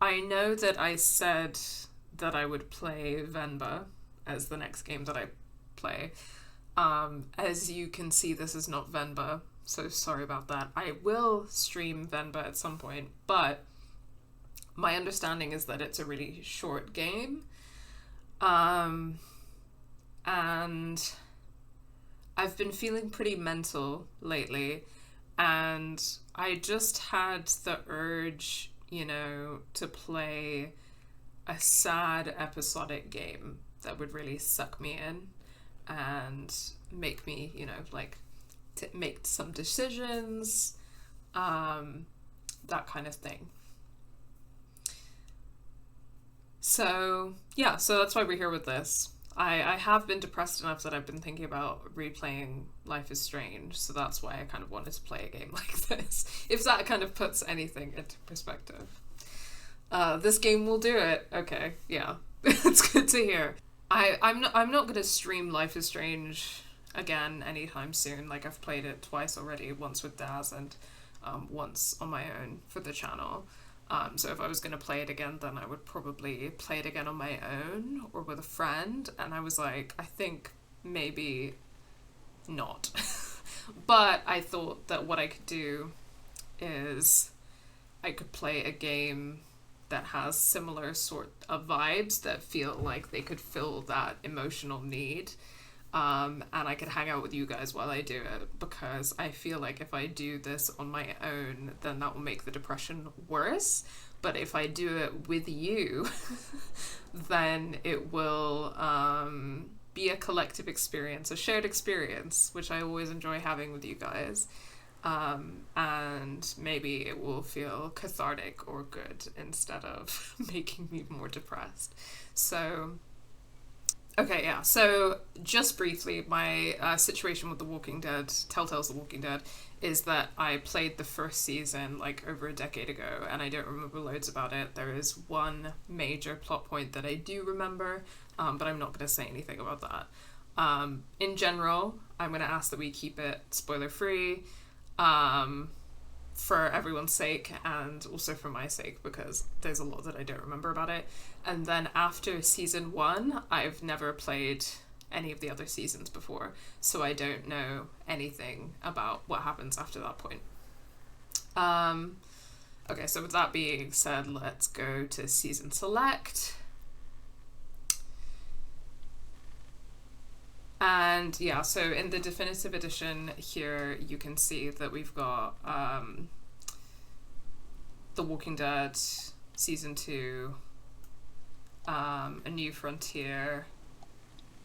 I know that I said that I would play Venba as the next game that I play. As you can see, this is not Venba, so sorry about that. I will stream Venba at some point, but my understanding is that it's a really short game. And I've been feeling pretty mental lately, and I just had the urge, to play a sad episodic game that would really suck me in and make me, make some decisions, that kind of thing. So that's why we're here with this. I have been depressed enough that I've been thinking about replaying Life is Strange, so that's why I kind of wanted to play a game like this, if that kind of puts anything into perspective. This game will do it. Okay, yeah. It's good to hear. I'm not going to stream Life is Strange again anytime soon. Like, I've played it twice already, once with Daz and once on my own for the channel. So if I was going to play it again, then I would probably play it again on my own or with a friend. And I was like, I think maybe not. But I thought that what I could do is I could play a game that has similar sort of vibes that feel like they could fill that emotional need. And I could hang out with you guys while I do it, because I feel like if I do this on my own, then that will make the depression worse. But if I do it with you, then it will be a collective experience, a shared experience, which I always enjoy having with you guys. And maybe it will feel cathartic or good instead of making me more depressed. So... okay, yeah, so just briefly, my situation with The Walking Dead, Telltale's The Walking Dead, is that I played the first season like over a decade ago, and I don't remember loads about it. There is one major plot point that I do remember, but I'm not going to say anything about that. In general, I'm going to ask that we keep it spoiler-free, for everyone's sake and also for my sake, because there's a lot that I don't remember about it. And then after season 1, I've never played any of the other seasons before, so I don't know anything about what happens after that point. Okay, so with that being said, let's go to season select. And yeah, so in the definitive edition here, you can see that we've got The Walking Dead Season 2, A New Frontier,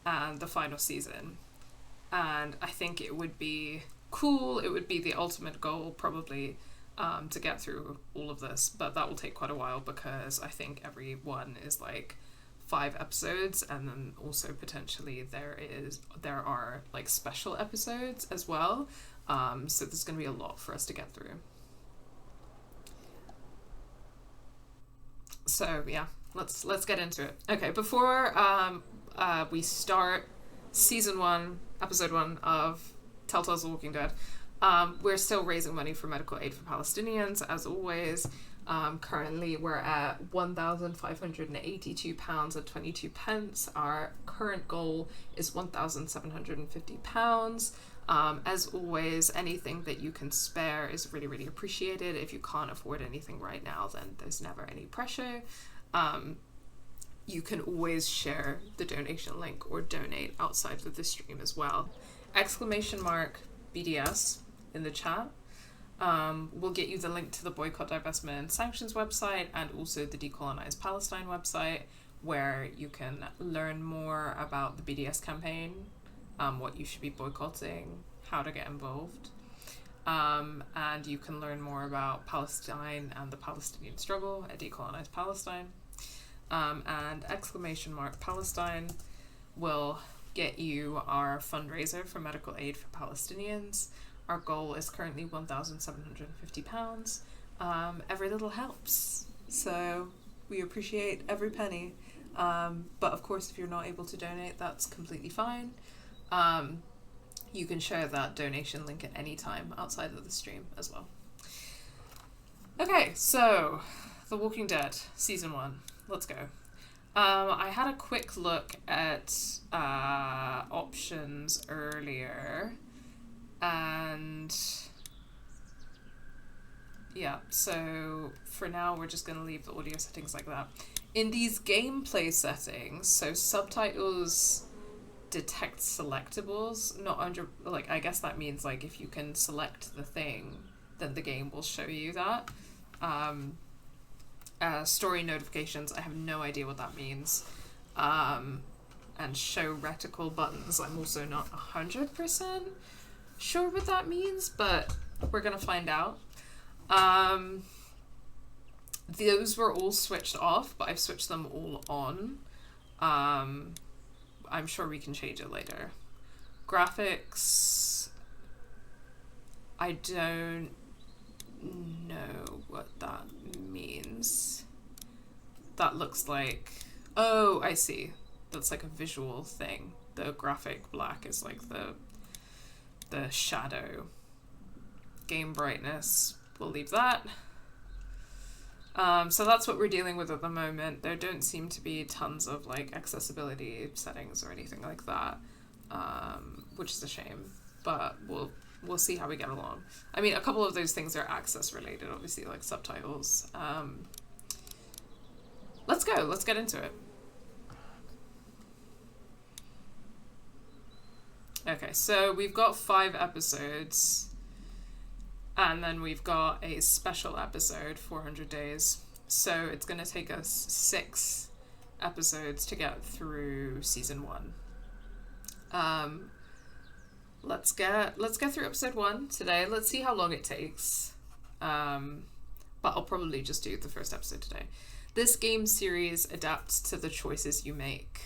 and the final season. And I think it would be cool, it would be the ultimate goal probably, to get through all of this, but that will take quite a while because I think every one is like 5 episodes, and then also potentially there are like special episodes as well, so there's going to be a lot for us to get through. So yeah, let's get into it. Okay, before we start season 1, episode 1 of Telltale's The Walking Dead, we're still raising money for medical aid for Palestinians, as always. Currently we're at £1,582.22. Our current goal is £1,750. As always, anything that you can spare is really, really appreciated. If you can't afford anything right now, then there's never any pressure. You can always share the donation link or donate outside of the stream as well. !BDS in the chat. We'll get you the link to the Boycott, Divestment and Sanctions website, and also the Decolonize Palestine website, where you can learn more about the BDS campaign, what you should be boycotting, how to get involved, and you can learn more about Palestine and the Palestinian struggle at Decolonize Palestine. And !Palestine will get you our fundraiser for medical aid for Palestinians. Our goal is currently £1,750. Every little helps, so we appreciate every penny. But of course, if you're not able to donate, that's completely fine. You can share that donation link at any time outside of the stream as well. Okay, so The Walking Dead, Season 1. Let's go. I had a quick look at options earlier, and yeah, so for now we're just going to leave the audio settings like that. In these gameplay settings, so subtitles detect selectables, not under, like, I guess that means, like, if you can select the thing, then the game will show you that. Story notifications, I have no idea what that means. And show reticle buttons, I'm also not 100% sure what that means, but we're gonna find out. Those were all switched off, but I've switched them all on. I'm sure we can change it later. Graphics, I don't know what that means. That looks like, oh, I see. That's like a visual thing. The graphic black is like the shadow. Game brightness, we'll leave that. So that's what we're dealing with at the moment. There don't seem to be tons of like accessibility settings or anything like that, which is a shame, but we'll see how we get along. I mean, a couple of those things are access related, obviously, like subtitles. Let's go. Let's get into it. Okay, so we've got 5 episodes, and then we've got a special episode, 400 days. So it's going to take us 6 episodes to get through season 1. Let's get through episode 1 today. Let's see how long it takes. But I'll probably just do the first episode today. This game series adapts to the choices you make.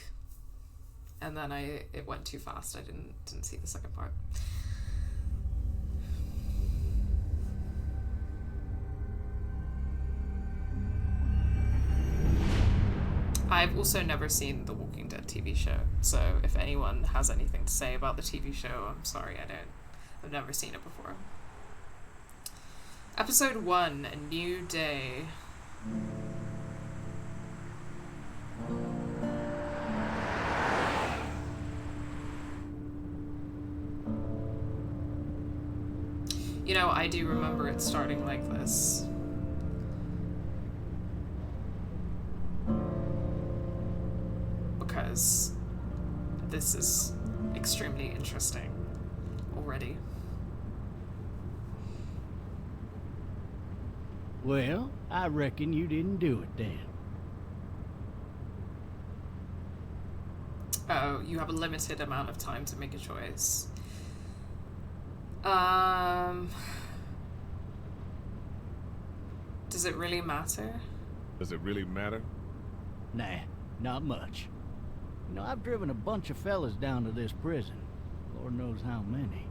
And then it went too fast. I didn't see the second part. I've also never seen the Walking Dead TV show, so if anyone has anything to say about the TV show, I'm sorry, I've never seen it before. Episode 1, A New Day. You know, I do remember it starting like this. Because this is extremely interesting already. Well, I reckon you didn't do it then. Oh, you have a limited amount of time to make a choice. Does it really matter? Does it really matter? Nah, not much. You know, I've driven a bunch of fellas down to this prison. Lord knows how many.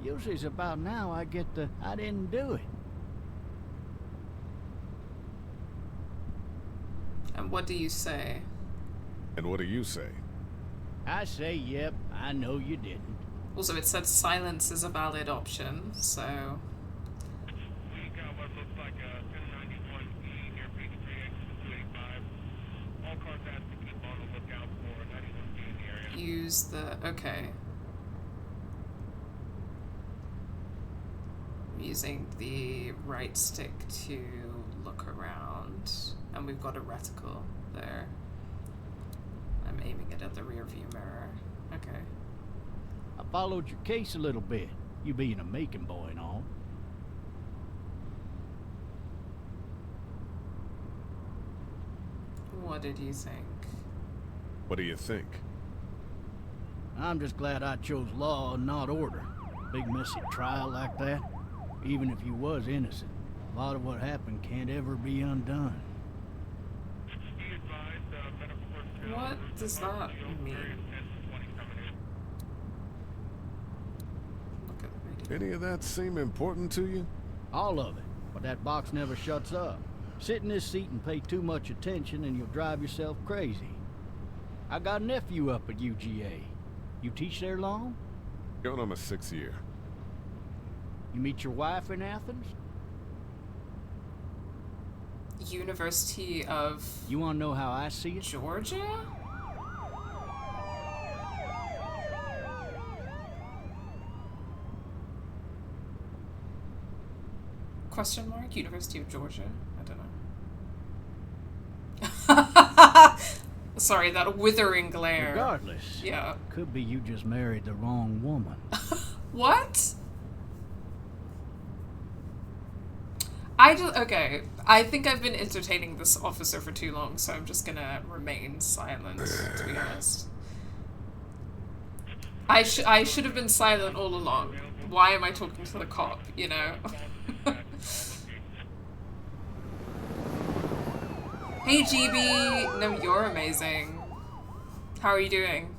Usually it's about now I get the, I didn't do it. And what do you say? And what do you say? I say, yep, I know you didn't. Also, it said silence is a valid option, so... We got what looks like a 1091E near Peach 285. All cars have to keep on the lookout for 91B in the area. Use the... okay. Using the right stick to look around. And we've got a reticle there. I'm aiming it at the rear view mirror. Okay. I followed your case a little bit, you being a making boy and all. What did you think? What do you think? I'm just glad I chose law and not order. Big messy trial like that, even if you was innocent, a lot of what happened can't ever be undone. Be advised, medical personnel... What does that mean? Look at the radio. Any of that seem important to you? All of it, but that box never shuts up. Sit in this seat and pay too much attention and you'll drive yourself crazy. I got a nephew up at UGA. You teach there long? Going on my 6th year. You meet your wife in Athens? University of You wanna know how I see it? Georgia? Question mark? University of Georgia? I don't know. Sorry, that withering glare. Regardless. Yeah. Could be you just married the wrong woman. What? Okay. I think I've been entertaining this officer for too long, so I'm just gonna remain silent, to be honest. I should have been silent all along. Why am I talking to the cop, you know? Hey GB! No, you're amazing. How are you doing?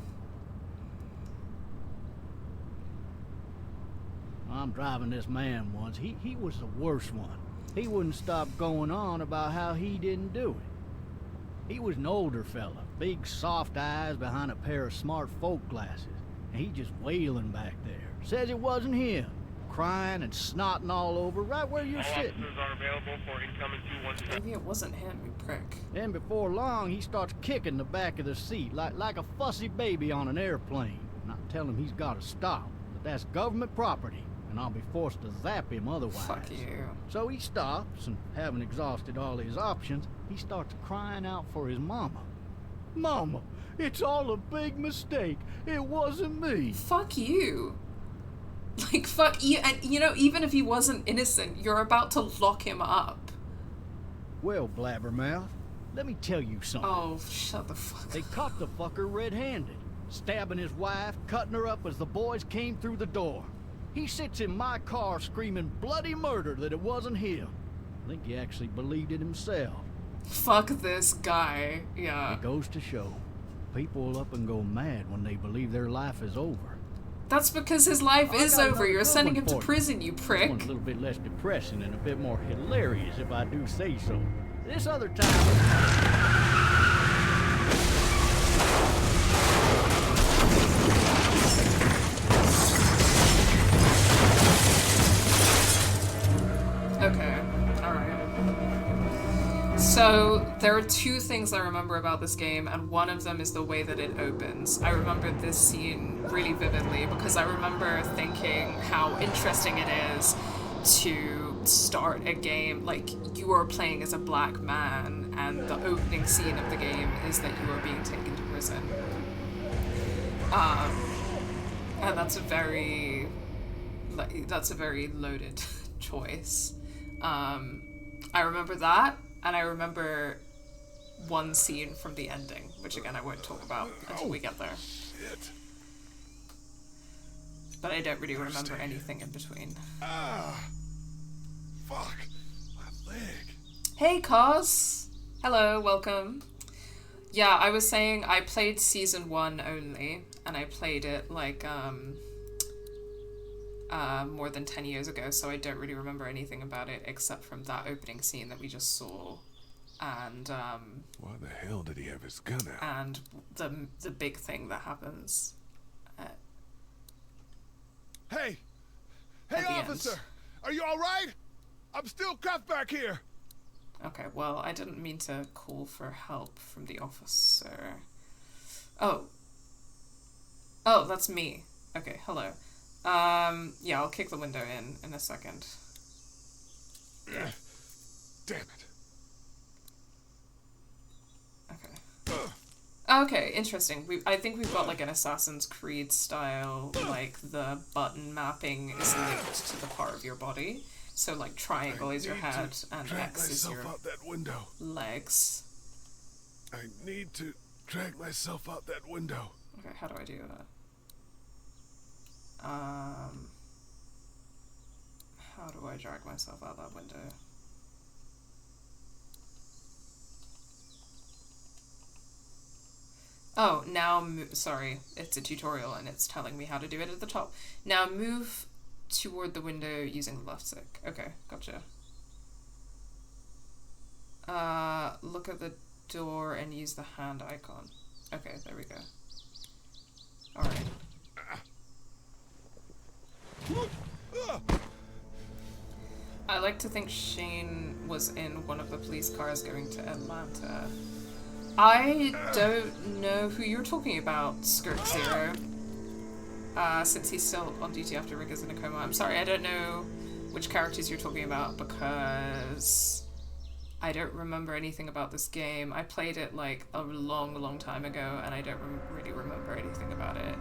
I'm driving this man once. He was the worst one. He wouldn't stop going on about how he didn't do it. He was an older fella, big soft eyes behind a pair of smart folk glasses, and he just wailing back there. Says it wasn't him, crying and snotting all over right where you're sitting. Officers are available for incoming 217. Maybe it wasn't him, you prick. Then before long, he starts kicking the back of the seat like a fussy baby on an airplane. And I tell him he's got to stop, that that's government property, and I'll be forced to zap him otherwise. Fuck you. So he stops, and having exhausted all his options, he starts crying out for his mama. Mama, it's all a big mistake. It wasn't me. Fuck you. Like, fuck you. And, you know, even if he wasn't innocent, you're about to lock him up. Well, blabbermouth, let me tell you something. Oh, shut the fuck up. They caught the fucker red-handed, stabbing his wife, cutting her up as the boys came through the door. He sits in my car screaming bloody murder that it wasn't him. I think he actually believed it himself. Fuck this guy. Yeah. It goes to show, people will up and go mad when they believe their life is over. That's because his life I is got over. another You're good sending one him to for you. prison, you This prick. one's a little bit less depressing and a bit more hilarious, if I do say so. This other time... Okay, alright. So, there are two things I remember about this game, and one of them is the way that it opens. I remember this scene really vividly because I remember thinking how interesting it is to start a game, like, you are playing as a black man, and the opening scene of the game is that you are being taken to prison. And that's a very loaded choice. I remember that, and I remember one scene from the ending, which again I won't talk about until we get there. Shit. But I don't really remember anything in between. Fuck. My leg. Hey, Cos! Hello, welcome. Yeah, I was saying I played season 1 only, and I played it like, more than 10 years ago, so I don't really remember anything about it except from that opening scene that we just saw, and Why the hell did he have his gun out? and the big thing that happens. Hey! At Hey, the officer! end. Are you alright? I'm still cuffed back here! Okay, well, I didn't mean to call for help from the officer. Oh, that's me. Okay, hello. Yeah, I'll kick the window in a second. Yeah. Damn it. Okay. Okay, interesting. I think we've got like an Assassin's Creed style, like the button mapping is linked to the part of your body. So like triangle is your head and drag X is myself your out that window. legs. I need to drag myself out that window. Okay, how do I do that? How do I drag myself out that window? Oh, now sorry, it's a tutorial and it's telling me how to do it at the top. Now move toward the window using the left stick. Okay, gotcha. Look at the door and use the hand icon. Okay, there we go. Alright. I like to think Shane was in one of the police cars going to Atlanta. I don't know who you're talking about, Skirt Zero. Since he's still on duty after Rick is in a coma. I'm sorry, I don't know which characters you're talking about because I don't remember anything about this game. I played it like a long, long time ago and I don't really remember anything about it.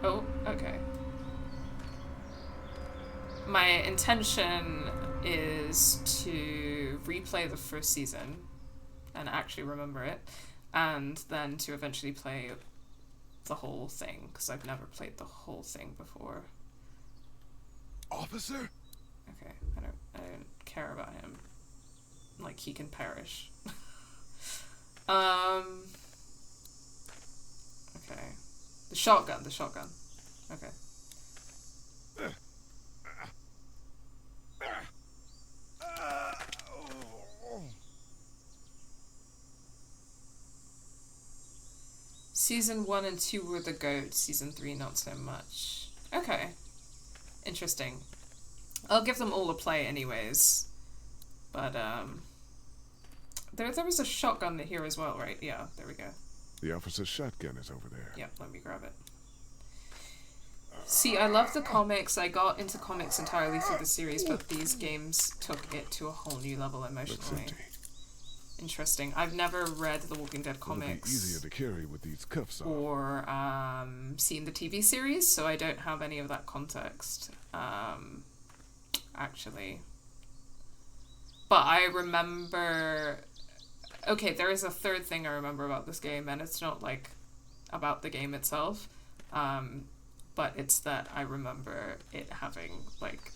Oh, okay. My intention is to replay the first season and actually remember it, and then to eventually play the whole thing, because I've never played the whole thing before. Officer? Okay, I don't care about him. Like, he can perish. Okay. The shotgun. Okay. Season 1 and 2 were the GOAT, Season 3 not so much. Okay. Interesting. I'll give them all a play anyways. But, there was a shotgun here as well, right? Yeah, there we go. The officer's shotgun is over there. Yep, let me grab it. See, I love the comics. I got into comics entirely through the series, but these games took it to a whole new level emotionally. Interesting. I've never read the Walking Dead comics. It'll be easier to carry with these cuffs on. Or seen the TV series, so I don't have any of that context. Actually. But I remember... Okay, there is a third thing I remember about this game, and it's not, like, about the game itself. But it's that I remember it having, like,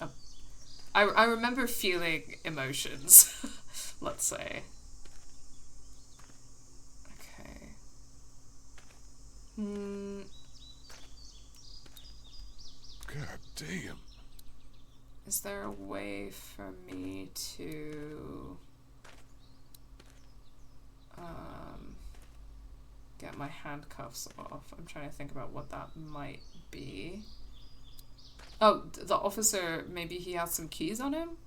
I remember feeling emotions, let's say. Okay. God damn. Is there a way for me to get my handcuffs off? I'm trying to think about what that might be. Oh, the officer, maybe he has some keys on him?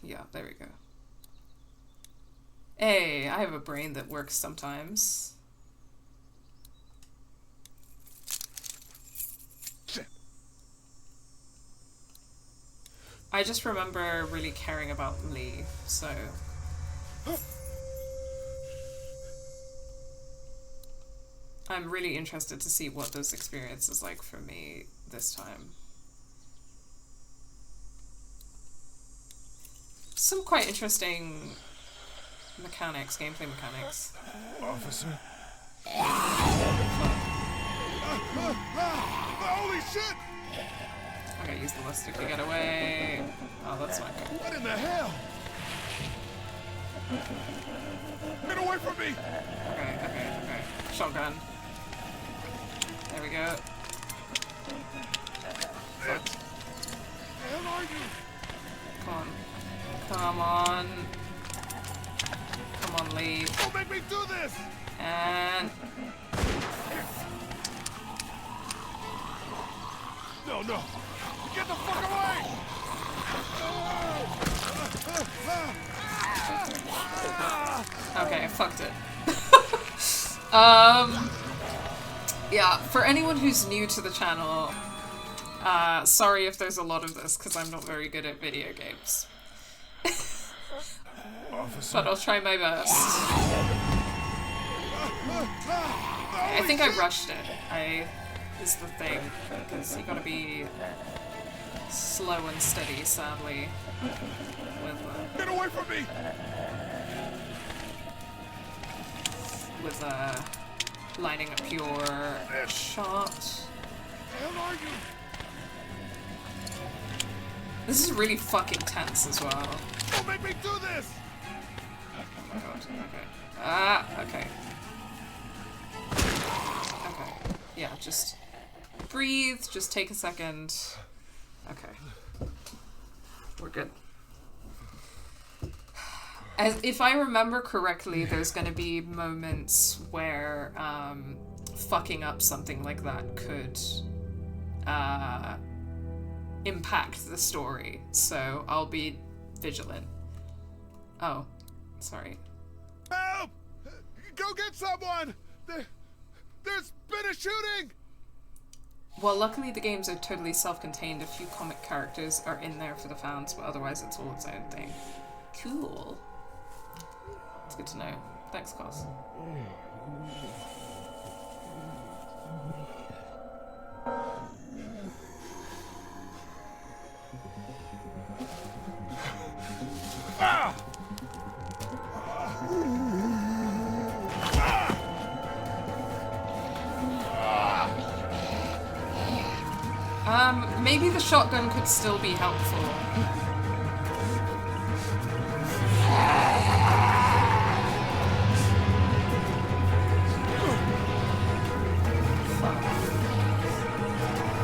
Yeah, there we go. Hey, I have a brain that works sometimes. I just remember really caring about Lee, so... I'm really interested to see what this experience is like for me this time. Some quite interesting mechanics, gameplay mechanics. Officer? Holy shit! I gotta use the listic to get away. Oh, that's not good. What in the hell? Get away from me! Okay. Shotgun. There we go. Fuck. The hell are you? Come on, Lee. Don't make me do this! And... No. Get the fuck away! Okay, I fucked it. Yeah, for anyone who's new to the channel, sorry if there's a lot of this, because I'm not very good at video games. But I'll try my best. I think I rushed it. Is the thing, because you gotta be slow and steady, sadly. Get away from me! With lining up your shot. The hell are you? This is really fucking tense as well. Don't make me do this! Oh my god, okay. Okay. Okay. Yeah, just breathe, just take a second. Okay. We're good. As if I remember correctly, there's going to be moments where fucking up something like that could impact the story. So I'll be vigilant. Oh, sorry. Help! Go get someone! There's been a shooting! Well, luckily the games are totally self-contained. A few comic characters are in there for the fans, but otherwise it's all its own thing. Cool. It's good to know. Thanks, Cos. Maybe the shotgun could still be helpful.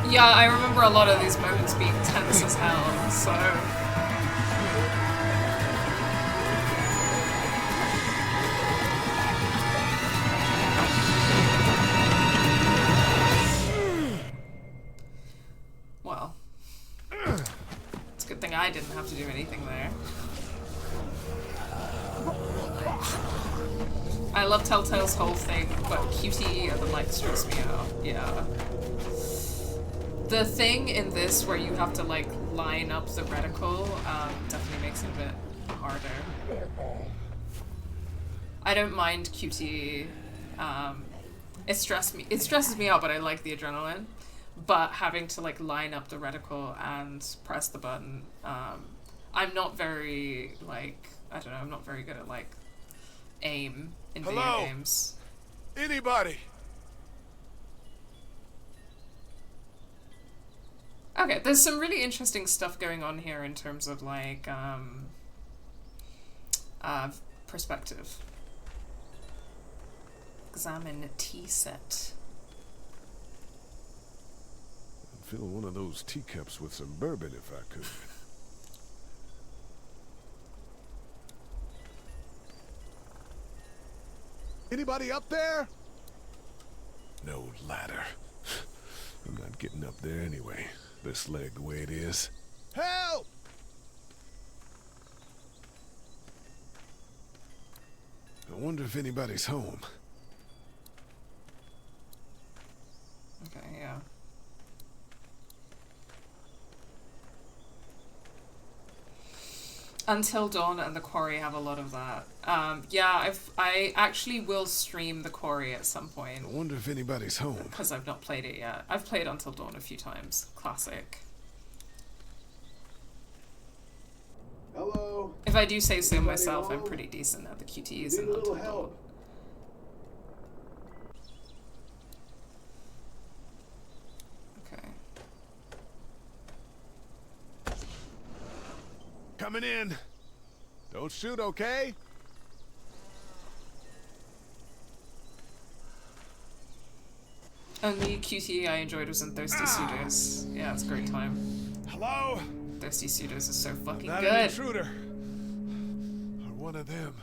Yeah, I remember a lot of these moments being tense as hell, so... Well, it's a good thing I didn't have to do anything there. I love Telltale's whole thing, but QTE and the light stress me out. Yeah. The thing in this where you have to like line up the reticle definitely makes it a bit harder. I don't mind QTE. It stresses me out, but I like the adrenaline. But having to like line up the reticle and press the button, I'm not very like, I don't know, I'm not very good at like aim in video games. Anybody? Okay, there's some really interesting stuff going on here in terms of like perspective. Examine tea set. I'd fill one of those teacups with some bourbon if I could. Anybody up there? No ladder. I'm not getting up there anyway. This leg the way it is. Help! I wonder if anybody's home. Okay, yeah. Until Dawn and the Quarry have a lot of that. Yeah, I actually will stream the Quarry at some point. I wonder if anybody's home. Because I've not played it yet. I've played Until Dawn a few times. Classic. Hello. If I do say so Anybody myself, home? I'm pretty decent at the QTEs Need in a little Until Dawn. help. Okay. Coming in. Don't shoot, okay? Only QTE I enjoyed was in Thirsty Suitors. Yeah, it's a great time. Hello? Thirsty Suitors is so fucking Not good. an intruder. Or one of them.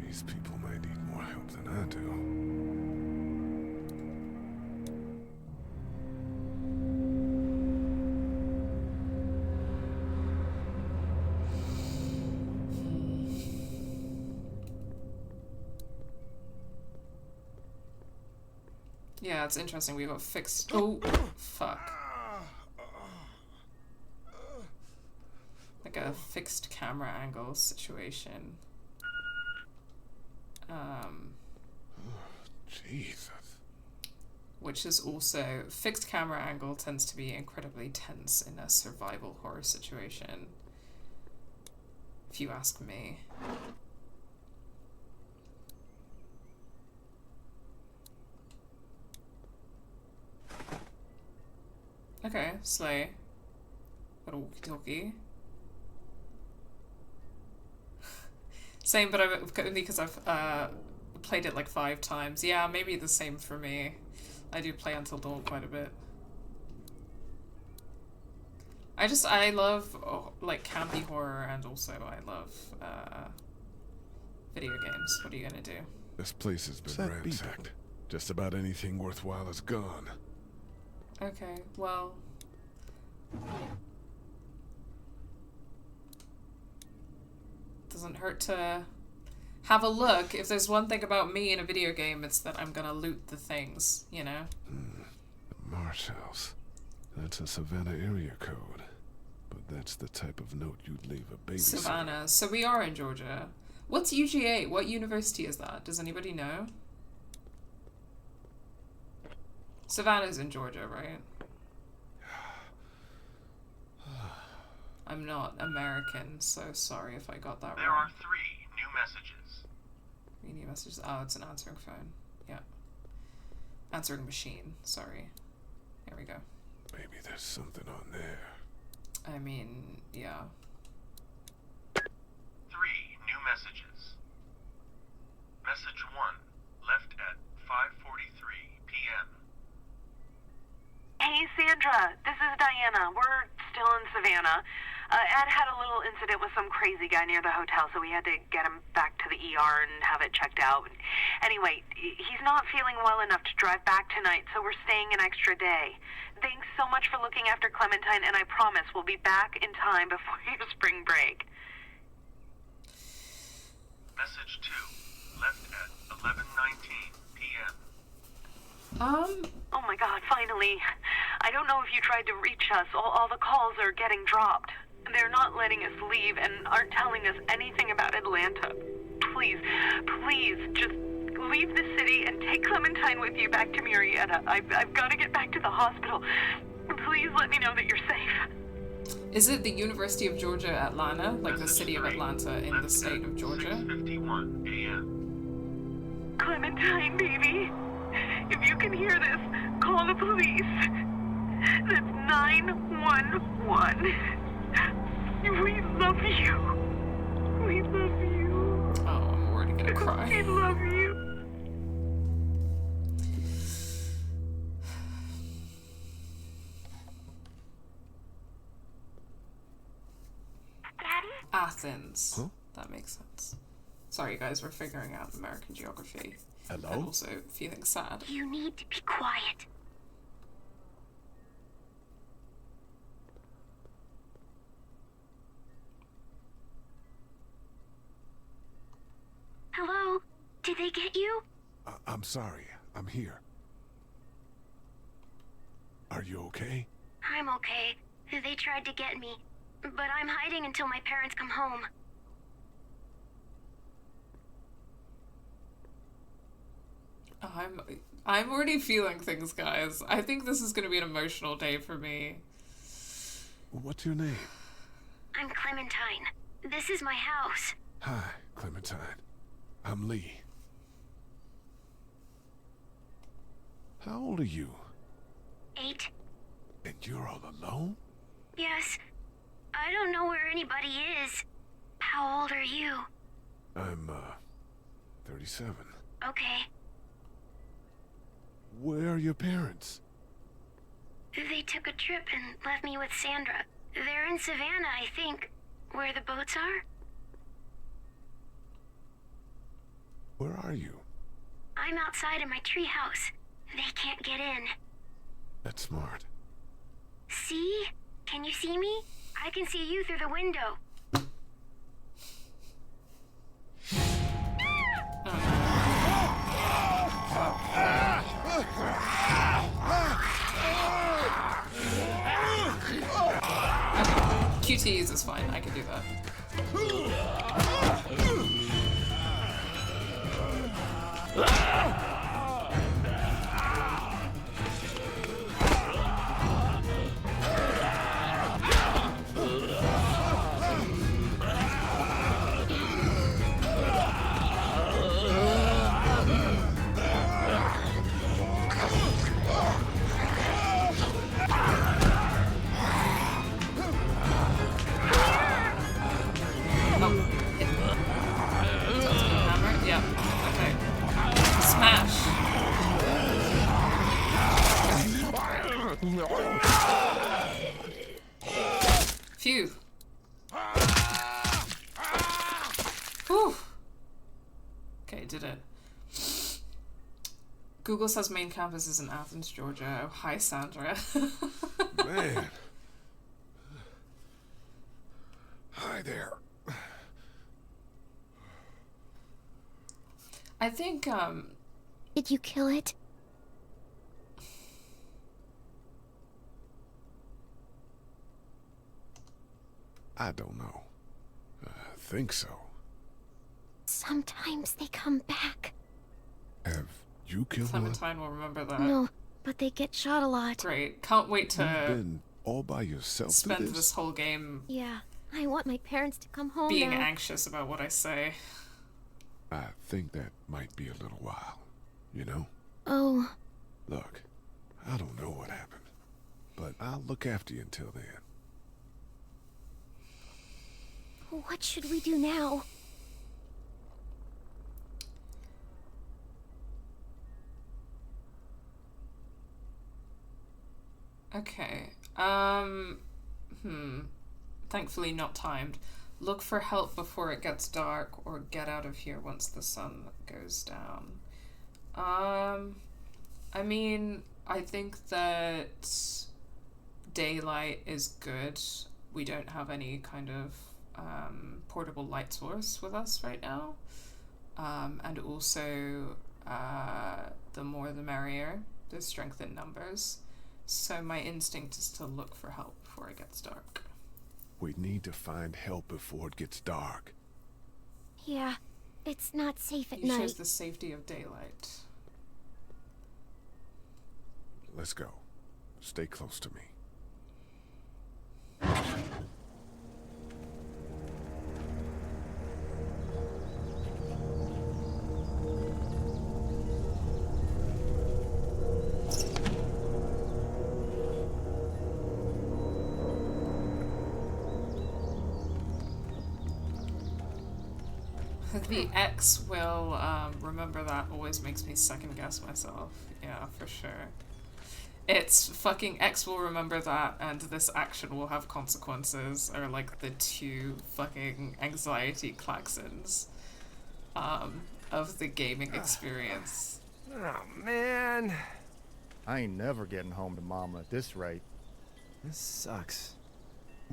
These people might need more help than I do. Yeah, it's interesting. We got fixed. Oh, fuck. Like a fixed camera angle situation. Jesus. Which is also fixed camera angle tends to be incredibly tense in a survival horror situation. If you ask me. Okay, Slay. Got a walkie-talkie. Same, but only because I've played it like 5 times. Yeah, maybe the same for me. I do play Until Dawn quite a bit. I love like campy horror, and also I love video games. What are you gonna do? This place has What's been that ransacked. Just about anything worthwhile is gone. Okay, well. Doesn't hurt to have a look. If there's one thing about me in a video game, it's that I'm gonna loot the things, you know? The Marsh House. That's a Savannah area code. But that's the type of note you'd leave a babysitter. Savannah. So we are in Georgia. What's UGA? What university is that? Does anybody know? Savannah's in Georgia, right? I'm not American, so sorry if I got that There wrong. are 3 new messages. New messages. Oh, it's an answering phone. Yeah. Answering machine. Sorry. Here we go. Maybe there's something on there. I mean, yeah. 3 new messages. Message 1, left at 5:43 p.m. Hey, Sandra. This is Diana. We're still in Savannah. Ed had a little incident with some crazy guy near the hotel, so we had to get him back to the ER and have it checked out. Anyway, he's not feeling well enough to drive back tonight, so we're staying an extra day. Thanks so much for looking after Clementine, and I promise we'll be back in time before your spring break. Message 2, left at 11:19 p.m. Oh my god, finally. I don't know if you tried to reach us. All the calls are getting dropped. They're not letting us leave and aren't telling us anything about Atlanta. Please, please, just leave the city and take Clementine with you back to Murrieta. I've got to get back to the hospital. Please let me know that you're safe. Is it the University of Georgia, Atlanta? Like the city of Atlanta in the state of Georgia? 6:51 a.m. Clementine, baby. If you can hear this, call the police. That's 911. We love you. We love you. Oh, I'm already gonna cry. We love you. Daddy? Athens. Huh? That makes sense. Sorry, guys, we're figuring out American geography. And Hello? also feeling sad. You need to be quiet. Hello? Did they get you? I'm sorry. I'm here. Are you okay? I'm okay. They tried to get me, but I'm hiding until my parents come home. I'm already feeling things, guys. I think this is gonna be an emotional day for me. What's your name? I'm Clementine. This is my house. Hi, Clementine. I'm Lee. How old are you? 8. And you're all alone? Yes. I don't know where anybody is. How old are you? I'm, 37. Okay. Where are your parents? They took a trip and left me with Sandra. They're in Savannah, I think. Where the boats are? Where are you? I'm outside in my treehouse. They can't get in. That's smart. See? Can you see me? I can see you through the window. QTs is fine. I can do that. Phew. Whew. Okay, did it. Google says main campus is in Athens, Georgia. Oh, hi, Sandra. Man. Hi there. I think, Did you kill it? I don't know. I think so. Sometimes they come back. Have you killed one? Clementine will remember that. No, but they get shot a lot. Great. Can't wait You've to been all by yourself spend through this whole game Yeah, I want my parents to come home being now. anxious about what I say. I think that might be a little while, you know? Oh, Look, I don't know what happened, but I'll look after you until then. what should we do now? Okay. Thankfully not timed. Look for help before it gets dark, or get out of here once the sun goes down. I mean, I think that daylight is good. We don't have any kind of portable light source with us right now. And also, the more the merrier. There's strength in numbers. So my instinct is to look for help before it gets dark. We need to find help before it gets dark. Yeah, it's not safe at You night. chose the safety of daylight. Let's go. Stay close to me. The X will remember that always makes me second guess myself. Yeah, for sure. It's fucking X will remember that, and this action will have consequences, are like the two fucking anxiety klaxons of the gaming experience. Oh, man. I ain't never getting home to Mama at this rate. This sucks.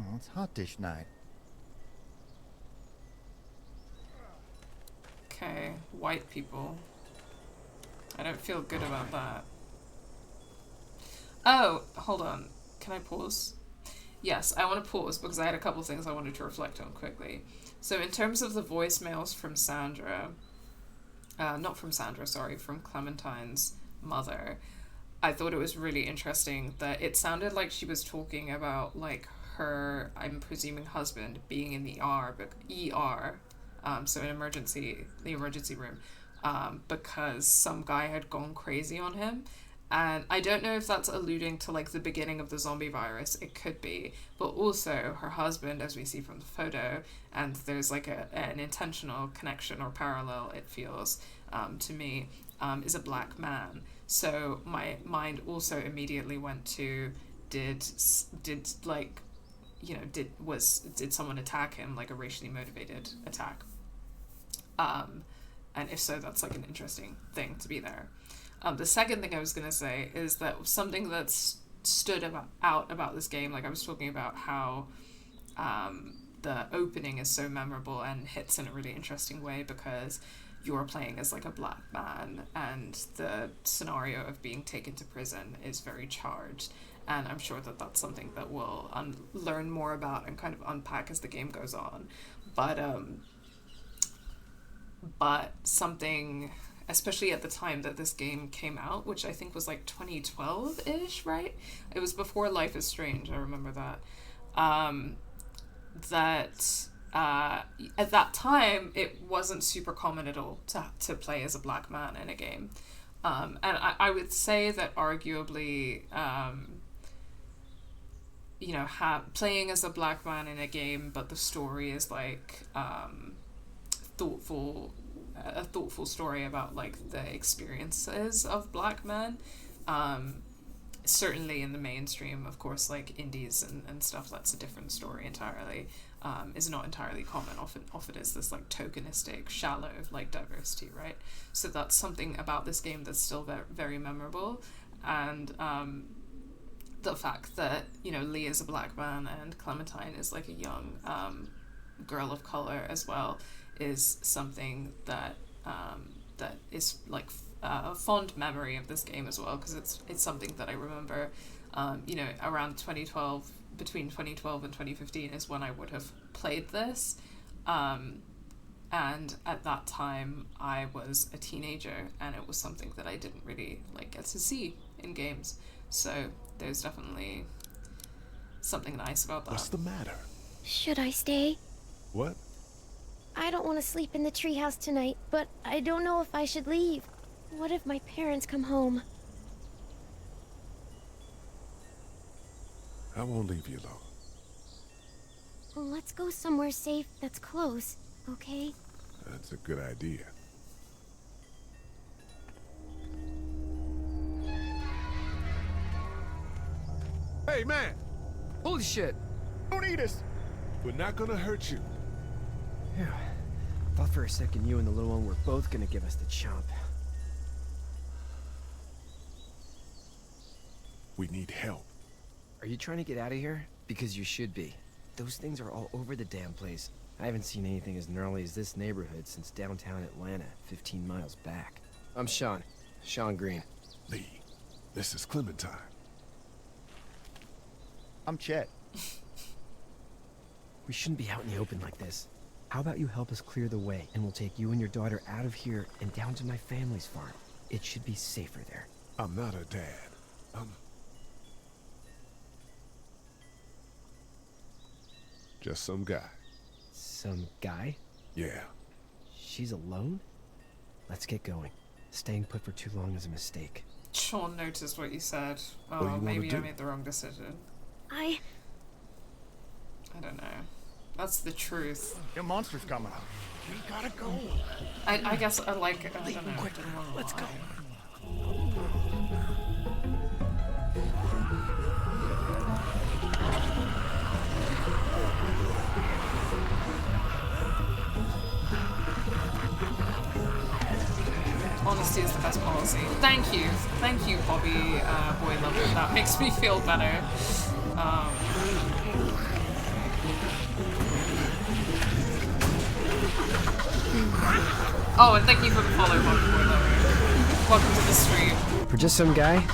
Oh, it's hot dish night. Okay, white people. I don't feel good about that. Oh, hold on. Can I pause? Yes, I want to pause because I had a couple things I wanted to reflect on quickly. So in terms of the voicemails from Sandra, not from Sandra, sorry, from Clementine's mother, I thought it was really interesting that it sounded like she was talking about like her, I'm presuming husband, being in the ER, so the emergency room, because some guy had gone crazy on him. And I don't know if that's alluding to like the beginning of the zombie virus. It could be. But also her husband, as we see from the photo, and there's like an intentional connection or parallel, it feels to me, is a black man. So my mind also immediately went to did someone attack him, like a racially motivated attack? And if so, that's like an interesting thing to be there. The second thing I was going to say is that something that's stood out about this game, like I was talking about how the opening is so memorable and hits in a really interesting way because you're playing as like a black man and the scenario of being taken to prison is very charged. And I'm sure that that's something that we'll learn more about and kind of unpack as the game goes on. But something, especially at the time that this game came out, which I think was like 2012-ish, right? It was before Life is Strange, I remember that. At that time, it wasn't super common at all to play as a black man in a game. And I would say that arguably, playing as a black man in a game, but the story is like a thoughtful story about like the experiences of black men, certainly in the mainstream, of course, like indies and stuff, that's a different story entirely. Is not entirely common. Often is this like tokenistic, shallow like diversity, right? So that's something about this game that's still very, very memorable, and the fact that, you know, Lee is a black man and Clementine is like a young girl of color as well is something that that is like a fond memory of this game as well, because it's something that I remember, you know, around 2012, between 2012 and 2015 is when I would have played this, and at that time I was a teenager and it was something that I didn't really like get to see in games, so there's definitely something nice about that. What's the matter? Should I stay? What? I don't want to sleep in the treehouse tonight, but I don't know if I should leave. What if my parents come home? I won't leave you alone. Well, let's go somewhere safe that's close, okay? That's a good idea. Hey, man! Holy shit! Don't eat us! We're not gonna hurt you. Phew. Thought for a second you and the little one were both gonna give us the chomp. We need help. Are you trying to get out of here? Because you should be. Those things are all over the damn place. I haven't seen anything as gnarly as this neighborhood since downtown Atlanta, 15 miles back. I'm Sean. Sean Green. Lee, this is Clementine. I'm Chet. We shouldn't be out in the open like this. How about you help us clear the way, and we'll take you and your daughter out of here and down to my family's farm. It should be safer there. I'm not a dad. I'm just some guy. Some guy? Yeah. She's alone? Let's get going. Staying put for too long is a mistake. Sean noticed what you said. What do you Oh, wanna maybe I do? made the wrong decision. I don't know. That's the truth. Your monster's coming. We gotta go. I guess I like it. I don't know. Quick, let's go. Honesty is the best policy. Thank you, Bobby, boy lover. That makes me feel better. Oh, and thank you for the follow, Bobby, boy lover. Welcome to the stream. For just some guy,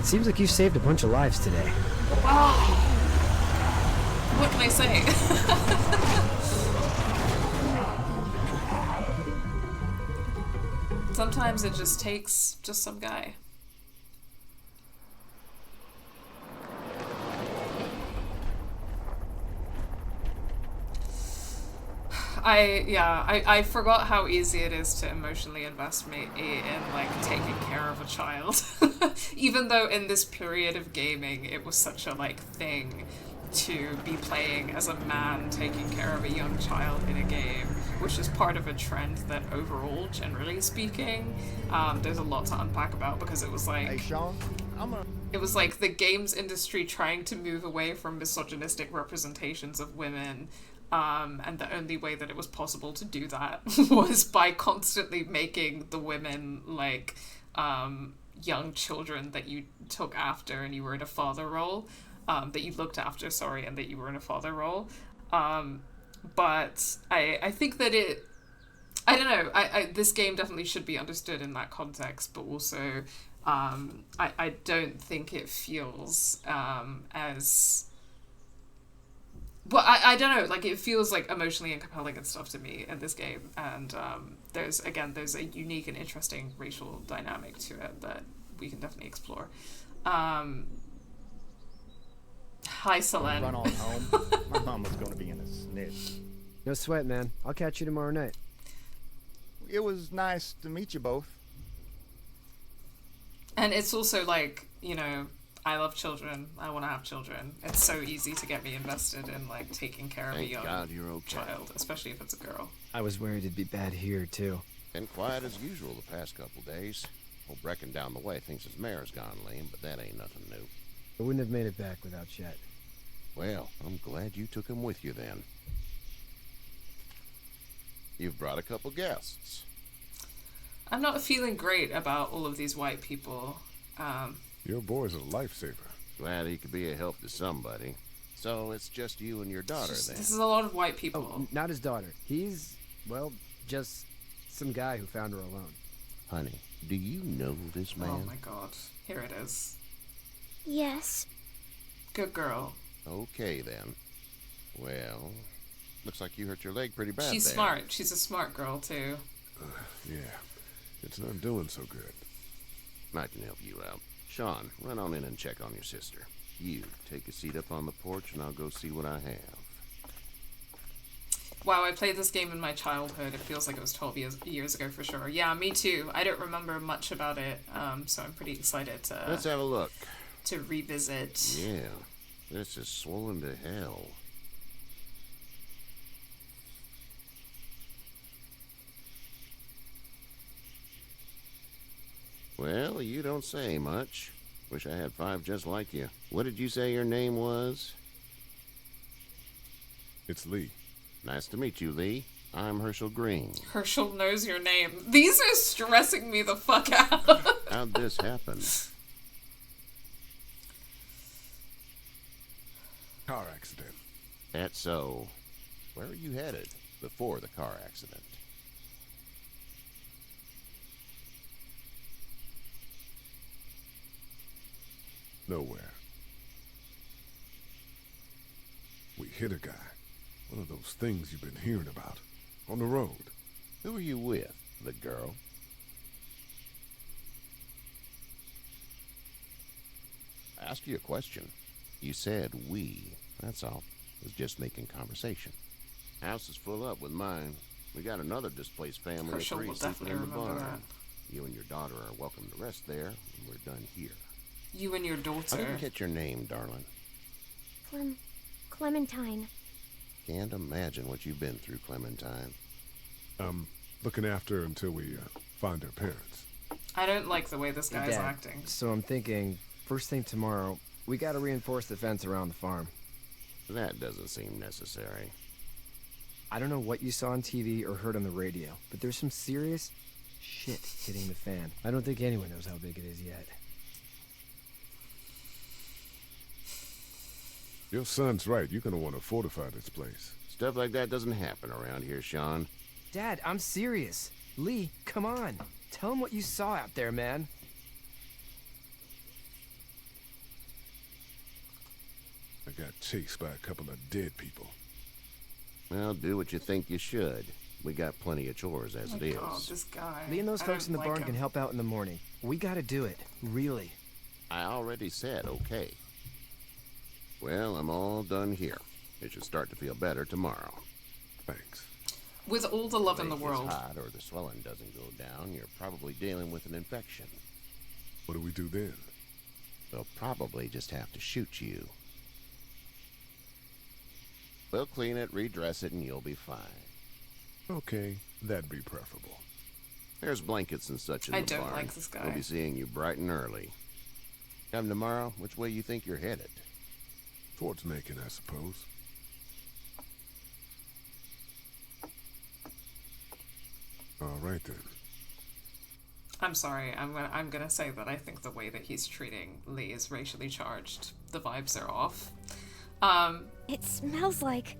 seems like you saved a bunch of lives today. Well, what can I say? Sometimes it just takes just some guy. I forgot how easy it is to emotionally invest me in like taking care of a child. Even though in this period of gaming it was such a like thing to be playing as a man taking care of a young child in a game, which is part of a trend that overall, generally speaking, there's a lot to unpack about, because it was like, Hey, Sean, it was like the games industry trying to move away from misogynistic representations of women, and the only way that it was possible to do that was by constantly making the women like young children that you took after and you were in a father role. That you looked after, and that you were in a father role. But I think that I don't know, this game definitely should be understood in that context, but also I don't think it feels as... Well, I don't know, like it feels like emotionally and compelling and stuff to me in this game, and there's a unique and interesting racial dynamic to it that we can definitely explore. Hi, Selene. run on home. My mom was going to be in a snitch. No sweat, man. I'll catch you tomorrow night. It was nice to meet you both. And it's also like, you know, I love children. I want to have children. It's so easy to get me invested in like taking care of a young child, especially if it's a girl. I was worried it'd be bad here, too. Been quiet as usual the past couple days. Well, Brecken down the way thinks his mare's gone lame, but that ain't nothing new. I wouldn't have made it back without Chet. Well, I'm glad you took him with you then. You've brought a couple guests. I'm not feeling great about all of these white people. Your boy's a lifesaver. Glad he could be a help to somebody. So it's just you and your daughter then? This is a lot of white people. Oh, not his daughter. He's, well, just some guy who found her alone. Honey, do you know this man? Oh my god. Here it is. Yes. Good girl. Okay then. Well, looks like you hurt your leg pretty bad. She's there. smart. She's a smart girl too. Yeah, it's not doing so good. I can help you out. Sean, run on in and check on your sister. You, take a seat up on the porch and I'll go see what I have. Wow, I played this game in my childhood. It feels like it was 12 years ago for sure. Yeah, me too. I don't remember much about it, so I'm pretty excited to... Let's have a look. To revisit. Yeah, this is swollen to hell. Well, you don't say much. Wish I had 5 just like you. What did you say your name was? It's Lee. Nice to meet you, Lee. I'm Herschel Green. Herschel knows your name. These are stressing me the fuck out. How'd this happen? Car accident. That's so. Where are you headed before the car accident? Nowhere. We hit a guy. One of those things you've been hearing about. On the road. Who are you with? The girl? I asked you a question. You said we. That's all. Was just making conversation. House is full up with mine. We got another displaced family of Herschel 3 will sleeping definitely in the remember barn. that. You and your daughter are welcome to rest there, and we're done here. You and your daughter. I didn't get your name, darling. Clementine. Can't imagine what you've been through, Clementine. Looking after her until we find her parents. I don't like the way this guy is Dad, acting. So I'm thinking, first thing tomorrow, we gotta reinforce the fence around the farm. That doesn't seem necessary. I don't know what you saw on TV or heard on the radio, but there's some serious shit hitting the fan. I don't think anyone knows how big it is yet. Your son's right. You're gonna want to fortify this place. Stuff like that doesn't happen around here, Sean. Dad, I'm serious. Lee, come on. Tell him what you saw out there, man. I got chased by a couple of dead people. Well, do what you think you should. We got plenty of chores as it is. God, this guy. Lee and those I folks in don't the like barn him. can help out in the morning. We gotta do it. Really. I already said okay. Well, I'm all done here. It should start to feel better tomorrow. Thanks. With all the love in the If world. it's hot or the swelling doesn't go down, you're probably dealing with an infection. What do we do then? They'll probably just have to shoot you. We'll clean it, redress it, and you'll be fine. Okay, that'd be preferable. There's blankets and such in I the don't barn. like this guy. We'll be seeing you bright and early. Come tomorrow, which way you think you're headed? Towards Macon, I suppose. All right then. I'm sorry. I'm gonna say that I think the way that he's treating Lee is racially charged. The vibes are off. It smells like...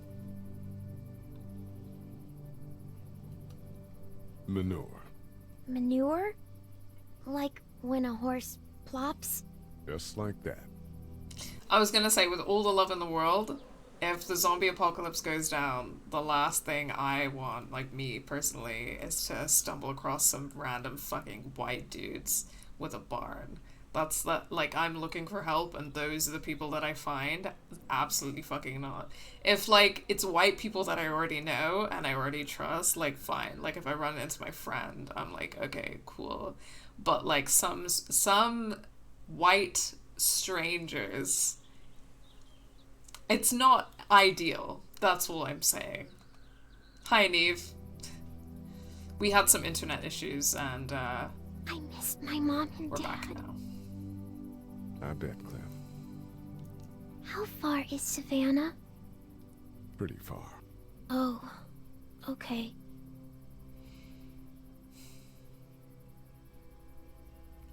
Manure. manure? Like when a horse plops? Just like that. I was gonna say, with all the love in the world, if the zombie apocalypse goes down, the last thing I want, like me personally, is to stumble across some random fucking white dudes with a barn. That's that, like, I'm looking for help and those are the people that I find. Absolutely fucking not. If, like, it's white people that I already know and I already trust, like, fine. Like, if I run into my friend, I'm like, okay, cool. But, like, some white strangers, it's not ideal. That's all I'm saying. Hi, Neve. We had some internet issues and I miss my mom and We're dad. back now. I bet, Clem. How far is Savannah? Pretty far. Oh, okay.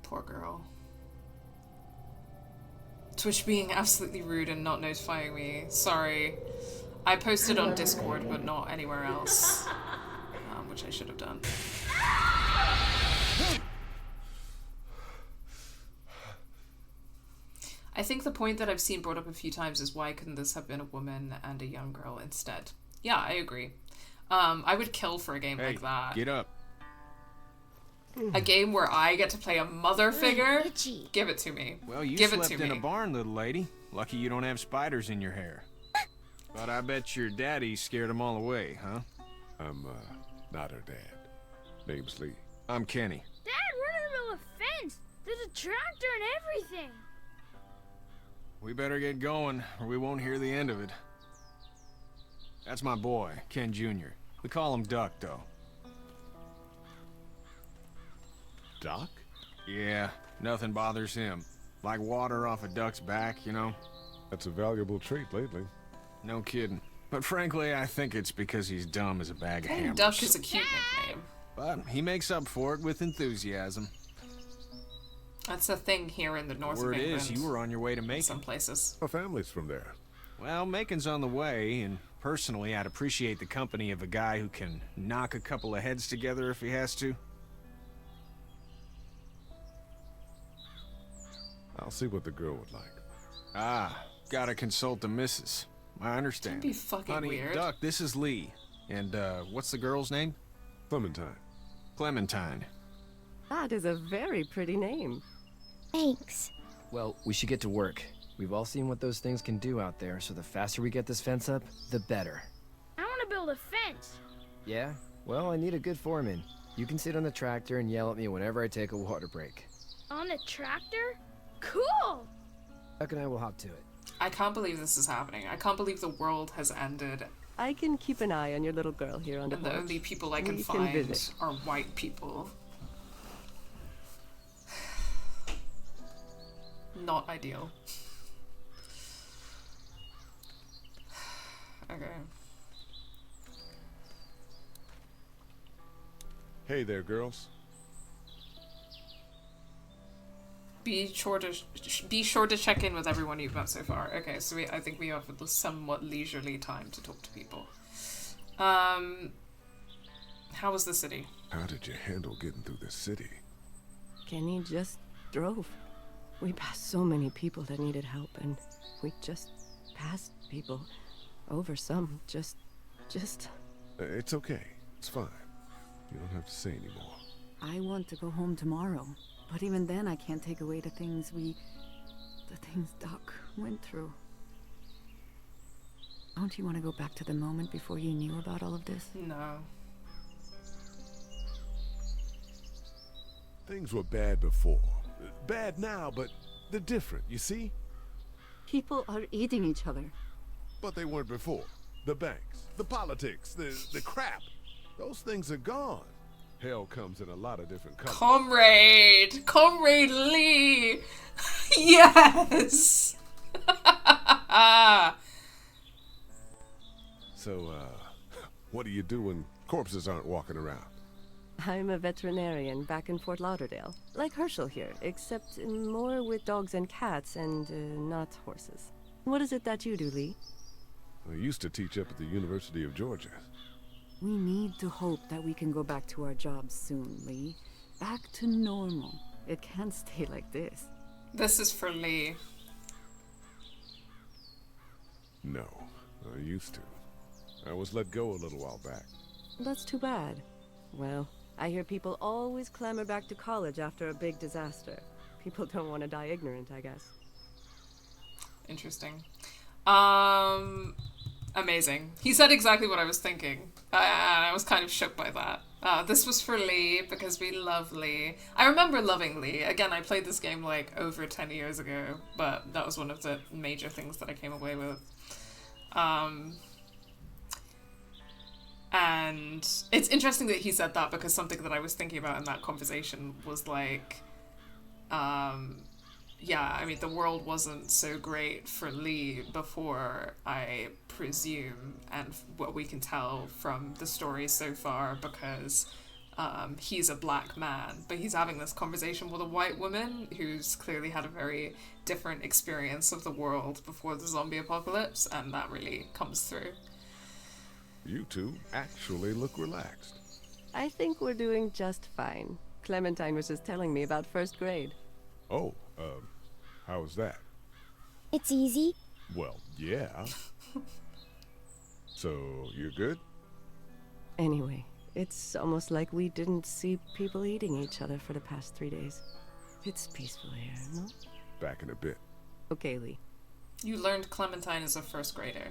Poor girl. Twitch being absolutely rude and not notifying me. Sorry. I posted on Discord, but not anywhere else. Which I should have done. I think the point that I've seen brought up a few times is why couldn't this have been a woman and a young girl instead? Yeah, I agree. I would kill for a game like that. Get up. A game where I get to play a mother figure? Itchy. Give it to me. Well, you Give it slept to in me. a barn, little lady. Lucky you don't have spiders in your hair. But I bet your daddy scared them all away, huh? I'm, not her dad. Name's Lee. I'm Kenny. Dad, we're in the middle of a fence. There's a tractor and everything. We better get going, or we won't hear the end of it. That's my boy, Ken Jr. We call him Duck, though. Doc? Yeah, nothing bothers him. Like water off a duck's back, you know? That's a valuable trait lately. No kidding. But frankly, I think it's because he's dumb as a bag of Hey, hammers. Duck is a cute nickname. But he makes up for it with enthusiasm. That's a thing here in the north Word of England. is, you were on your way to in Macon. some places. Our family's from there. Well, Macon's on the way, and personally, I'd appreciate the company of a guy who can knock a couple of heads together if he has to. I'll see what the girl would like. Ah, gotta consult the missus. I understand. Don't be fucking Honey, weird. Duck, this is Lee. And, what's the girl's name? Clementine. Clementine. That is a very pretty name. Thanks. Well, we should get to work. We've all seen what those things can do out there, so the faster we get this fence up, the better. I want to build a fence. Yeah? Well, I need a good foreman. You can sit on the tractor and yell at me whenever I take a water break. On a tractor? Cool! Duck and I will hop to it. I can't believe this is happening. I can't believe the world has ended, I can keep an eye on your little girl here on the and the porch. only people I can We find visit. are white people. Not ideal. Okay. Hey there, girls. Be sure to check in with everyone you've met so far. Okay, so I think we have a somewhat leisurely time to talk to people. How was the city? How did you handle getting through the city? Kenny just drove. We passed so many people that needed help, and we just passed people. Over some, just... It's okay. It's fine. You don't have to say anymore. I want to go home tomorrow. But even then, I can't take away the things Doc went through. Don't you want to go back to the moment before you knew about all of this? No. Things were bad before. Bad now, but they're different, you see? People are eating each other. But they weren't before. The banks, the politics, the crap. Those things are gone. Hell comes in a lot of different colors. Comrade Lee! Yes! So, what do you do when corpses aren't walking around? I'm a veterinarian back in Fort Lauderdale. Like Herschel here, except more with dogs and cats and not horses. What is it that you do, Lee? I used to teach up at the University of Georgia. We need to hope that we can go back to our jobs soon, Lee. Back to normal. It can't stay like this. This is for Lee. No, I used to. I was let go a little while back. That's too bad. Well, I hear people always clamor back to college after a big disaster. People don't want to die ignorant, I guess. Interesting. Amazing. He said exactly what I was thinking. I was kind of shook by that. This was for Lee, because we love Lee. I remember loving Lee. Again, I played this game like over 10 years ago, but that was one of the major things that I came away with. And it's interesting that he said that, because something that I was thinking about in that conversation was like, yeah, I mean, the world wasn't so great for Lee before, I presume, and what we can tell from the story so far, because he's a black man, but he's having this conversation with a white woman who's clearly had a very different experience of the world before the zombie apocalypse, and that really comes through. You two actually look relaxed. I think we're doing just fine. Clementine was just telling me about first grade. Oh, how was that? It's easy. Well, yeah. So, you're good? Anyway, it's almost like we didn't see people eating each other for the past 3 days. It's peaceful here, no? Back in a bit. Okay, Lee. You learned Clementine is a first grader.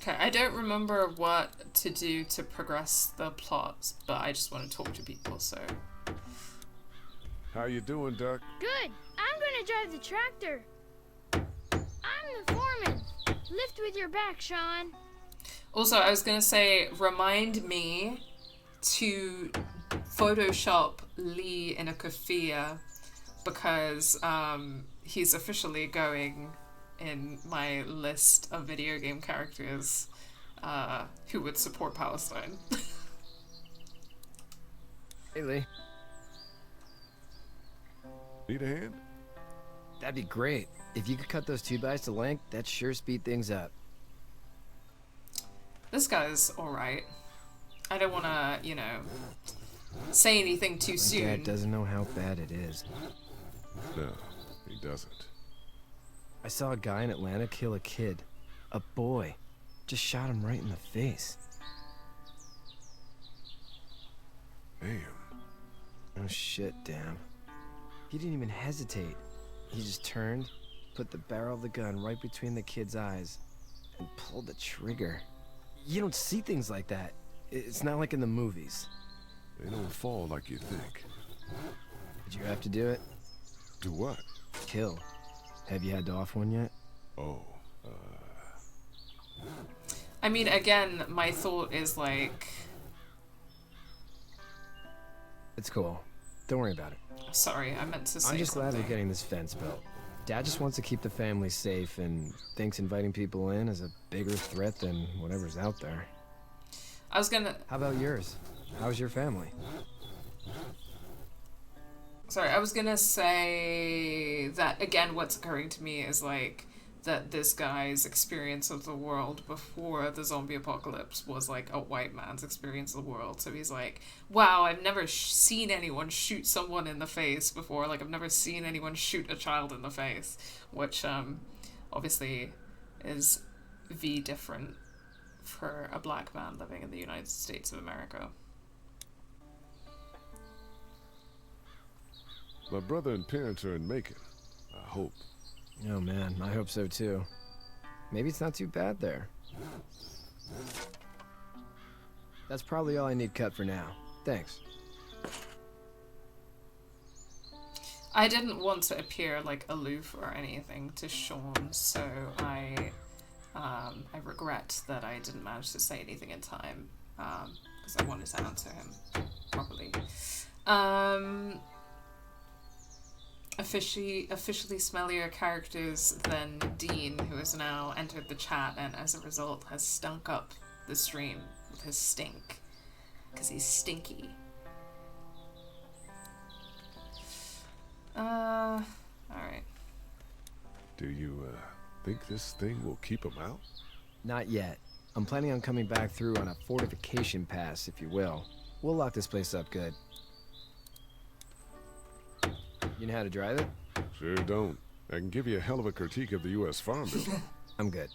Okay, I don't remember what to do to progress the plots, but I just want to talk to people, so... How you doing, Duck? Good. I'm gonna drive the tractor. I'm the foreman. Lift with your back, Sean. Also, I was gonna say, remind me to Photoshop Lee in a keffiyeh, because he's officially going in my list of video game characters who would support Palestine. Hey, Lee. Need a hand? That'd be great. If you could cut those 2x to length, that'd sure speed things up. This guy's alright. I don't want to, you know, say anything too soon. My dad doesn't know how bad it is. No, he doesn't. I saw a guy in Atlanta kill a kid. A boy. Just shot him right in the face. Damn. Oh shit, damn. He didn't even hesitate. He just turned, put the barrel of the gun right between the kid's eyes, and pulled the trigger. You don't see things like that. It's not like in the movies. They don't fall like you think. Did you have to do it? Do what? Kill. Have you had to off one yet? Oh, I mean, again, my thought is like... It's cool. Don't worry about it. Sorry, I meant to say I'm just glad something. we're getting this fence built. Dad just wants to keep the family safe and thinks inviting people in is a bigger threat than whatever's out there. I was gonna... How about yours? How's your family? Sorry, I was gonna say that, again, what's occurring to me is like that this guy's experience of the world before the zombie apocalypse was like a white man's experience of the world. So he's like, wow, I've never seen anyone shoot someone in the face before. Like, I've never seen anyone shoot a child in the face, which obviously is different for a black man living in the United States of America. my brother and parents are in Macon. I hope. Oh man, I hope so too. Maybe it's not too bad there. That's probably all I need cut for now. Thanks. I didn't want to appear like aloof or anything to Sean, so I regret that I didn't manage to say anything in time, because I wanted to answer him properly. Officially smellier characters than Dean, who has now entered the chat and as a result has stunk up the stream with his stink, because he's stinky. Alright. Do you, think this thing will keep them out? Not yet. I'm planning on coming back through on a fortification pass, if you will. We'll lock this place up good. You know how to drive it? Sure don't. I can give you a hell of a critique of the U.S. Farm Bill. I'm good.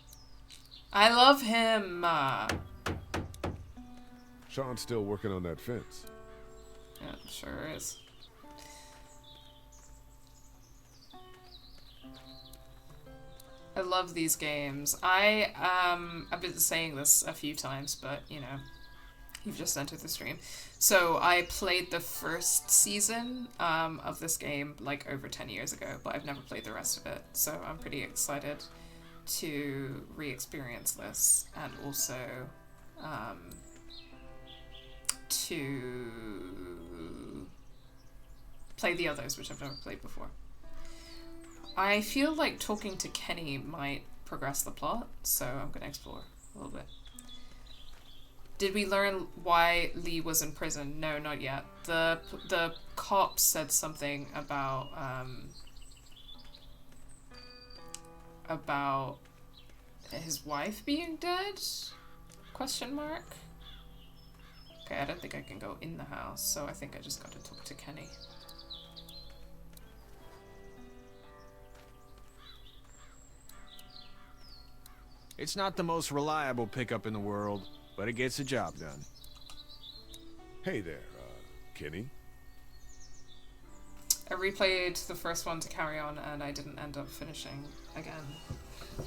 I love him. Sean's still working on that fence. Yeah, sure is. I love these games. I've been saying this a few times, but you know, You've just entered the stream. So I played the first season of this game like over 10 years ago, but I've never played the rest of it. So I'm pretty excited to re-experience this and also to play the others, which I've never played before. I feel like talking to Kenny might progress the plot, so I'm going to explore a little bit. Did we learn why Lee was in prison? No, not yet. The cops said something about his wife being dead? Question mark? Okay, I don't think I can go in the house, so I think I just got to talk to Kenny. It's not the most reliable pickup in the world, but it gets the job done. Hey there, Kenny. I replayed the first one to carry on, and I didn't end up finishing again.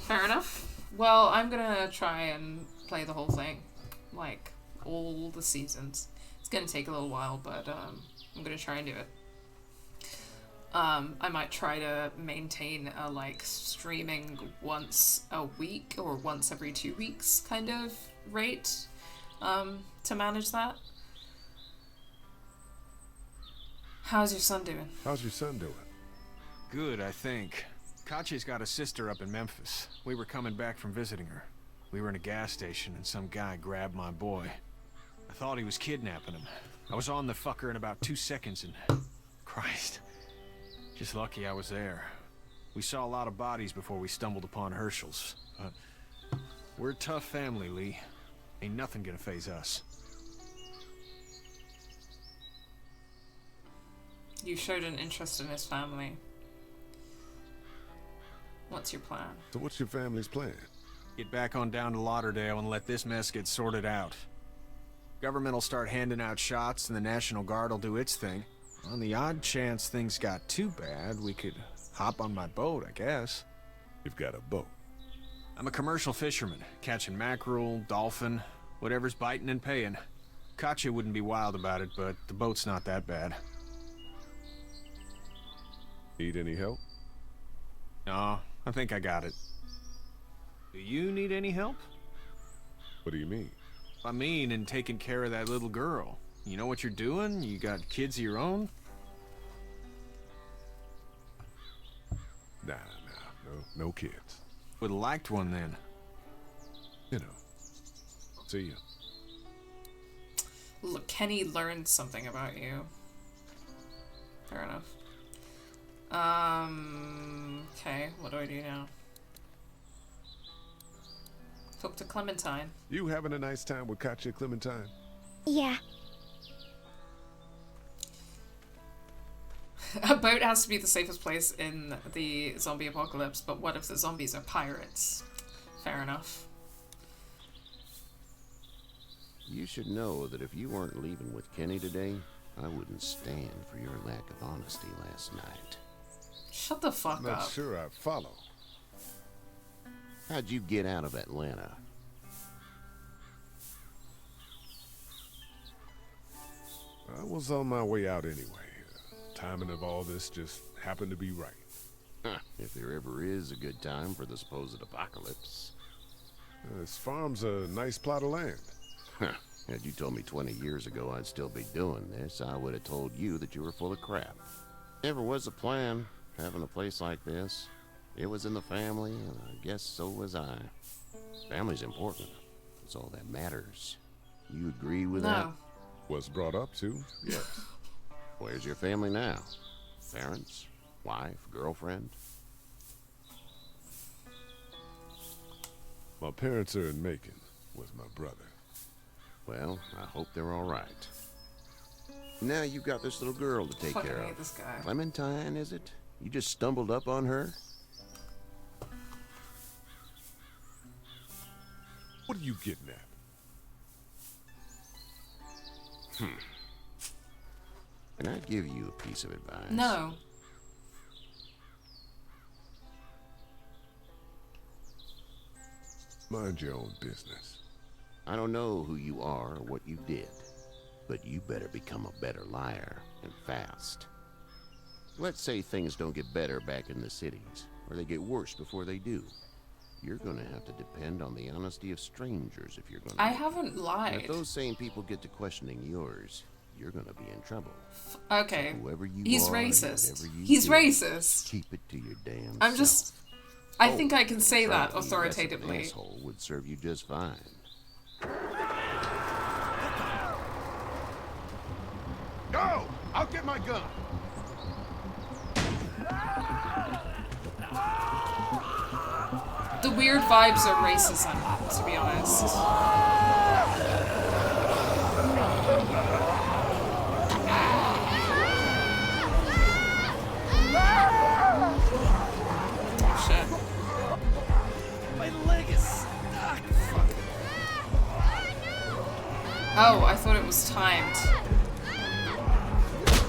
Fair enough. Well, I'm gonna try and play the whole thing. Like, all the seasons. It's gonna take a little while, but I'm gonna try and do it. I might try to maintain a like streaming once a week or once every 2 weeks kind of rate to manage that. How's your son doing? How's your son doing? Good, I think. Katya's got a sister up in Memphis. We were coming back from visiting her. We were in a gas station and some guy grabbed my boy. I thought he was kidnapping him. I was on the fucker in about 2 seconds and... Christ. Just lucky I was there. We saw a lot of bodies before we stumbled upon Herschel's. But we're a tough family, Lee. Ain't nothing gonna faze us. You showed an interest in his family. What's your plan? So what's your family's plan? Get back on down to Lauderdale and let this mess get sorted out. Government will start handing out shots and the National Guard will do its thing. On the odd chance things got too bad, we could hop on my boat, I guess. You've got a boat? I'm a commercial fisherman, catching mackerel, dolphin, whatever's biting and paying. Katya wouldn't be wild about it, but the boat's not that bad. Need any help? No, I think I got it. Do you need any help? What do you mean? I mean in taking care of that little girl. You know what you're doing? You got kids of your own? Nah, no kids. Would've liked one then. You know. See ya. Look, Kenny learned something about you. Fair enough. Okay, what do I do now? Talk to Clementine. You having a nice time with Katya, Clementine? Yeah. A boat has to be the safest place in the zombie apocalypse, but what if the zombies are pirates? Fair enough. You should know that if you weren't leaving with Kenny today, I wouldn't stand for your lack of honesty last night. Shut the fuck up. Not sure I follow. How'd you get out of Atlanta? I was on my way out anyway. Timing of all this just happened to be right. Huh, if there ever is a good time for the supposed apocalypse. This farm's a nice plot of land. Huh. Had you told me 20 years ago I'd still be doing this, I would have told you that you were full of crap. Never was a plan, having a place like this. It was in the family, and I guess so was I. Family's important. It's all that matters. You agree with that? Was brought up to, yes. Where's your family now? Parents? Wife? Girlfriend? My parents are in Macon with my brother. Well, I hope they're all right. Now you've got this little girl to take care of. This guy. Clementine, is it? You just stumbled up on her? What are you getting at? Can I give you a piece of advice? No. Mind your own business. I don't know who you are or what you did, but you better become a better liar, and fast. Let's say things don't get better back in the cities, or they get worse before they do. You're gonna have to depend on the honesty of strangers if you're gonna... I haven't And lied. if those same people get to questioning yours, you're gonna be in trouble. Okay. So whoever you He's are and racist. whatever you He's do, racist. Keep it to your damn I'm just... I think I can say that trying to be less of an authoritatively. asshole would serve you just fine. No! I'll get my gun! The weird vibes are racism, to be honest. Oh, shit. My leg is stuck. Fuck. Oh, I thought it was timed.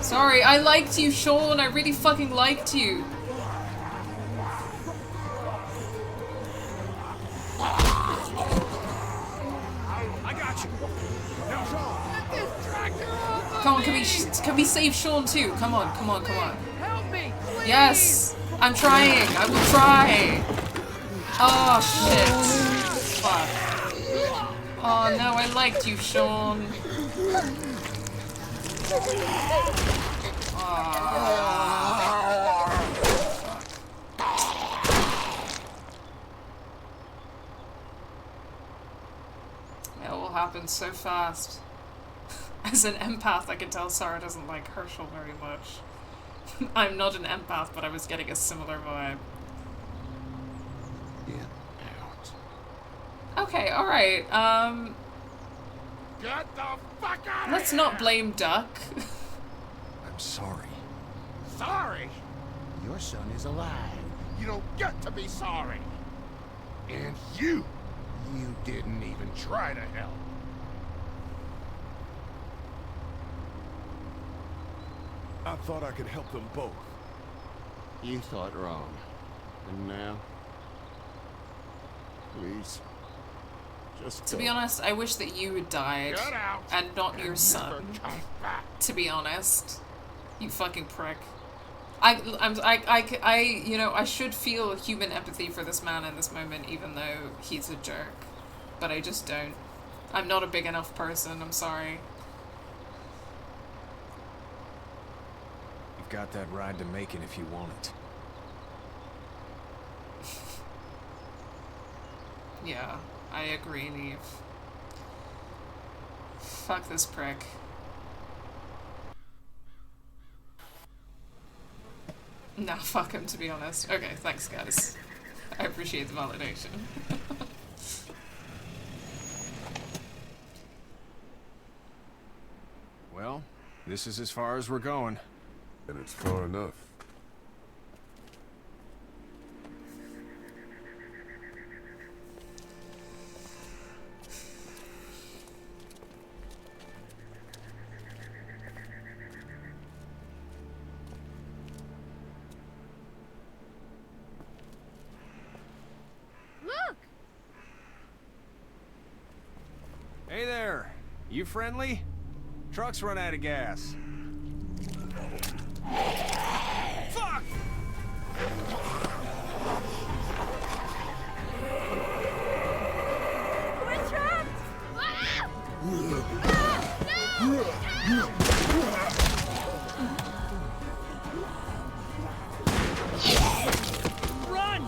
Sorry, I liked you, Sean. I really fucking liked you. I got you. Now, Sean. Come on, can we save Sean too? Come on, come on, come on. Help me! Please. Yes! I'm trying! I will try! Oh, shit. Fuck. Oh, no, I liked you, Sean. It all happened so fast. As an empath, I can tell Sara doesn't like Herschel very much. I'm not an empath, but I was getting a similar vibe. Get out. Okay, alright, Get the fuck out of let's here! not blame Duck. I'm sorry. Sorry? Your son is alive. You don't get to be sorry. And you didn't even try to help. I thought I could help them both. You thought wrong. And now? Please. Just To go. be honest, I wish that you had died. Get out And not your never son. come back. To be honest. You fucking prick. You know, I should feel human empathy for this man in this moment, even though he's a jerk. But I just don't. I'm not a big enough person, I'm sorry. You've got that ride to Macon if you want it. Yeah, I agree, Neve. Fuck this prick. Nah, fuck him, to be honest. Okay, thanks, guys. I appreciate the validation. Well, this is as far as we're going. And it's far enough. Look! Hey there! You friendly? Truck's run out of gas. Fuck! We're trapped! Ah! Run!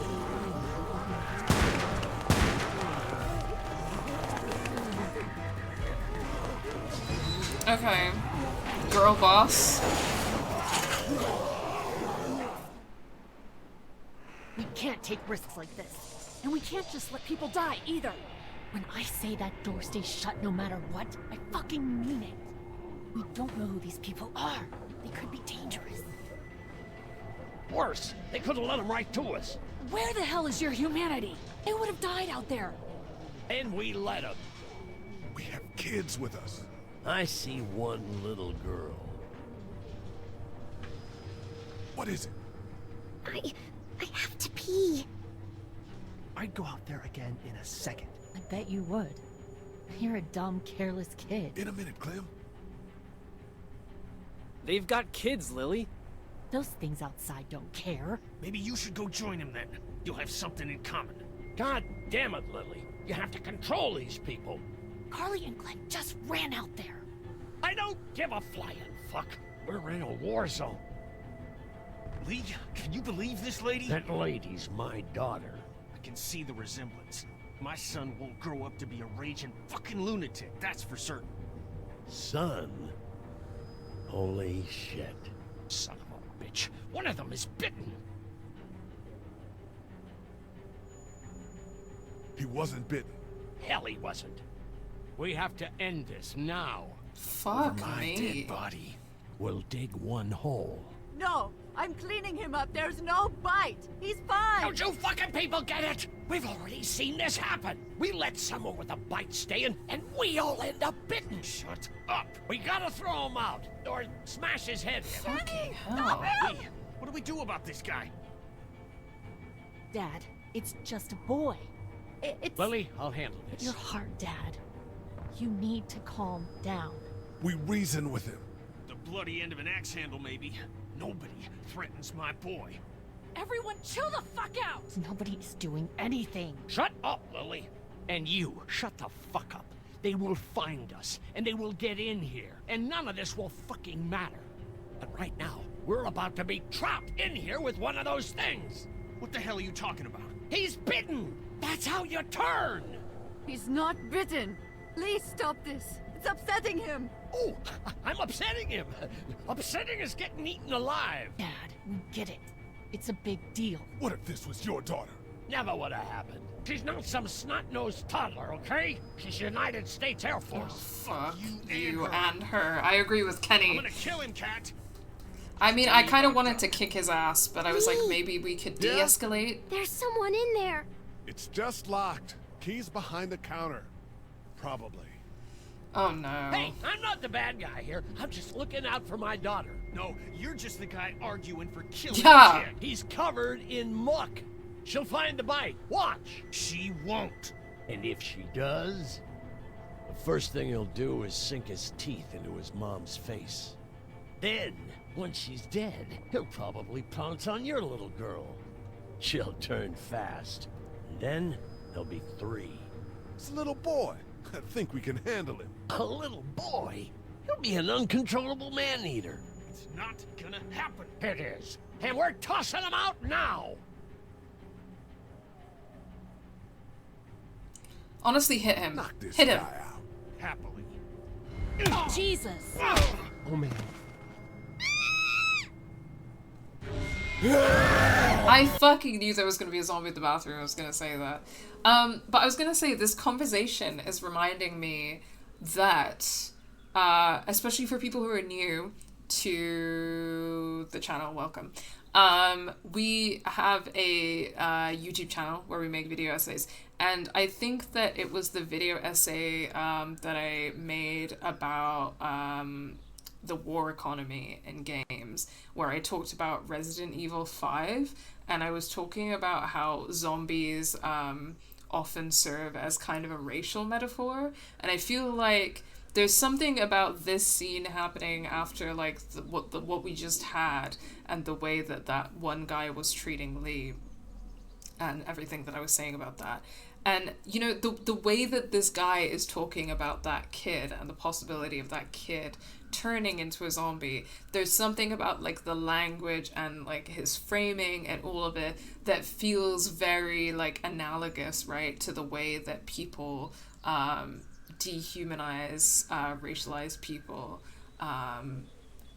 Okay. Girl boss. We can't take risks like this. And we can't just let people die, either. When I say that door stays shut no matter what, I fucking mean it. We don't know who these people are. They could be dangerous. Worse, they could have let them right to us. Where the hell is your humanity? They would have died out there. And we let them. We have kids with us. I see one little girl. What is it? I have to pee. I'd go out there again in a second. I bet you would. You're a dumb, careless kid. In a minute, Clem. They've got kids, Lily. Those things outside don't care. Maybe you should go join him then. You'll have something in common. God damn it, Lily. You have to control these people. Carly and Glenn just ran out there. I don't give a flying fuck. We're in a war zone. Lee, can you believe this lady? That lady's my daughter. I can see the resemblance. My son won't grow up to be a raging fucking lunatic, that's for certain. Son? Holy shit. Son of a bitch. One of them is bitten. He wasn't bitten. Hell, he wasn't. We have to end this now. Fuck my me. dead body. We'll dig one hole. No, I'm cleaning him up. There's no bite. He's fine. Don't you fucking people get it? We've already seen this happen. We let someone with a bite stay in, and we all end up bitten. Shut up. We gotta throw him out, or smash his head in. Fucking hell. Lee, what do we do about this guy? Dad, it's just a boy. It's... Lily, I'll handle this. Your heart, Dad. You need to calm down. We reason with him. The bloody end of an axe handle, maybe. Nobody threatens my boy. Everyone chill the fuck out! Nobody's doing anything. Shut up, Lily. And you, shut the fuck up. They will find us, and they will get in here, and none of this will fucking matter. But right now, we're about to be trapped in here with one of those things. What the hell are you talking about? He's bitten! That's how you turn! He's not bitten. Please stop this. It's upsetting him. Oh, I'm upsetting him. Upsetting is getting eaten alive. Dad, we get it. It's a big deal. What if this was your daughter? Never would have happened. She's not some snot-nosed toddler, okay? She's United States Air Force. Oh, fuck you and her. I agree with Kenny. I'm gonna kill him, Cat. I mean, I kind of wanted to kick his ass, but I was like, maybe we could Yeah? de-escalate. There's someone in there. It's just locked. Key's behind the counter. Probably. Oh no. Hey, I'm not the bad guy here. I'm just looking out for my daughter. No, you're just the guy arguing for killing Yeah. the kid. He's covered in muck. She'll find the bite. Watch. She won't. And if she does, the first thing he'll do is sink his teeth into his mom's face. Then, once she's dead, he'll probably pounce on your little girl. She'll turn fast. And then, there'll be 3. It's a little boy. I think we can handle him. A little boy? He'll be an uncontrollable man-eater. It's not gonna happen. It is. And we're tossing him out now! Honestly, hit him. Knock this Hit him. guy out. Happily. Jesus! Oh, man. I fucking knew there was going to be a zombie in the bathroom. I was going to say that. But I was going to say this conversation is reminding me that, especially for people who are new to the channel, welcome. We have a YouTube channel where we make video essays. And I think that it was the video essay that I made about the war economy in games, where I talked about Resident Evil 5, and I was talking about how zombies often serve as kind of a racial metaphor, and I feel like there's something about this scene happening after like what we just had, and the way that that one guy was treating Lee, and everything that I was saying about that. And, you know, the way that this guy is talking about that kid and the possibility of that kid turning into a zombie, there's something about, like, the language and, like, his framing and all of it that feels very, like, analogous, right, to the way that people dehumanize, racialize people.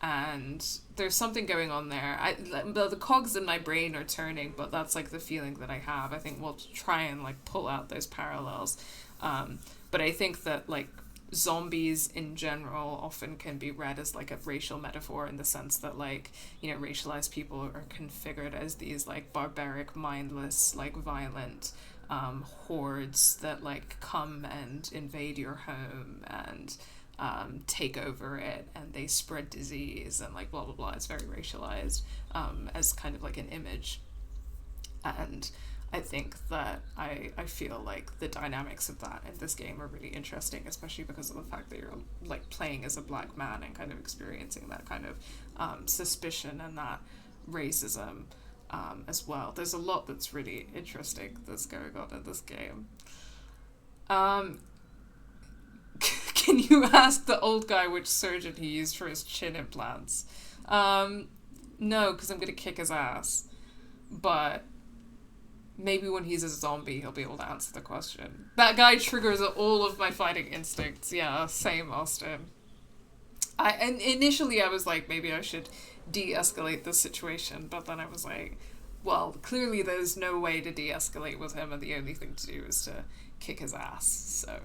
And there's something going on there. The cogs in my brain are turning, but that's like the feeling that I have. I think we'll try and like pull out those parallels. But I think that like zombies in general often can be read as like a racial metaphor, in the sense that like, you know, racialized people are configured as these like barbaric, mindless, like violent hordes that like come and invade your home and take over it, and they spread disease and like blah blah blah. It's very racialized as kind of like an image. And I think that I feel like the dynamics of that in this game are really interesting, especially because of the fact that you're like playing as a black man and kind of experiencing that kind of suspicion and that racism as well. There's a lot that's really interesting that's going on in this game. Can you ask the old guy which surgeon he used for his chin implants? No, because I'm gonna kick his ass. But maybe when he's a zombie, he'll be able to answer the question. That guy triggers all of my fighting instincts. Yeah, same, Austin. And initially I was like, maybe I should de-escalate this situation, but then I was like, well, clearly there's no way to de-escalate with him, and the only thing to do is to kick his ass, so...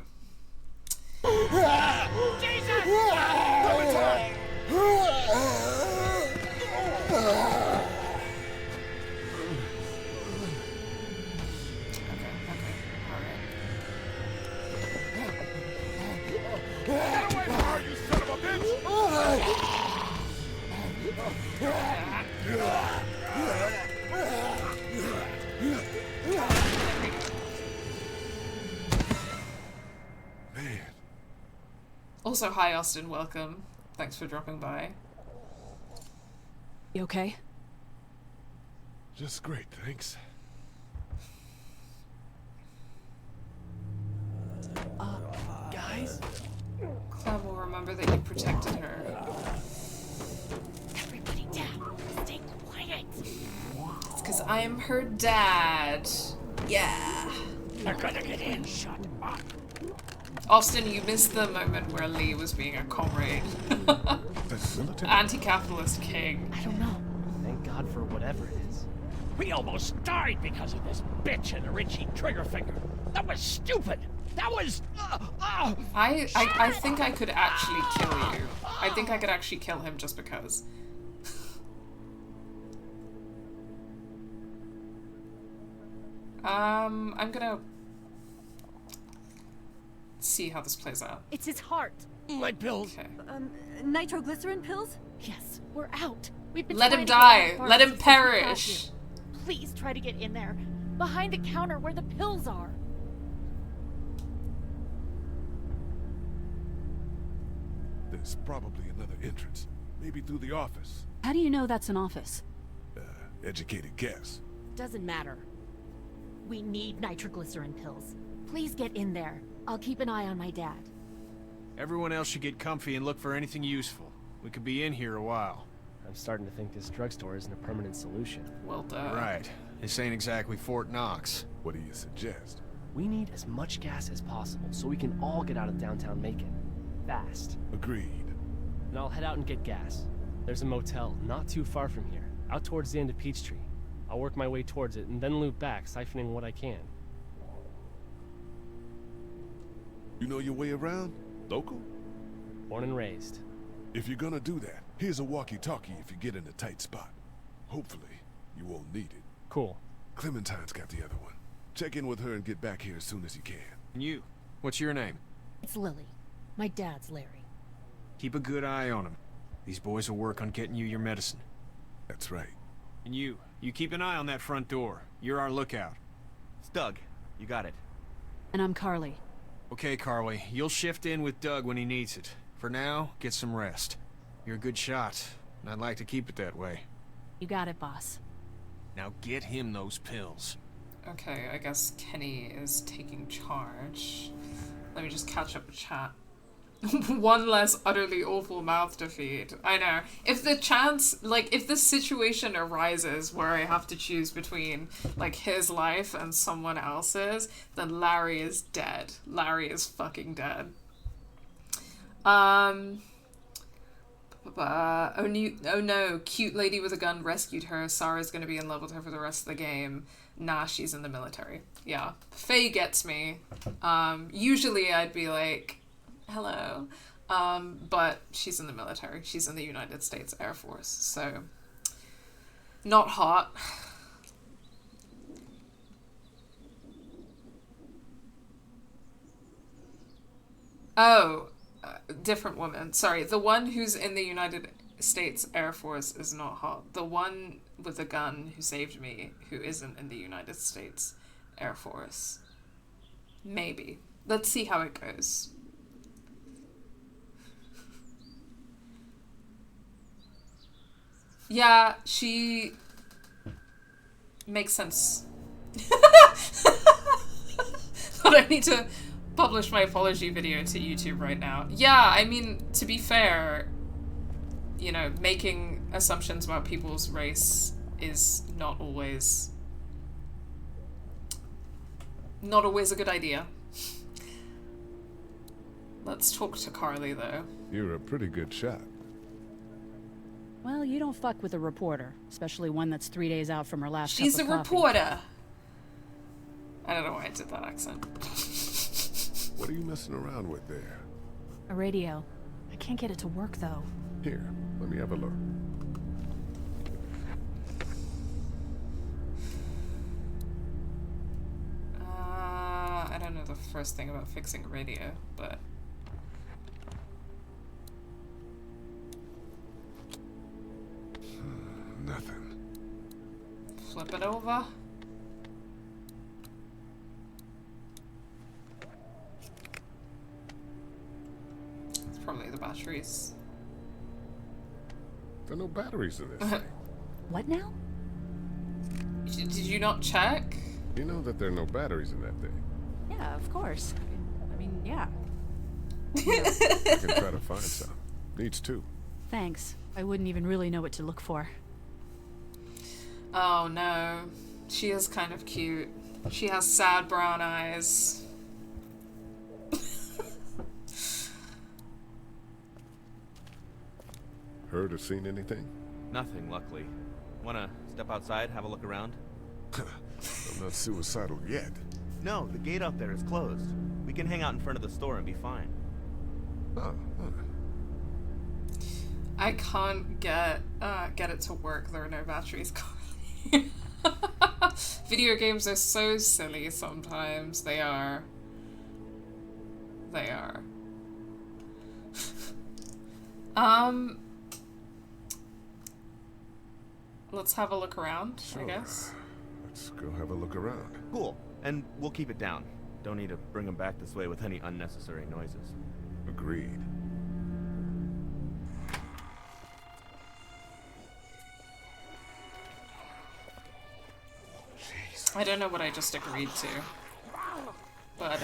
Jesus! Get away from her, you son of a bitch! Man. Also, hi Austin, welcome. Thanks for dropping by. You okay? Just great, thanks. Guys? Clem will remember that you protected her. Everybody down. Stay quiet. It's because I am her dad. Yeah. They're gonna get in. Shut up. Austin, you missed the moment where Lee was being a comrade. Anti-capitalist king. I don't know. Thank God for whatever it is. We almost died because of this bitch and her itchy trigger finger. That was stupid. That was... I think I could actually kill you. I think I could actually kill him just because. I'm gonna see how this plays out. It's his heart. My pills. Okay. Nitroglycerin pills? Yes, we're out. We've been Let trying him to get die. out of Let him pharmacy since we got perish. here. Please try to get in there. Behind the counter where the pills are. There's probably another entrance. Maybe through the office. How do you know that's an office? Educated guess. Doesn't matter. We need nitroglycerin pills. Please get in there. I'll keep an eye on my dad. Everyone else should get comfy and look for anything useful. We could be in here a while. I'm starting to think this drugstore isn't a permanent solution. Well done. Right. This ain't exactly Fort Knox. What do you suggest? We need as much gas as possible so we can all get out of downtown Macon. Fast. Agreed. And I'll head out and get gas. There's a motel not too far from here, out towards the end of Peachtree. I'll work my way towards it and then loop back, siphoning what I can. You know your way around? Local? Born and raised. If you're gonna do that, here's a walkie-talkie if you get in a tight spot. Hopefully, you won't need it. Cool. Clementine's got the other one. Check in with her and get back here as soon as you can. And you? What's your name? It's Lily. My dad's Larry. Keep a good eye on him. These boys will work on getting you your medicine. That's right. And you keep an eye on that front door. You're our lookout. It's Doug. You got it. And I'm Carly. Okay, Carly. You'll shift in with Doug when he needs it. For now, get some rest. You're a good shot, and I'd like to keep it that way. You got it, boss. Now get him those pills. Okay, I guess Kenny is taking charge. Let me just catch up with chat. One less utterly awful mouth to feed. I know. If the chance, like, if this situation arises where I have to choose between, like, his life and someone else's, then Larry is dead. Larry is fucking dead. Oh no, cute lady with a gun rescued her. Sara's gonna be in love with her for the rest of the game. Nah, she's in the military. Yeah. Faye gets me. Usually I'd be like, hello. But she's in the military. She's in the United States Air Force, so not hot. Oh, different woman. Sorry, the one who's in the United States Air Force is not hot. The one with the gun who saved me, who isn't in the United States Air Force. Maybe. Let's see how it goes. Yeah, she makes sense. But I need to publish my apology video to YouTube right now. Yeah, I mean, to be fair, you know, making assumptions about people's race is not always a good idea. Let's talk to Carly, though. You're a pretty good shot. Well, you don't fuck with a reporter, especially one that's 3 days out from her last She's cup a of coffee. reporter. I don't know why I did that accent. What are you messing around with there? A radio. I can't get it to work, though. Here, let me have a look. I don't know the first thing about fixing a radio, but... Nothing. Flip it over. It's probably the batteries. There are no batteries in this thing. What now? Did you not check? You know that there are no batteries in that thing. Yeah, of course. I mean, yeah. I can try to find some. Needs two. Thanks. I wouldn't even really know what to look for. Oh no. She is kind of cute. She has sad brown eyes. Heard or seen anything? Nothing, luckily. Wanna step outside, have a look around? I'm not suicidal yet. No, the gate out there is closed. We can hang out in front of the store and be fine. I can't get it to work. There are no batteries. Video games are so silly sometimes. They are. They are. Let's have a look around, Sure. I guess. Let's go have a look around. Cool. And we'll keep it down. Don't need to bring them back this way with any unnecessary noises. Agreed. I don't know what I just agreed to. But,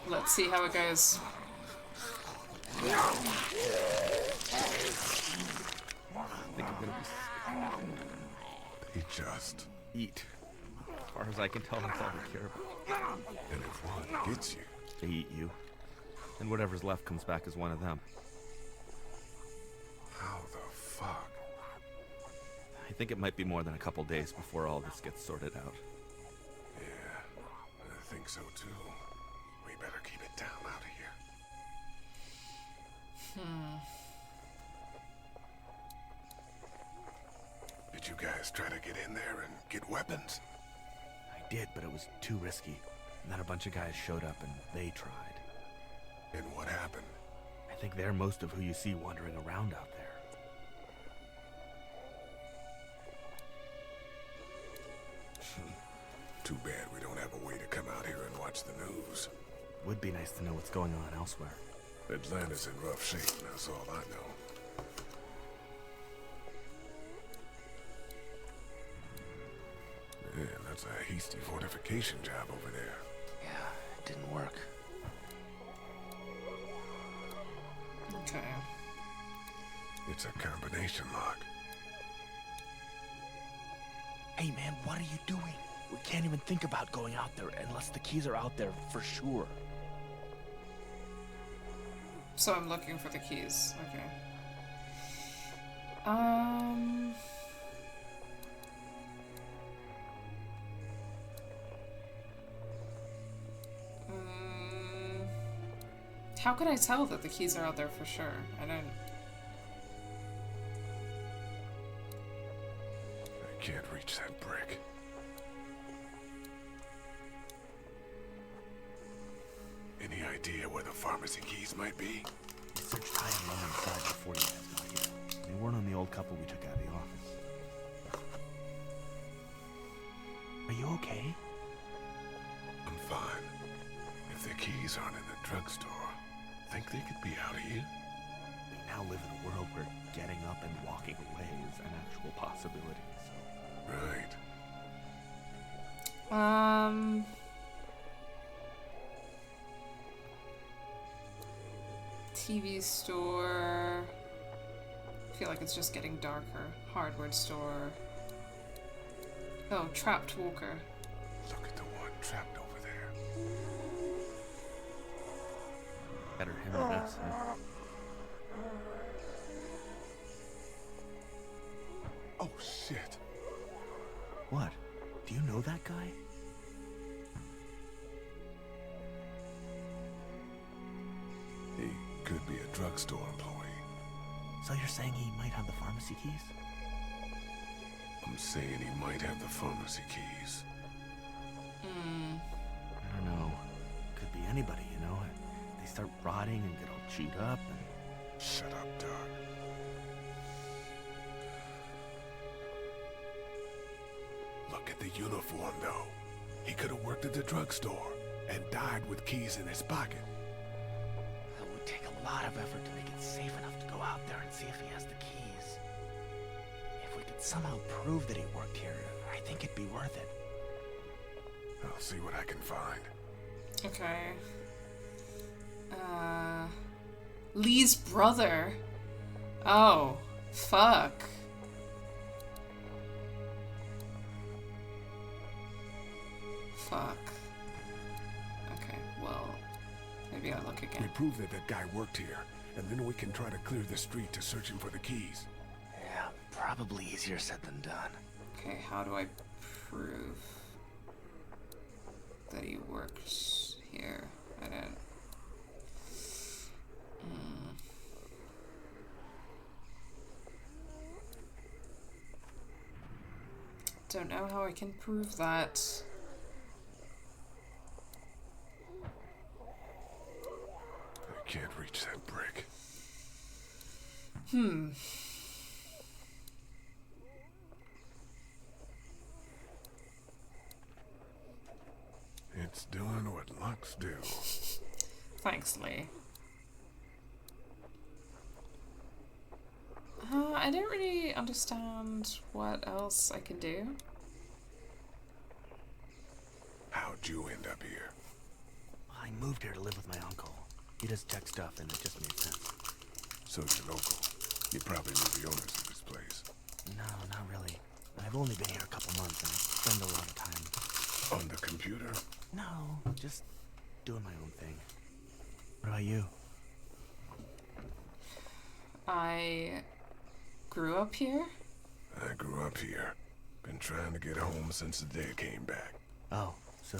let's see how it goes. Think I'm gonna They just eat. As far as I can tell, that's all they care about. And if one gets you, they eat you. And whatever's left comes back as one of them. How the fuck? I think it might be more than a couple days before all this gets sorted out. Yeah, I think so too. We better keep it down out of here. Did you guys try to get in there and get weapons? I did, but it was too risky. And then a bunch of guys showed up and they tried. And what happened? I think they're most of who you see wandering around out there. Too bad we don't have a way to come out here and watch the news. Would be nice to know what's going on elsewhere. Atlanta's in rough shape, that's all I know. Man, that's a hasty fortification job over there. Yeah, it didn't work. Okay. It's a combination lock. Hey man, what are you doing? We can't even think about going out there unless the keys are out there for sure. So I'm looking for the keys. Okay. How could I tell that the keys are out there for sure? I don't... I can't reach that brick. Any idea where the pharmacy keys might be? I searched high and low inside before you guys got here. They weren't on the old couple we took out of the office. Are you okay? I'm fine. If the keys aren't in the drugstore, think they could be out here? We now live in a world where getting up and walking away is an actual possibility, so... Right. TV store. I feel like it's just getting darker. Hardware store. Oh, trapped walker. Look at the one trapped over there. Better him or us, huh? Oh, shit. What? Do you know that guy? He could be a drugstore employee. So you're saying he might have the pharmacy keys? I'm saying he might have the pharmacy keys. I don't know. Could be anybody, you know? They start rotting and get all chewed up and... Shut up, Doc. Look at the uniform, though. He could have worked at the drugstore and died with keys in his pocket. It would take a lot of effort to make it safe enough to go out there and see if he has the keys. If we could somehow prove that he worked here, I think it'd be worth it. I'll see what I can find. Okay. Lee's brother. Oh, fuck. Fuck. Okay, well, maybe I'll look We again. prove that that guy worked here, and then we can try to clear the street to search him for the keys. Yeah, probably easier said than done. Okay, how do I prove that he works here? I don't... Don't know how I can prove that. I can't reach that brick. It's doing what locks do. Thanks, Lee. I don't really understand what else I can do. How'd you end up here? I moved here to live with my uncle. He does tech stuff and it just made sense. So it's your local. You probably know the owners of this place. No, not really. I've only been here a couple months and I spend a lot of time... On the computer? No, just doing my own thing. What about you? I grew up here. I grew up here. Been trying to get home since the day I came back. Oh, so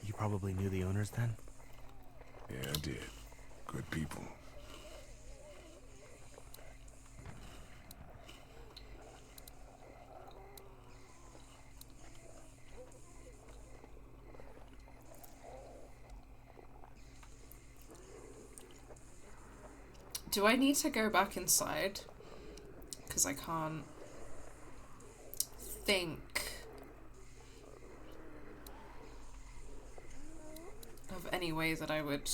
you probably knew the owners then? Yeah, I did. Good people. Do I need to go back inside? Because I can't think of any way that I would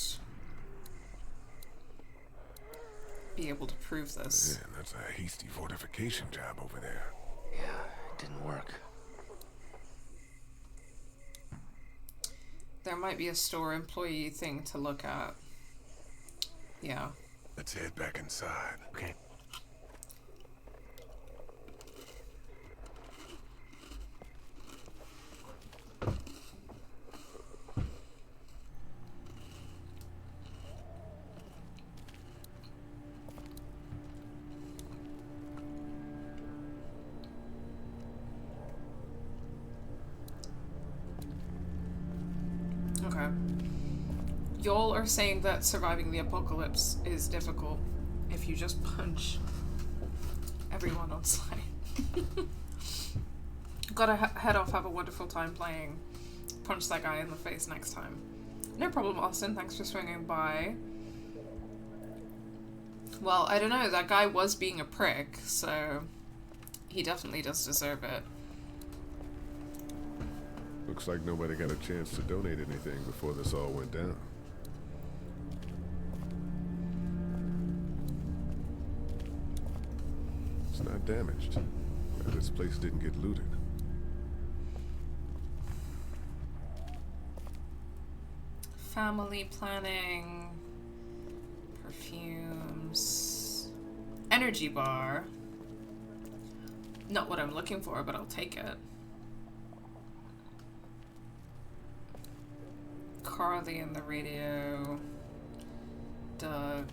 be able to prove this. Man, that's a hasty fortification job over there. Yeah, it didn't work. There might be a store employee thing to look at. Yeah. Let's head back inside. Okay. Okay. Y'all are saying that surviving the apocalypse is difficult if you just punch everyone on sight. Gotta head off, have a wonderful time playing. Punch that guy in the face next time. No problem, Austin. Thanks for swinging by. Well, I don't know. That guy was being a prick, so he definitely does deserve it. Looks like nobody got a chance to donate anything before this all went down. It's not damaged. This place didn't get looted. Family planning, perfumes, energy bar. Not what I'm looking for, but I'll take it. Carly in the radio. Doug.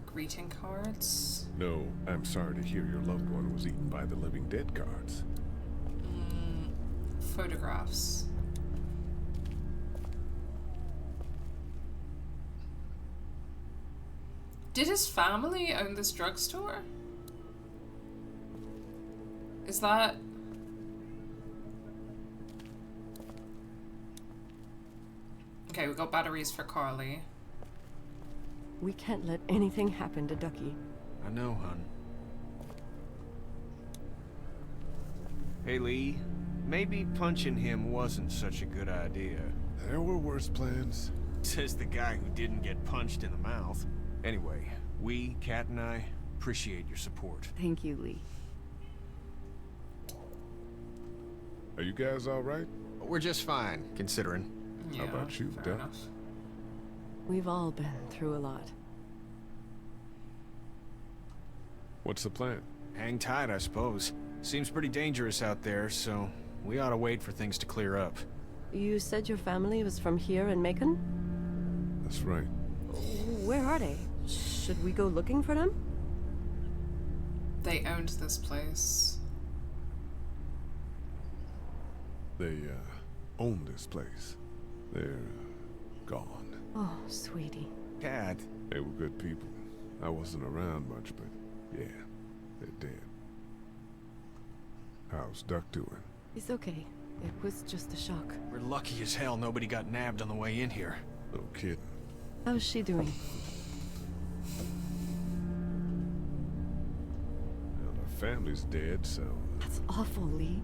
Greeting cards. No, I'm sorry to hear your loved one was eaten by the living dead cards. Photographs. Did his family own this drugstore? Is that... Okay, we got batteries for Carly. We can't let anything happen to Ducky. I know, hun. Hey, Lee. Maybe punching him wasn't such a good idea. There were worse plans. Says the guy who didn't get punched in the mouth. Anyway, we, Kat and I, appreciate your support. Thank you, Lee. Are you guys all right? We're just fine, considering. Yeah, how about you, fair Duck? enough. We've all been through a lot. What's the plan? Hang tight, I suppose. Seems pretty dangerous out there, so we ought to wait for things to clear up. You said your family was from here in Macon? That's right. Where are they? Should we go looking for them? They owned this place. They, own this place. They're, gone. Oh, sweetie. Kat. They were good people. I wasn't around much, but yeah, they're dead. How's Duck doing? He's okay. It was just a shock. We're lucky as hell nobody got nabbed on the way in here. No kidding. How's she doing? Well, her family's dead, so... That's awful, Lee.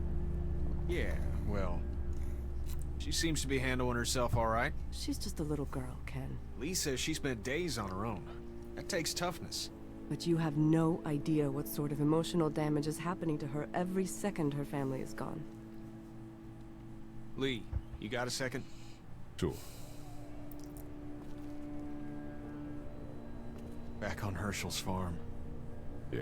Yeah, well... She seems to be handling herself all right. She's just a little girl, Ken. Lee says she spent days on her own. That takes toughness. But you have no idea what sort of emotional damage is happening to her every second her family is gone. Lee, you got a second? Sure. Back on Herschel's farm. Yeah.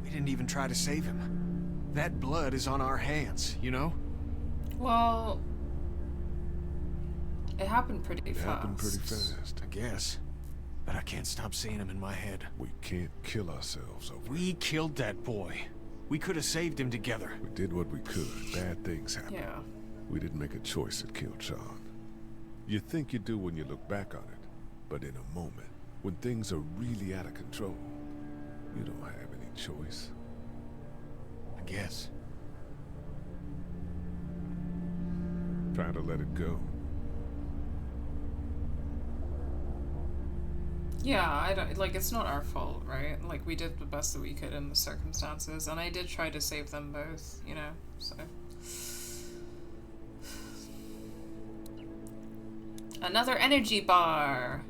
We didn't even try to save him. That blood is on our hands, you know? Well... It happened pretty fast. It happened pretty fast. I guess. But I can't stop seeing him in my head. We can't kill ourselves over We killed that boy. We could have saved him together. We did what we could. Bad things happen. Yeah. We didn't make a choice that killed Sean. You think you do when you look back on it. But in a moment, when things are really out of control, you don't have any choice. I guess. Try to let it go. Yeah, I don't, like, it's not our fault, right? Like, we did the best that we could in the circumstances, and I did try to save them both, you know, so. Another energy bar!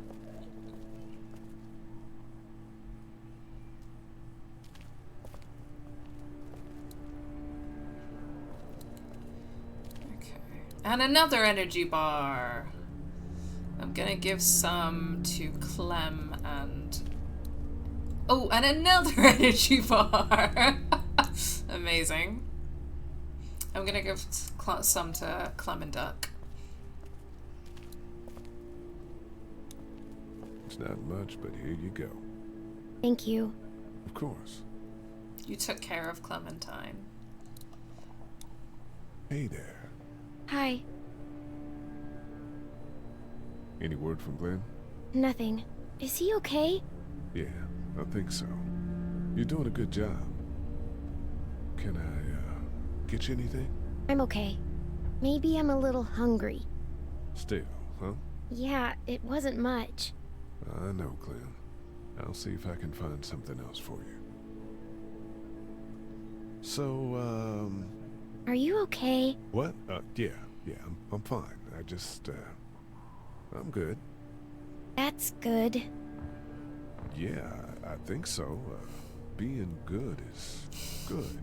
Okay. And another energy bar! I'm gonna give some to Clem and... Oh, and another energy bar! Amazing. I'm gonna give some to Clem and Duck. It's not much, but here you go. Thank you. Of course. You took care of Clementine. Hey there. Hi. Any word from Glenn? Nothing. Is he okay? Yeah, I think so. You're doing a good job. Can I, get you anything? I'm okay. Maybe I'm a little hungry. Still, huh? Yeah, it wasn't much. I know, Clem. I'll see if I can find something else for you. So, Are you okay? What? Yeah, I'm fine. I just, I'm good. That's good. Yeah, I think so. Being good is good,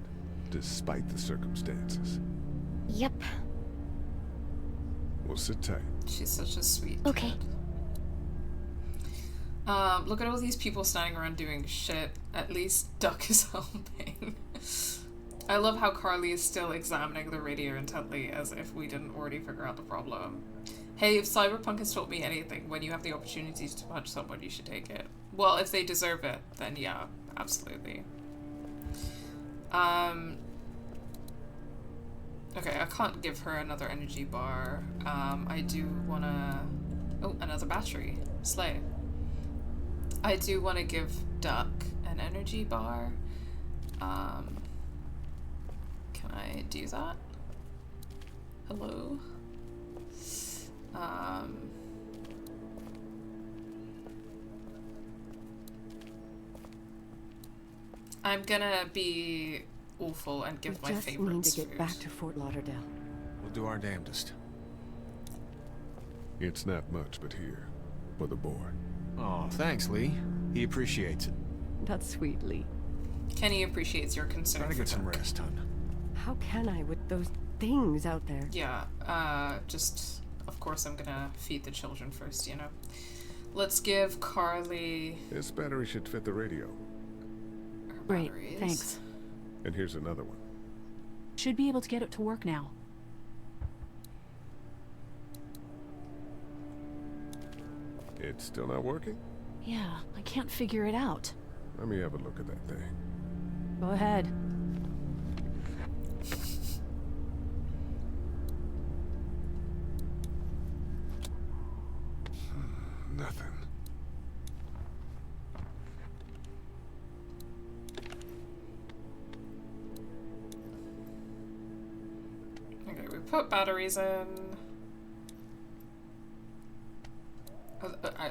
despite the circumstances. Yep. Well, sit tight. She's such a sweet Okay. kid. Look at all these people standing around doing shit. At least Duck is helping. I love how Carly is still examining the radio intently as if we didn't already figure out the problem. Hey, if Cyberpunk has taught me anything, when you have the opportunities to punch someone, you should take it. Well, if they deserve it, then yeah, absolutely. Okay, I can't give her another energy bar. I do wanna... Oh, another battery. Slay. I do want to give Duck an energy bar. Can I do that? Hello? I'm gonna be awful and give my just favorites need to get food. back to Fort Lauderdale. We'll do our damnedest. It's not much, but here, for the boy. Oh, thanks, Lee. He appreciates it. That's sweet, Lee. Kenny appreciates your concern. Try to get some rest, hon. How can I with those things out there? Yeah, just, of course I'm gonna feed the children first, you know. Let's give Carly... This battery should fit the radio. Great, thanks. And here's another one. Should be able to get it to work now. It's still not working? Yeah, I can't figure it out. Let me have a look at that thing. Go ahead. Nothing. Okay, we put batteries in.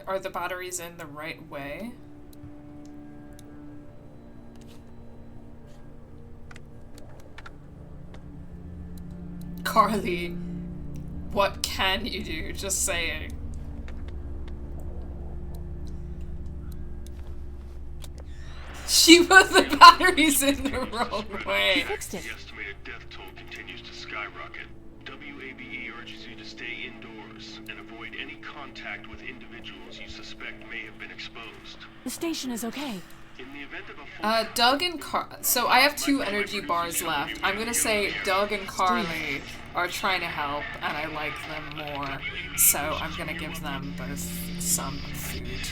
Are the batteries in the right way? Carly, what can you do? Just saying. She put the batteries in the wrong way. He fixed it. The estimated death toll continues to skyrocket. WABE urges you to stay indoors and avoid any contact with individuals you suspect may have been exposed. The station is okay. In the event of a Doug and so I have 2 energy bars left. I'm gonna say Doug and Carly are trying to help, and I like them more, so I'm gonna give them both some food.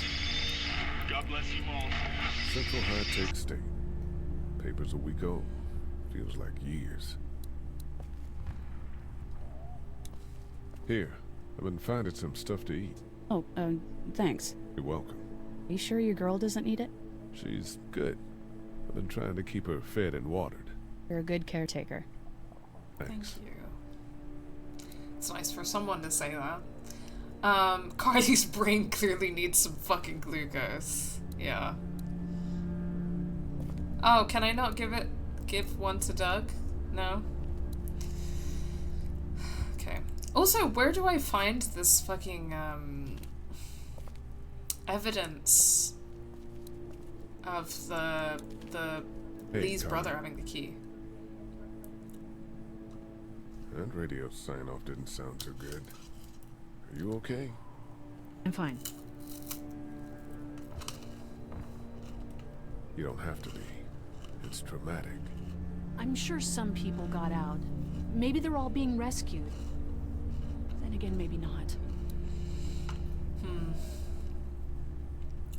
God bless you all. Central High-Tech State. Paper's a week old. Feels like years. Here, I've been finding some stuff to eat. Oh, thanks. You're welcome. Are you sure your girl doesn't need it? She's good. I've been trying to keep her fed and watered. You're a good caretaker. Thanks. Thank you. It's nice for someone to say that. Carly's brain clearly needs some fucking glucose. Yeah. Oh, can I not give one to Doug? No? Okay. Also, where do I find this fucking, evidence of the Hey, Lee's Carly. brother having the key? That radio sign-off didn't sound too good. Are you okay? I'm fine. You don't have to be. It's traumatic. I'm sure some people got out. Maybe they're all being rescued. Then again, maybe not.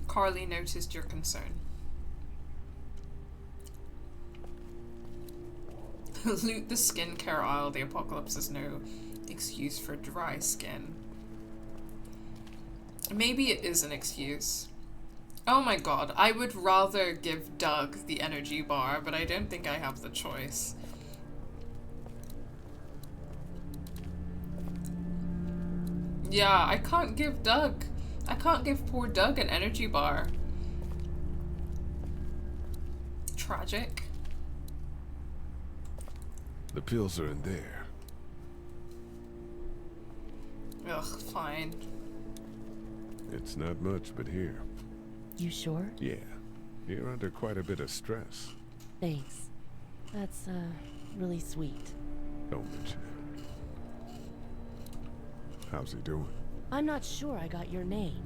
Carly noticed your concern. Loot the skincare aisle. The apocalypse is no excuse for dry skin. Maybe it is an excuse. Oh my god, I would rather give Doug the energy bar, but I don't think I have the choice. Yeah, I can't give Doug. I can't give poor Doug an energy bar. Tragic. The pills are in there. Ugh, fine. It's not much, but here. You sure? Yeah. You're under quite a bit of stress. Thanks. That's, really sweet. Don't mention it. How's he doing? I'm not sure I got your name.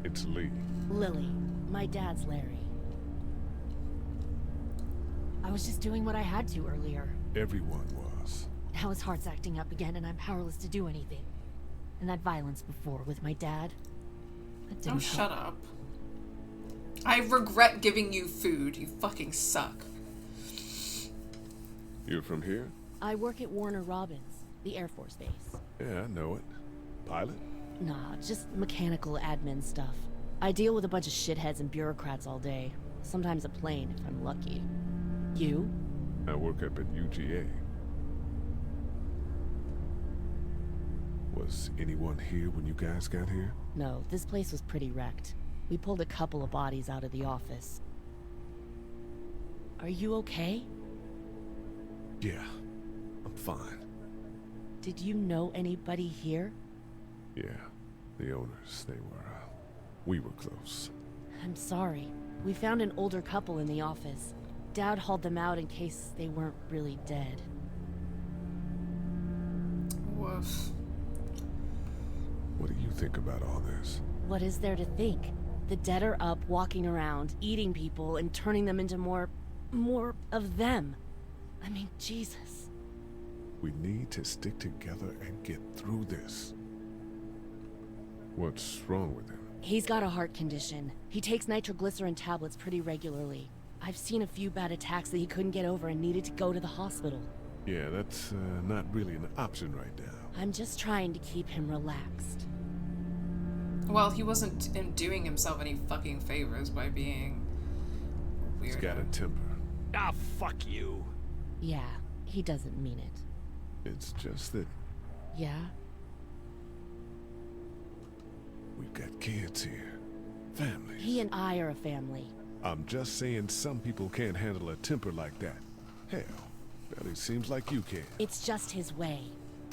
It's Lee. Lily. My dad's Larry. I was just doing what I had to earlier. Everyone was. Now his heart's acting up again and I'm powerless to do anything. And that violence before with my dad, that didn't Oh, shut up. I regret giving you food. You fucking suck. You're from here? I work at Warner Robins, the Air Force base. Yeah, I know it. Pilot? Nah, just mechanical admin stuff. I deal with a bunch of shitheads and bureaucrats all day. Sometimes a plane, if I'm lucky. You? I work up at UGA. Was anyone here when you guys got here? No, this place was pretty wrecked. We pulled a couple of bodies out of the office. Are you okay? Yeah, I'm fine. Did you know anybody here? Yeah, the owners, we were close. I'm sorry. We found an older couple in the office. Dad hauled them out in case they weren't really dead. Woof. What do you think about all this? What is there to think? The dead are up, walking around, eating people, and turning them into more of them. I mean, Jesus. We need to stick together and get through this. What's wrong with him? He's got a heart condition. He takes nitroglycerin tablets pretty regularly. I've seen a few bad attacks that he couldn't get over and needed to go to the hospital. Yeah, that's not really an option right now. I'm just trying to keep him relaxed. Well, he wasn't doing himself any fucking favors by being weird. He's got a temper. Ah, fuck you. Yeah, he doesn't mean it. It's just that Yeah? we've got kids here. Families. He and I are a family. I'm just saying some people can't handle a temper like that. Hell, barely seems like you can. It's just his way.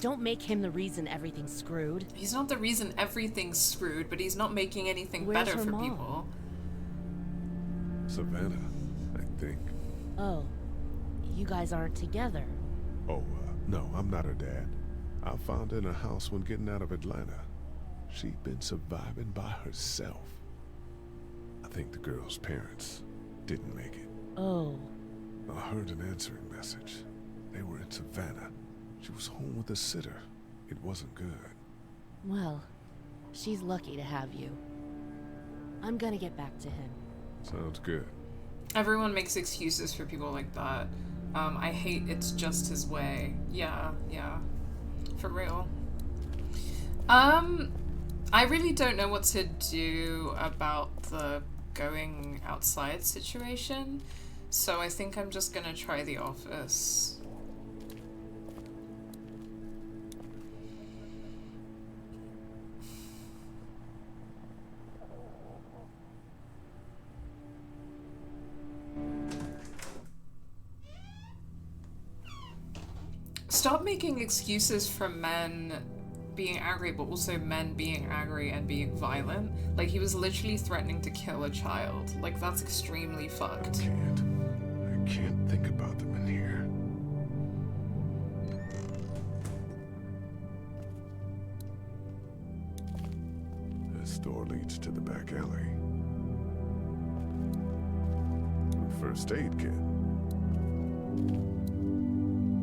Don't make him the reason everything's screwed. He's not the reason everything's screwed, but he's not making anything Where's better her for mom? people. Savannah, I think. Oh, you guys aren't together. Oh, no, I'm not her dad. I found her in a house when getting out of Atlanta. She'd been surviving by herself. I think the girl's parents didn't make it. Oh. I heard an answering message. They were in Savannah. She was home with a sitter. It wasn't good. Well, she's lucky to have you. I'm gonna get back to him. Sounds good. Everyone makes excuses for people like that. I hate it's just his way. Yeah. For real. I really don't know what to do about the going outside situation, so I think I'm just gonna try the office. Stop making excuses for men being angry, but also men being angry and being violent. Like, he was literally threatening to kill a child. Like, that's extremely fucked. I can't think about them in here. This door leads to the back alley. First aid kit.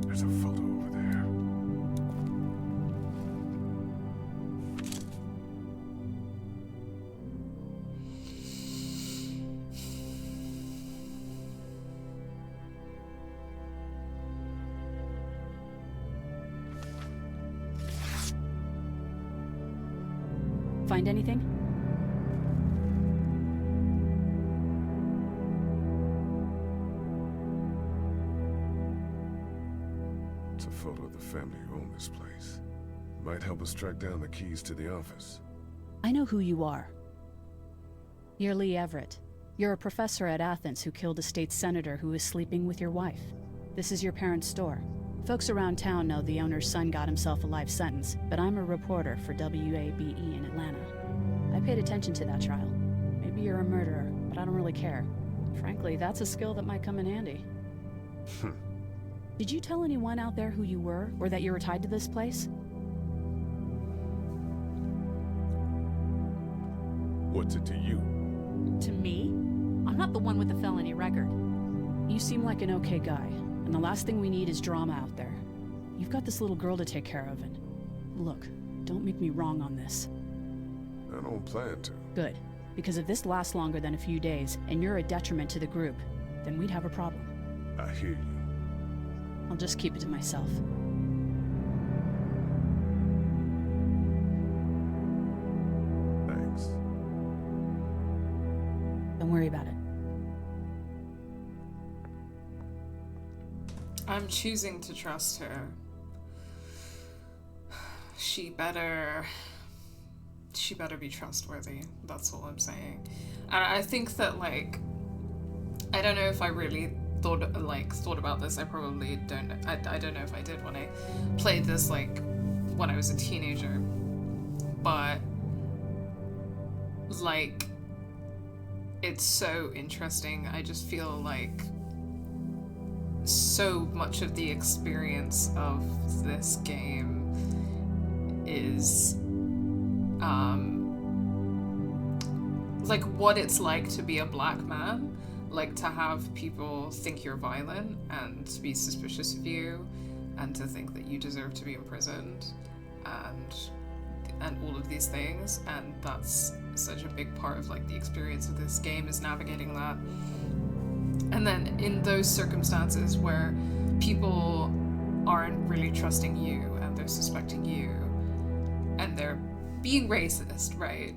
There's a photo over there. Find anything? It's a photo of the family who own this place. Might help us track down the keys to the office. I know who you are. You're Lee Everett. You're a professor at Athens who killed a state senator who was sleeping with your wife. This is your parents' store. Folks around town know the owner's son got himself a life sentence, but I'm a reporter for WABE in Atlanta. I paid attention to that trial. Maybe you're a murderer, but I don't really care. Frankly, that's a skill that might come in handy. Did you tell anyone out there who you were, or that you were tied to this place? What's it to you? To me? I'm not the one with the felony record. You seem like an okay guy, and the last thing we need is drama out there. You've got this little girl to take care of, and... Look, don't make me wrong on this. I don't plan to. Good, because if this lasts longer than a few days, and you're a detriment to the group, then we'd have a problem. I hear you. I'll just keep it to myself. Thanks. Don't worry about it. I'm choosing to trust her. She better be trustworthy. That's all I'm saying. And I think that, like, I don't know if I really thought about this. I probably don't. I don't know if I did when I played this, like, when I was a teenager. But, like, it's so interesting. I just feel like so much of the experience of this game is like what it's like to be a black man, like to have people think you're violent and to be suspicious of you and to think that you deserve to be imprisoned and all of these things. And that's such a big part of, like, the experience of this game, is navigating that. And then in those circumstances where people aren't really trusting you and they're suspecting you and they're being racist, right?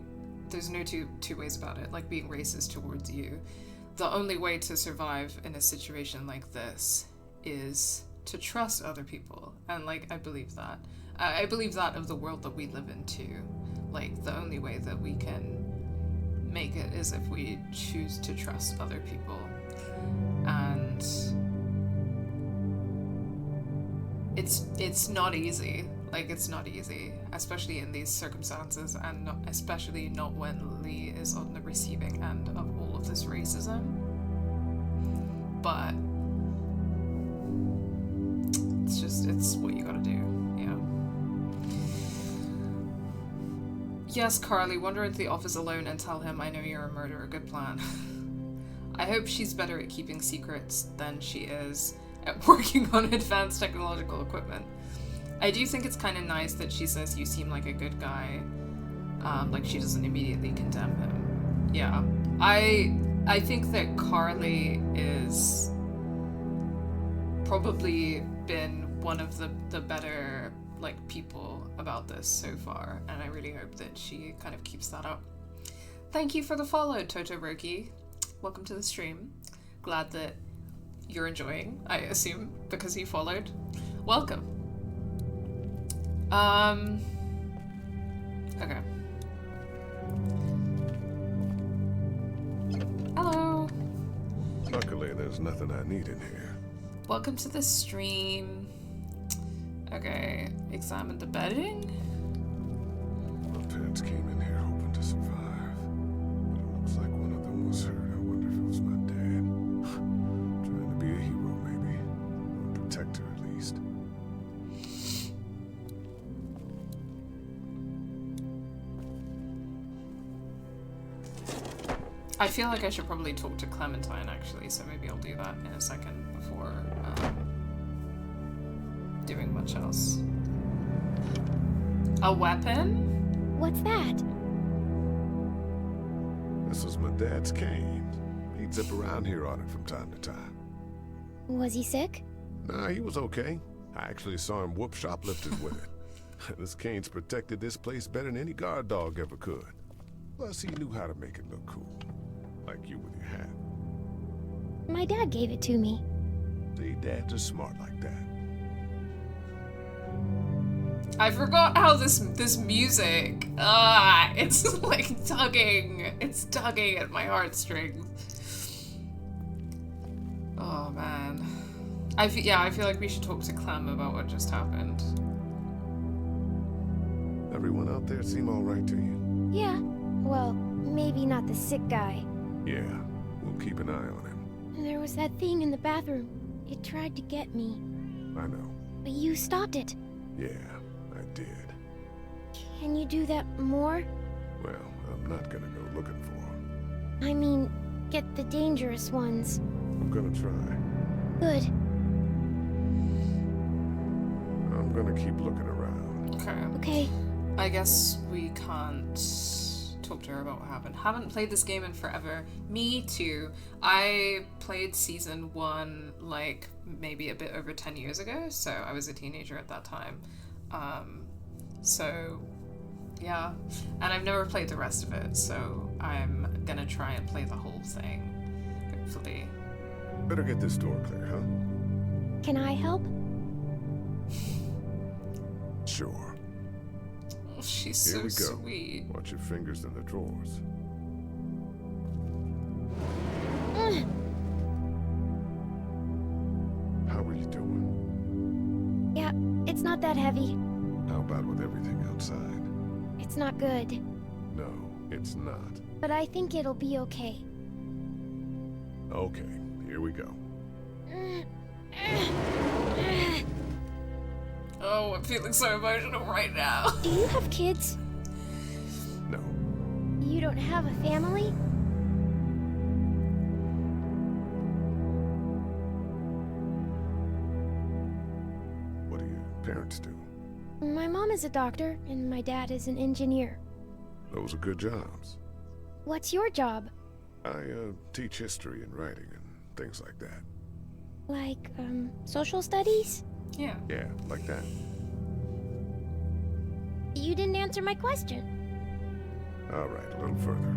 There's no two ways about it, like being racist towards you. The only way to survive in a situation like this is to trust other people. And, like, I believe that. I believe that of the world that we live in too. Like, the only way that we can make it is if we choose to trust other people. And it's not easy. Like, it's not easy, especially in these circumstances, and especially not when Lee is on the receiving end of all of this racism. But it's what you gotta do, yeah. Yes, Carly, wander into the office alone and tell him I know you're a murderer. Good plan. I hope she's better at keeping secrets than she is at working on advanced technological equipment. I do think it's kind of nice that she says you seem like a good guy. Like, she doesn't immediately condemn him. Yeah. I think that Carly is probably been one of the better, like, people about this so far, and I really hope that she kind of keeps that up. Thank you for the follow, Totoroki. Welcome to the stream. Glad that you're enjoying, I assume, because you followed. Welcome. Okay. Hello. Luckily, there's nothing I need in here. Welcome to the stream. Okay, examine the bedding. My parents came in here hoping to survive, but it looks like one of them was hurt. I wonder if it was my dad. Trying to be a hero, maybe. Or a protector, at least. I feel like I should probably talk to Clementine, actually, so maybe I'll do that in a second before doing much else. A weapon? What's that? This was my dad's cane. He'd zip around here on it from time to time. Was he sick? Nah, he was okay. I actually saw him whoop shoplifters with it. This cane's protected this place better than any guard dog ever could. Plus, he knew how to make it look cool. Like you with your hat. My dad gave it to me. See, dads are smart like that. I forgot how this music, it's like tugging. It's tugging at my heartstrings. Oh man. I feel like we should talk to Clem about what just happened. Everyone out there seem all right to you? Yeah. Well, maybe not the sick guy. Yeah, we'll keep an eye on him. There was that thing in the bathroom. It tried to get me. I know. But you stopped it. Yeah, I did. Can you do that more? Well, I'm not gonna go looking for him. I mean, get the dangerous ones. I'm gonna try. Good. I'm gonna keep looking around. Okay. I guess we can't talk to her about what happened. Haven't played this game in forever. Me too. I played season 1 like maybe a bit over 10 years ago, so I was a teenager at that time. So yeah, and I've never played the rest of it, so I'm gonna try and play the whole thing, hopefully. Better get this door clear, huh? Can I help? Sure. Oh, she's Here we so go. sweet. Watch your fingers in the drawers. How are you doing? Yeah, it's not that heavy. How about with everything outside? It's not good. No, it's not. But I think it'll be okay. Okay, here we go. Oh, I'm feeling so emotional right now. Do you have kids? No. You don't have a family? What do your parents do? My mom is a doctor, and my dad is an engineer. Those are good jobs. What's your job? I teach history and writing and things like that. Like, social studies? Yeah. Yeah, like that. You didn't answer my question. All right, a little further.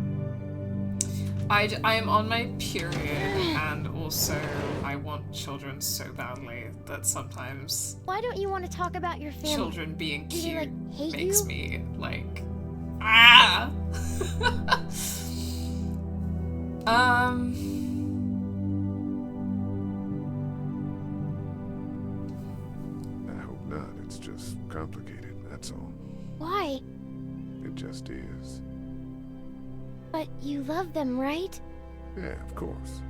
I am on my period, and also I want children so badly that sometimes Why don't you want to talk about your family? children being Do they, cute like, hate makes you? me like ah. I hope not. It's just complicated, that's all. Why? It just is. But you love them, right? Yeah, of course.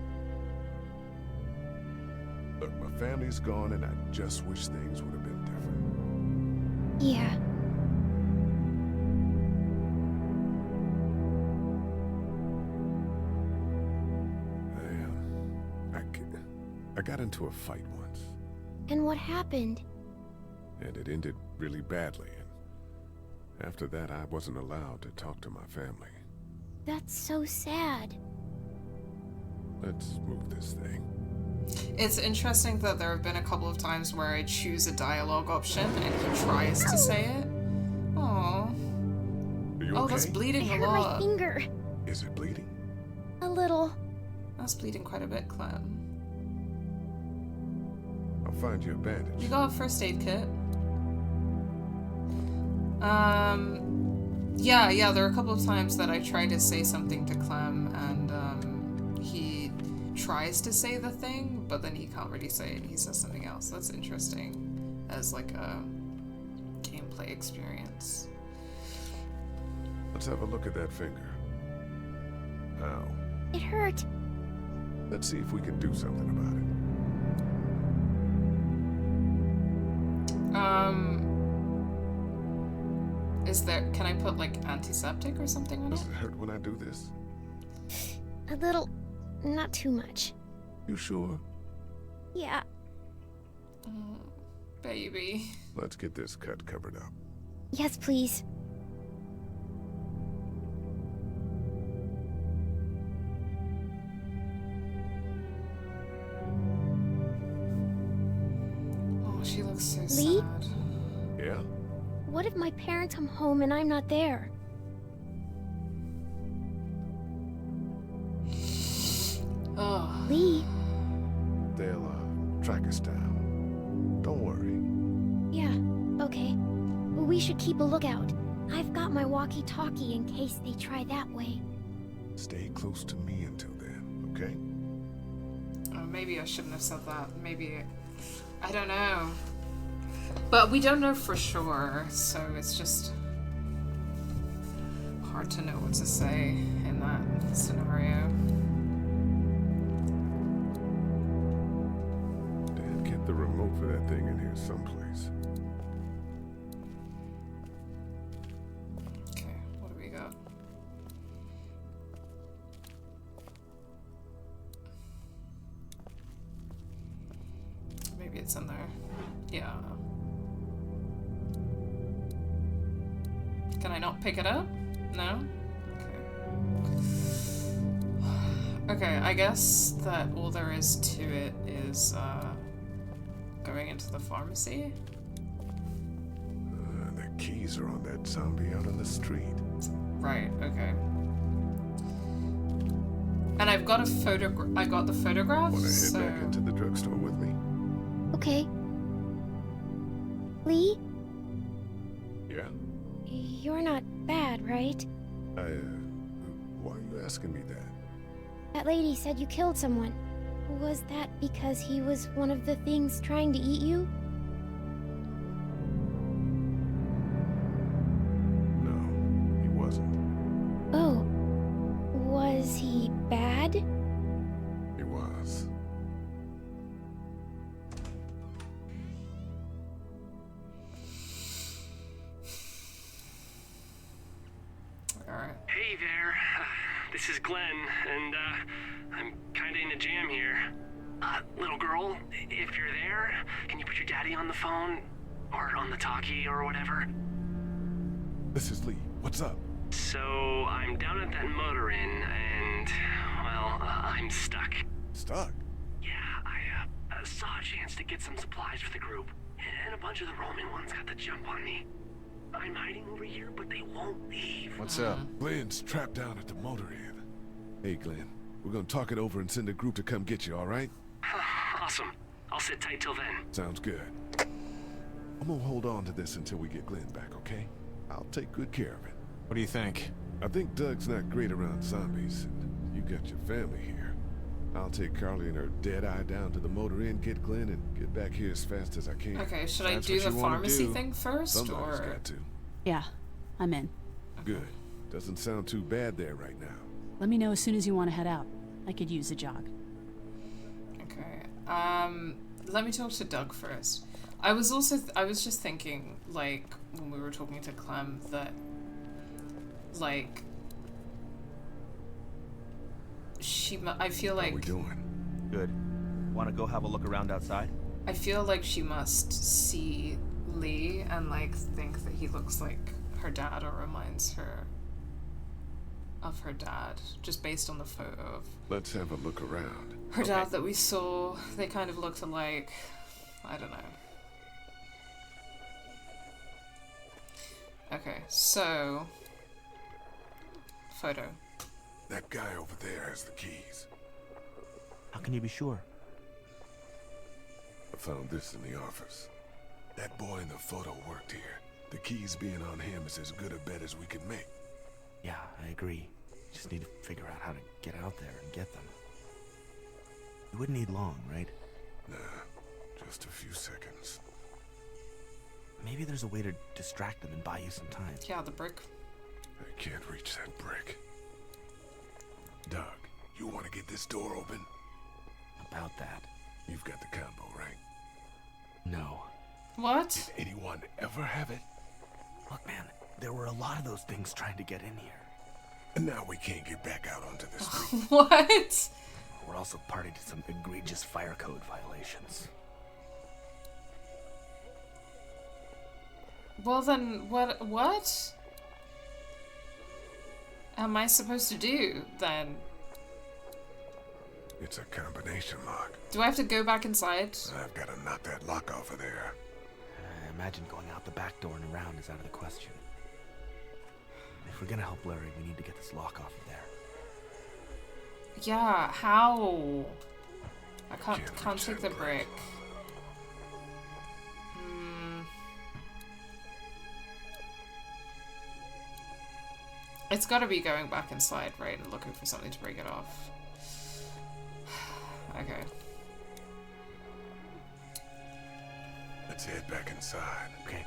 Look, my family's gone and I just wish things would have been different. Yeah. I got into a fight once, And what happened? and it ended really badly, and after that I wasn't allowed to talk to my family. That's so sad. Let's move this thing. It's interesting that there have been a couple of times where I choose a dialogue option and he tries to say it. Aww. Are you Oh, okay? that's bleeding I a hurt my lot. finger. Is it bleeding? A little. That's bleeding quite a bit, Clem. I'll find you a bandage. You got a first aid kit. Yeah, there are a couple of times that I try to say something to Clem and he tries to say the thing, but then he can't really say it. He says something else. That's interesting as like a gameplay experience. Let's have a look at that finger. Ow. It hurt. Let's see if we can do something about it. Can I put like antiseptic or something on Does it? it hurt when I do this? A little. Not too much. You sure? Yeah. Baby. Let's get this cut covered up. Yes, please. Oh, she looks so Lee? sad. Yeah? What if my parents come home and I'm not there? Oh. Lee? They'll track us down. Don't worry. Yeah, okay. we should keep a lookout. I've got my walkie-talkie in case they try that way. Stay close to me until then, okay? Oh, maybe I shouldn't have said that. Maybe... I don't know. But we don't know for sure, so it's just... hard to know what to say in that scenario. Dad kept the remote for that thing in here someplace. Okay, what do we got? Maybe it's in there. Yeah. Can I not pick it up? No? Okay. Okay, I guess that all there is to it is going into the pharmacy. The keys are on that zombie out on the street. Right, okay. And I've got a I got the photograph, Wanna head so... back into the drugstore with me? Okay. Lee, Yeah? you're not bad, right? Why are you asking me that? That lady said you killed someone. Was that because he was one of the things trying to eat you? No, he wasn't. Oh. Was he bad? He was. Alright. Hey there, this is Glenn, and I'm kinda in a jam here. Little girl, if you're there, can you put your daddy on the phone? Or on the talkie or whatever? This is Lee. What's up? So, I'm down at that motor inn, and, well, I'm stuck. Stuck? Yeah, I saw a chance to get some supplies for the group, and a bunch of the Roman ones got the jump on me. I'm hiding over here, but they won't leave. What's up? Glenn's trapped down at the motor inn. Hey, Glenn. We're gonna talk it over and send a group to come get you, alright? Awesome. I'll sit tight till then. Sounds good. I'm gonna hold on to this until we get Glenn back, okay? I'll take good care of it. What do you think? I think Doug's not great around zombies, and you got your family here. I'll take Carly and her dead eye down to the motor inn, get Glenn, and get back here as fast as I can. Okay, should I do the pharmacy thing first, Somebody's or...? got to. Yeah, I'm in. Good. Doesn't sound too bad there right now. Let me know as soon as you want to head out. I could use a jog. Okay. Let me talk to Doug first. I was just thinking, like, when we were talking to Clem, that, like, I feel like... How we doing? Good. Want to go have a look around outside? I feel like she must see Lee and, like, think that he looks like her dad or reminds her of her dad, just based on the photo of Let's have a look around. her dad that we saw. They kind of looked alike. I don't know. Okay, so... Photo. That guy over there has the keys. How can you be sure? I found this in the office. That boy in the photo worked here. The keys being on him is as good a bet as we could make. Yeah, I agree. Just need to figure out how to get out there and get them. You wouldn't need long, right? Nah, just a few seconds. Maybe there's a way to distract them and buy you some time. Yeah, the brick. I can't reach that brick. Doug, you want to get this door open? About that. You've got the combo, right? No. What? Did anyone ever have it? Look, man, there were a lot of those things trying to get in here. And now we can't get back out onto the street. What? We're also party to some egregious fire code violations. Well then, what am I supposed to do, then? It's a combination lock. Do I have to go back inside? I've got to knock that lock off of there. I imagine going out the back door and around is out of the question. If we're gonna help Larry, we need to get this lock off of there. Yeah, how? I can't take the brick. It's gotta be going back inside, right, and looking for something to break it off. Okay. Let's head back inside. Okay.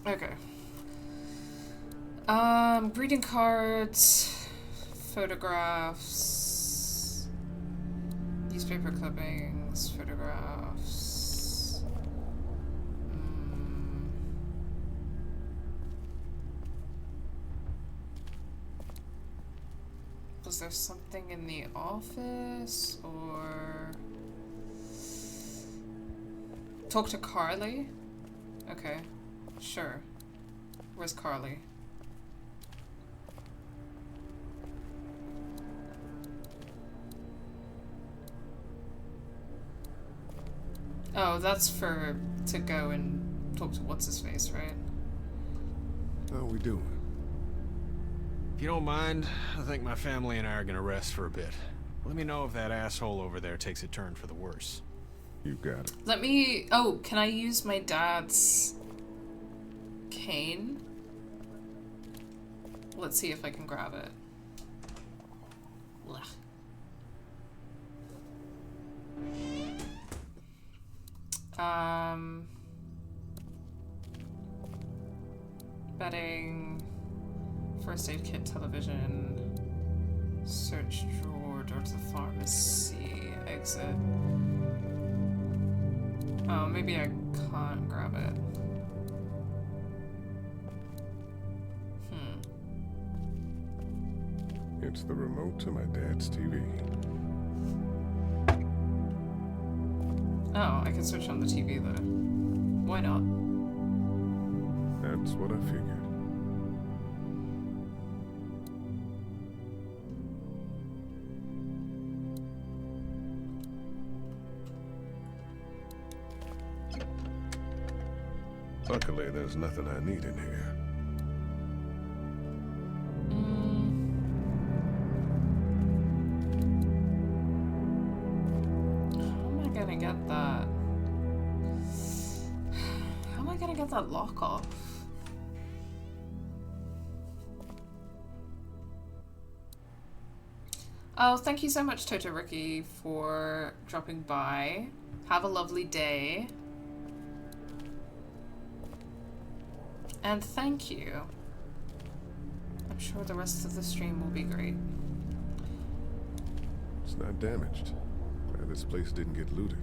Okay. Greeting cards, photographs, newspaper clippings, photographs. Was there something in the office, or talk to Carly? Okay, sure. Where's Carly? Oh, that's for to go and talk to what's his face, right? How are we doing? If you don't mind, I think my family and I are gonna rest for a bit. Let me know if that asshole over there takes a turn for the worse. You got it. Let me... Oh, can I use my dad's cane? Let's see if I can grab it. Blech. Bedding, first aid kit, television, search drawer, door to the pharmacy, exit. Oh, maybe I can't grab it. It's the remote to my dad's TV. Oh, I can switch on the TV though. Why not? That's what I figured. Luckily, there's nothing I need in here. That lock off. Oh, thank you so much, Totoroki, for dropping by. Have a lovely day. And thank you. I'm sure the rest of the stream will be great. It's not damaged. Glad this place didn't get looted.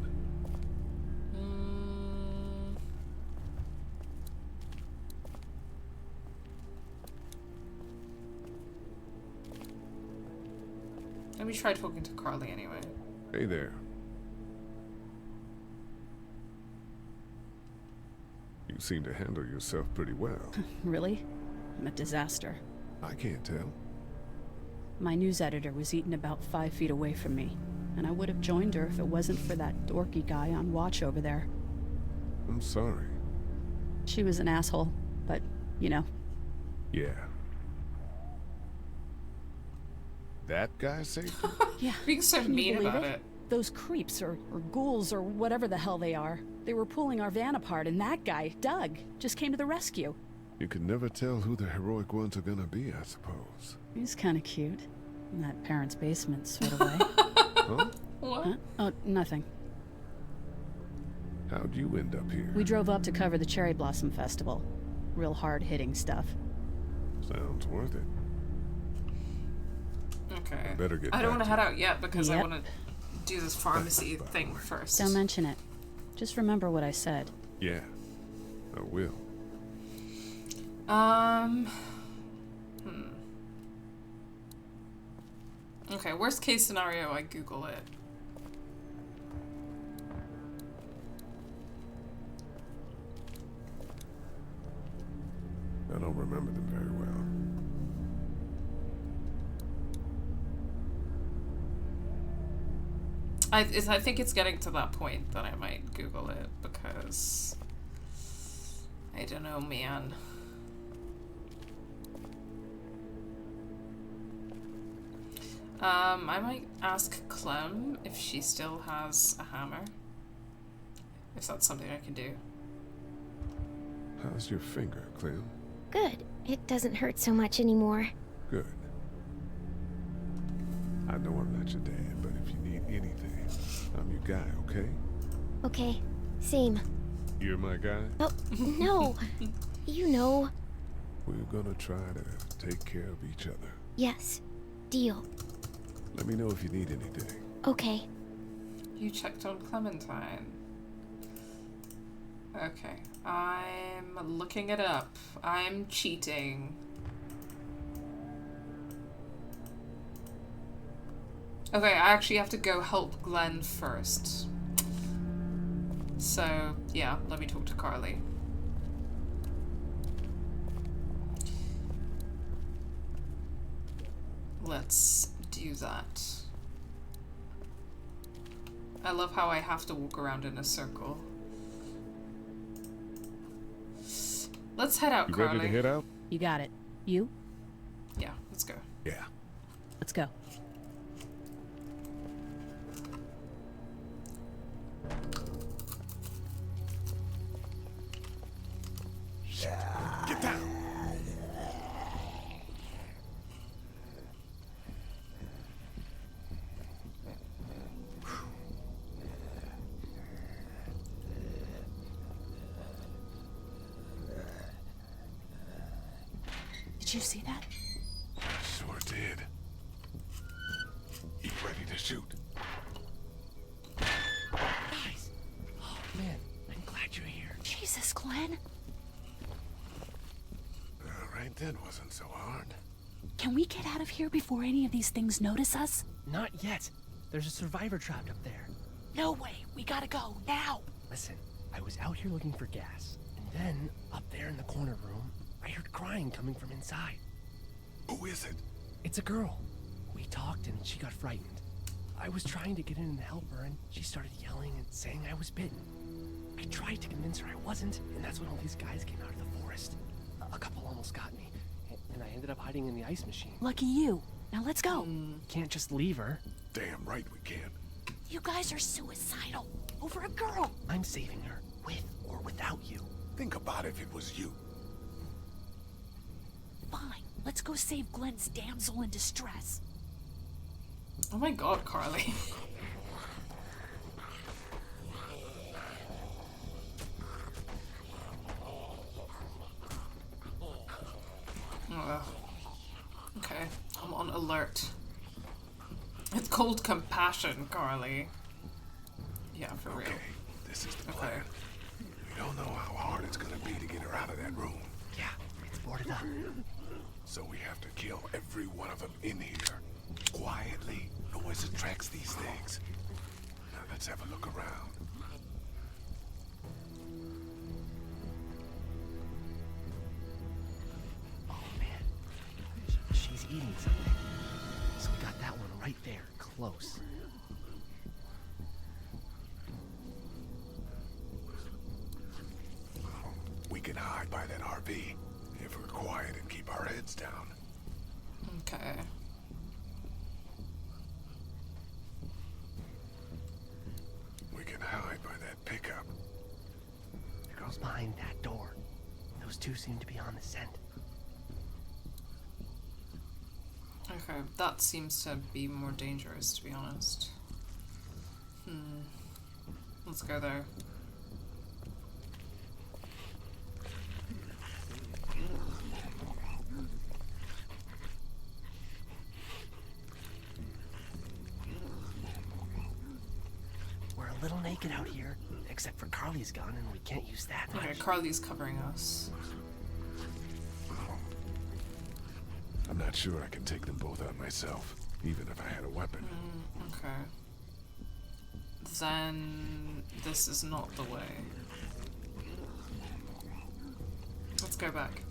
Let me try talking to Carly anyway. Hey there. You seem to handle yourself pretty well. Really? I'm a disaster. I can't tell. My news editor was eaten about 5 feet away from me, and I would have joined her if it wasn't for that dorky guy on watch over there. I'm sorry. She was an asshole, but, you know. Yeah. That guy saved you? Yeah. Being so mean about it. Those creeps, or ghouls, or whatever the hell they are. They were pulling our van apart, and that guy, Doug, just came to the rescue. You can never tell who the heroic ones are gonna be, I suppose. He's kind of cute. In that parents' basement sort of way. Huh? What? Huh? Oh, nothing. How'd you end up here? We drove up to cover the Cherry Blossom Festival. Real hard-hitting stuff. Sounds worth it. Okay. Better get I don't want back to head out yet because I Yep. want to do this pharmacy thing first. Don't mention it. Just remember what I said. Yeah, I will. Okay, worst case scenario, I Google it. I don't remember them very well. I think it's getting to that point that I might Google it because I don't know, man. I might ask Clem if she still has a hammer. If that's something I can do. How's your finger, Clem? Good. It doesn't hurt so much anymore. Good. I know I'm not your dad, but if you need anything, I'm your guy, okay? Okay. Same. You're my guy? Oh, no. You know. We're gonna try to take care of each other. Yes. Deal. Let me know if you need anything. Okay. You checked on Clementine. Okay. I'm looking it up. I'm cheating. Okay, I actually have to go help Glenn first. So, yeah, let me talk to Carly. Let's do that. I love how I have to walk around in a circle. Let's head out, Carly. You ready to head out? You got it. You? Yeah, let's go. Yeah. Let's go. Get down! Did you see that? Sure did. You ready to shoot? Guys! Oh, man. I'm glad you're here. Jesus, Glenn. Right then wasn't so hard. Can we get out of here before any of these things notice us? Not yet. There's a survivor trapped up there. No way. We gotta go, now. Listen, I was out here looking for gas, and then, up there in the corner room, I heard crying coming from inside. Who is it? It's a girl. We talked and she got frightened. I was trying to get in and help her, and she started yelling and saying I was bitten. I tried to convince her I wasn't, and that's when all these guys came out of the forest. A couple almost got me, and I ended up hiding in the ice machine. Lucky you. Now let's go. Can't just leave her. Damn right we can. You guys are suicidal. Over a girl. I'm saving her, with or without you. Think about if it was you. Fine. Let's go save Glenn's damsel in distress. Oh my god, Carly. Okay, I'm on alert. It's called compassion, Carly. Yeah, for real. This is the plan. We don't know how hard it's gonna be to get her out of that room. Yeah, it's boarded up. So we have to kill every one of them in here. Quietly. Noise attracts these things. Now let's have a look around. Oh man, she's eating something. So we got that one right there, close. We can hide by that RV if we're quiet and keep our heads down. Okay. We can hide by that pickup. The girl's behind that door. Those two seem to be on the scent. Okay, that seems to be more dangerous, to be honest. Let's go there. We're a little naked out here, except for Carly's gun, and we can't use that much. Okay, Carly's covering us. I'm not sure I can take them both out myself, even if I had a weapon. Okay. Then this is not the way. Let's go back.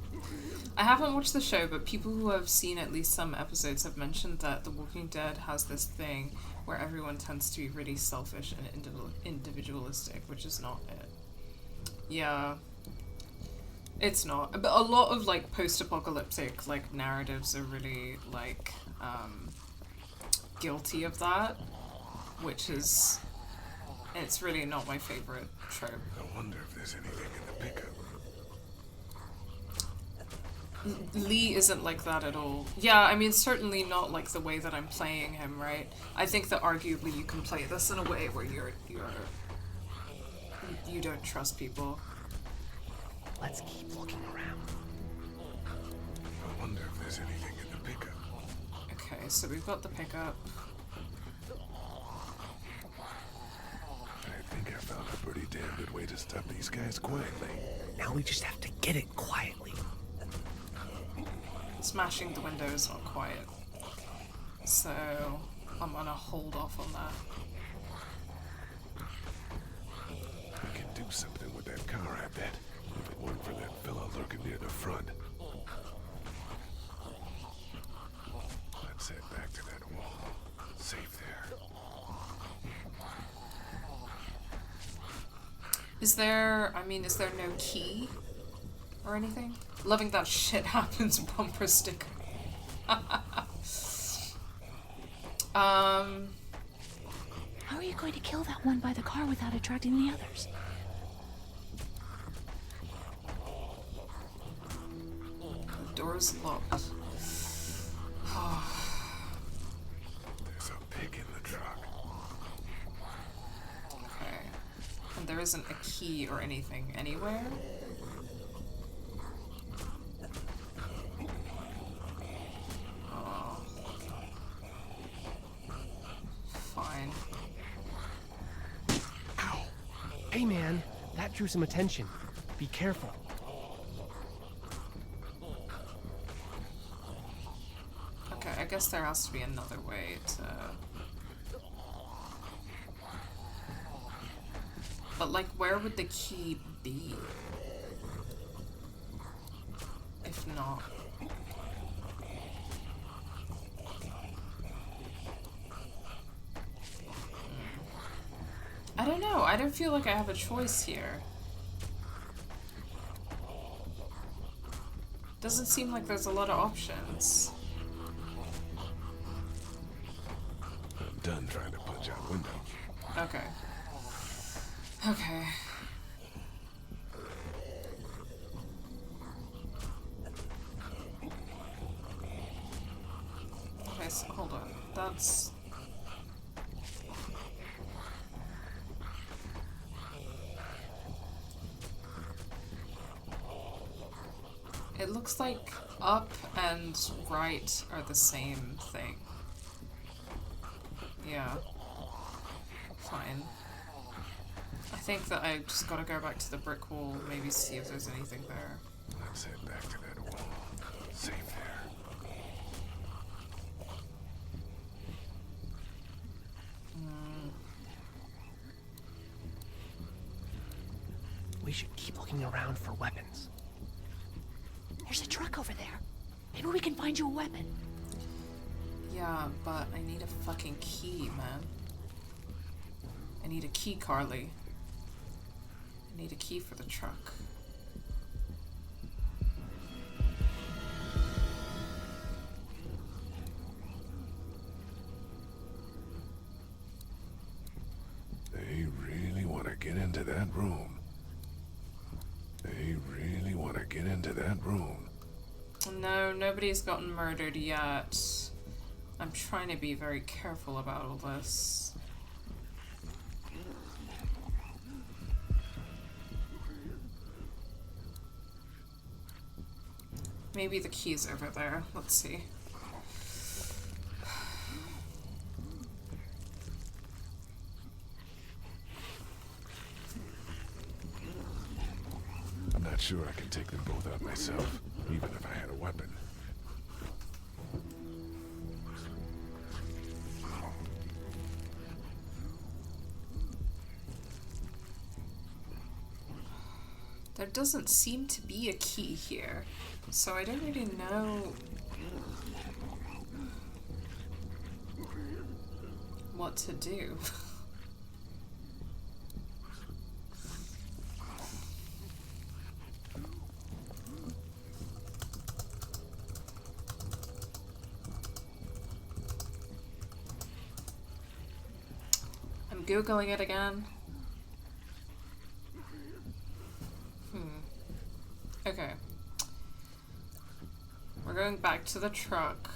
I haven't watched the show, but people who have seen at least some episodes have mentioned that The Walking Dead has this thing where everyone tends to be really selfish and individualistic, which is not it. Yeah. It's not. But a lot of, like, post-apocalyptic, like, narratives are really, like, guilty of that, which is... It's really not my favorite trope. I wonder if there's anything in the pickup. Lee isn't like that at all. Yeah, I mean, certainly not like the way that I'm playing him, right? I think that arguably you can play this in a way where you don't trust people. Let's keep looking around. I wonder if there's anything in the pickup. Okay, so we've got the pickup. I think I found a pretty damn good way to stop these guys quietly. Now we just have to get it quietly. Smashing the window is not quiet. So I'm gonna hold off on that. We can do something with that car, I bet. If it weren't for that fella lurking near the front. Let's head back to that wall. Safe there. Is there no key or anything? Loving that shit happens bumper sticker. How are you going to kill that one by the car without attracting the others? The door's locked. There's a pig in the truck. Okay. And there isn't a key or anything anywhere? Oh. Fine. Ow. Hey man, that drew some attention. Be careful. Okay, I guess there has to be another way to... But, like, where would the key be? If not... I don't know. I don't feel like I have a choice here. Doesn't seem like there's a lot of options. I'm done trying to punch out windows. Okay. Okay. Okay, so hold on. That's... It looks like up and right are the same thing. Yeah. Fine. I think that I just gotta go back to the brick wall, maybe see if there's anything there. Let's head back to that wall. Safe there. We should keep looking around for weapons. There's a truck over there. Maybe we can find you a weapon. Yeah, but I need a fucking key, man. I need a key, Carly. I need a key for the truck. They really want to get into that room. They really want to get into that room. No, nobody's gotten murdered yet. I'm trying to be very careful about all this. Maybe the key's over there. Let's see. I'm not sure I can take them both out myself, even if I had a weapon. There doesn't seem to be a key here, so I don't really know what to do. Googling it again. Okay. We're going back to the truck.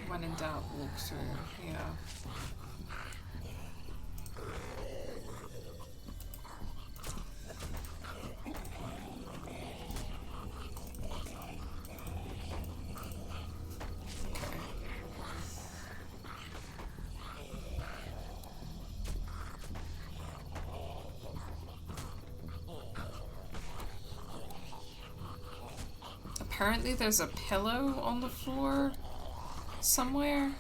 When in doubt, walk through. Yeah. Apparently there's a pillow on the floor somewhere.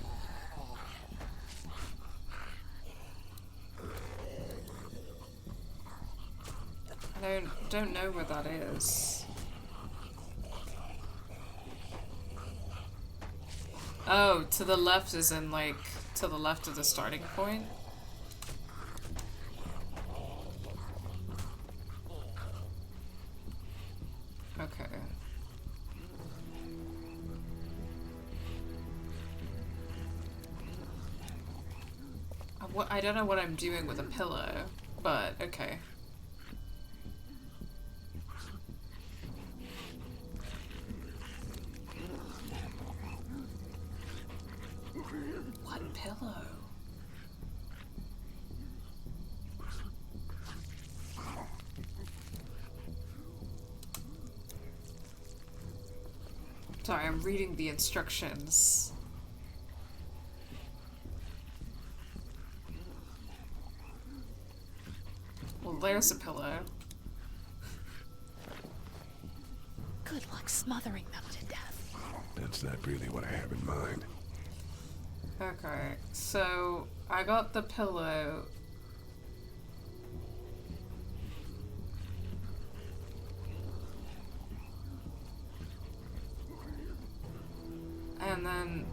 I don't know where that is. Oh, to the left is in like to the left of the starting point. Okay. I don't know what I'm doing with a pillow, but okay. What pillow? Sorry, I'm reading the instructions. Well, there's a pillow. Good luck smothering them to death. That's not really what I have in mind. Okay, so I got the pillow. And then,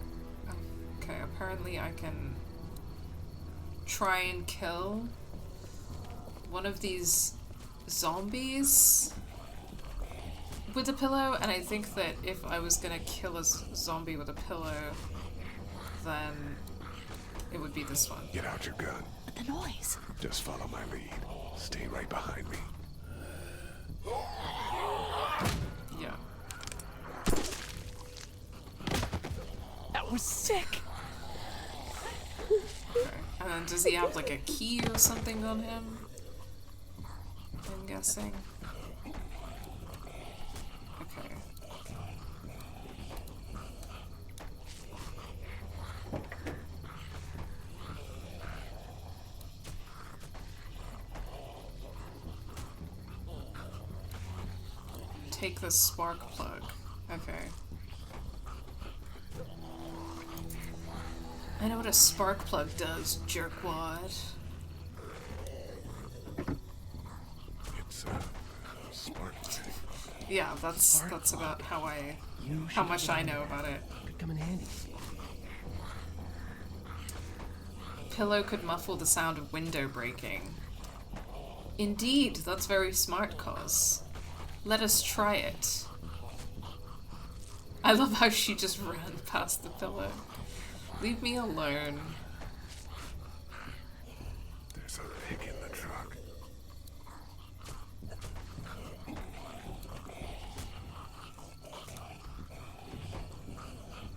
okay, apparently I can try and kill one of these zombies with a pillow, and I think that if I was gonna kill a zombie with a pillow, then it would be this one. Get out your gun. But the noise. Just follow my lead. Stay right behind me. Yeah. That was sick. Okay. And then does he have like a key or something on him? I'm guessing. Okay. Take the spark plug. Okay. I know what a spark plug does, jerkwad. It's spark plug. Yeah, that's about how much I know about it. Could come in handy. Pillow could muffle the sound of window breaking. Indeed, that's very smart, Cos. Let us try it. I love how she just ran past the pillow. Leave me alone. There's a pig in the truck.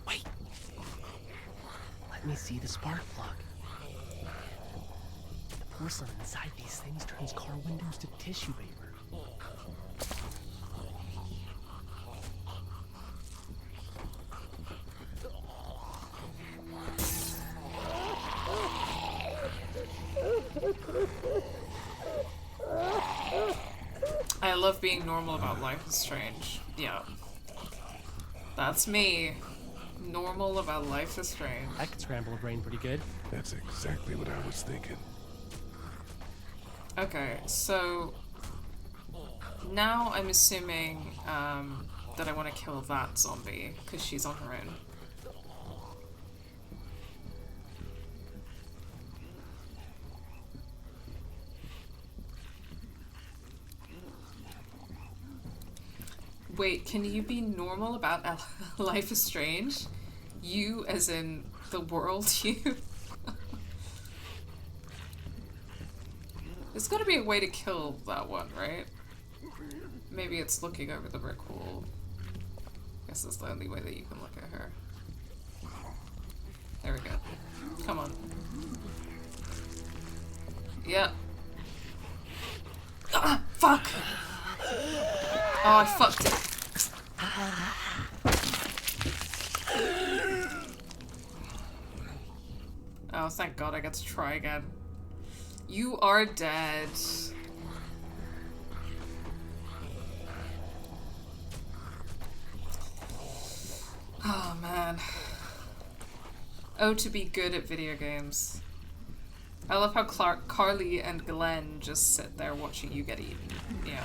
Wait. Let me see the spark plug. The porcelain inside these things turns car windows to tissue paper. I love being normal about Life is Strange. Yeah. That's me. Normal about Life is Strange. I could scramble a brain pretty good. That's exactly what I was thinking. Okay, so now I'm assuming that I want to kill that zombie because she's on her own. Wait, can you be normal about Life is Strange? You as in the world you? There's gotta be a way to kill that one, right? Maybe it's looking over the brick wall. Guess that's the only way that you can look at her. There we go. Come on. Yep. Ah! Fuck! Oh, I fucked it. Oh, thank God I get to try again. You are dead. Oh, man. Oh, to be good at video games. I love how Carly and Glenn just sit there watching you get eaten. Yeah.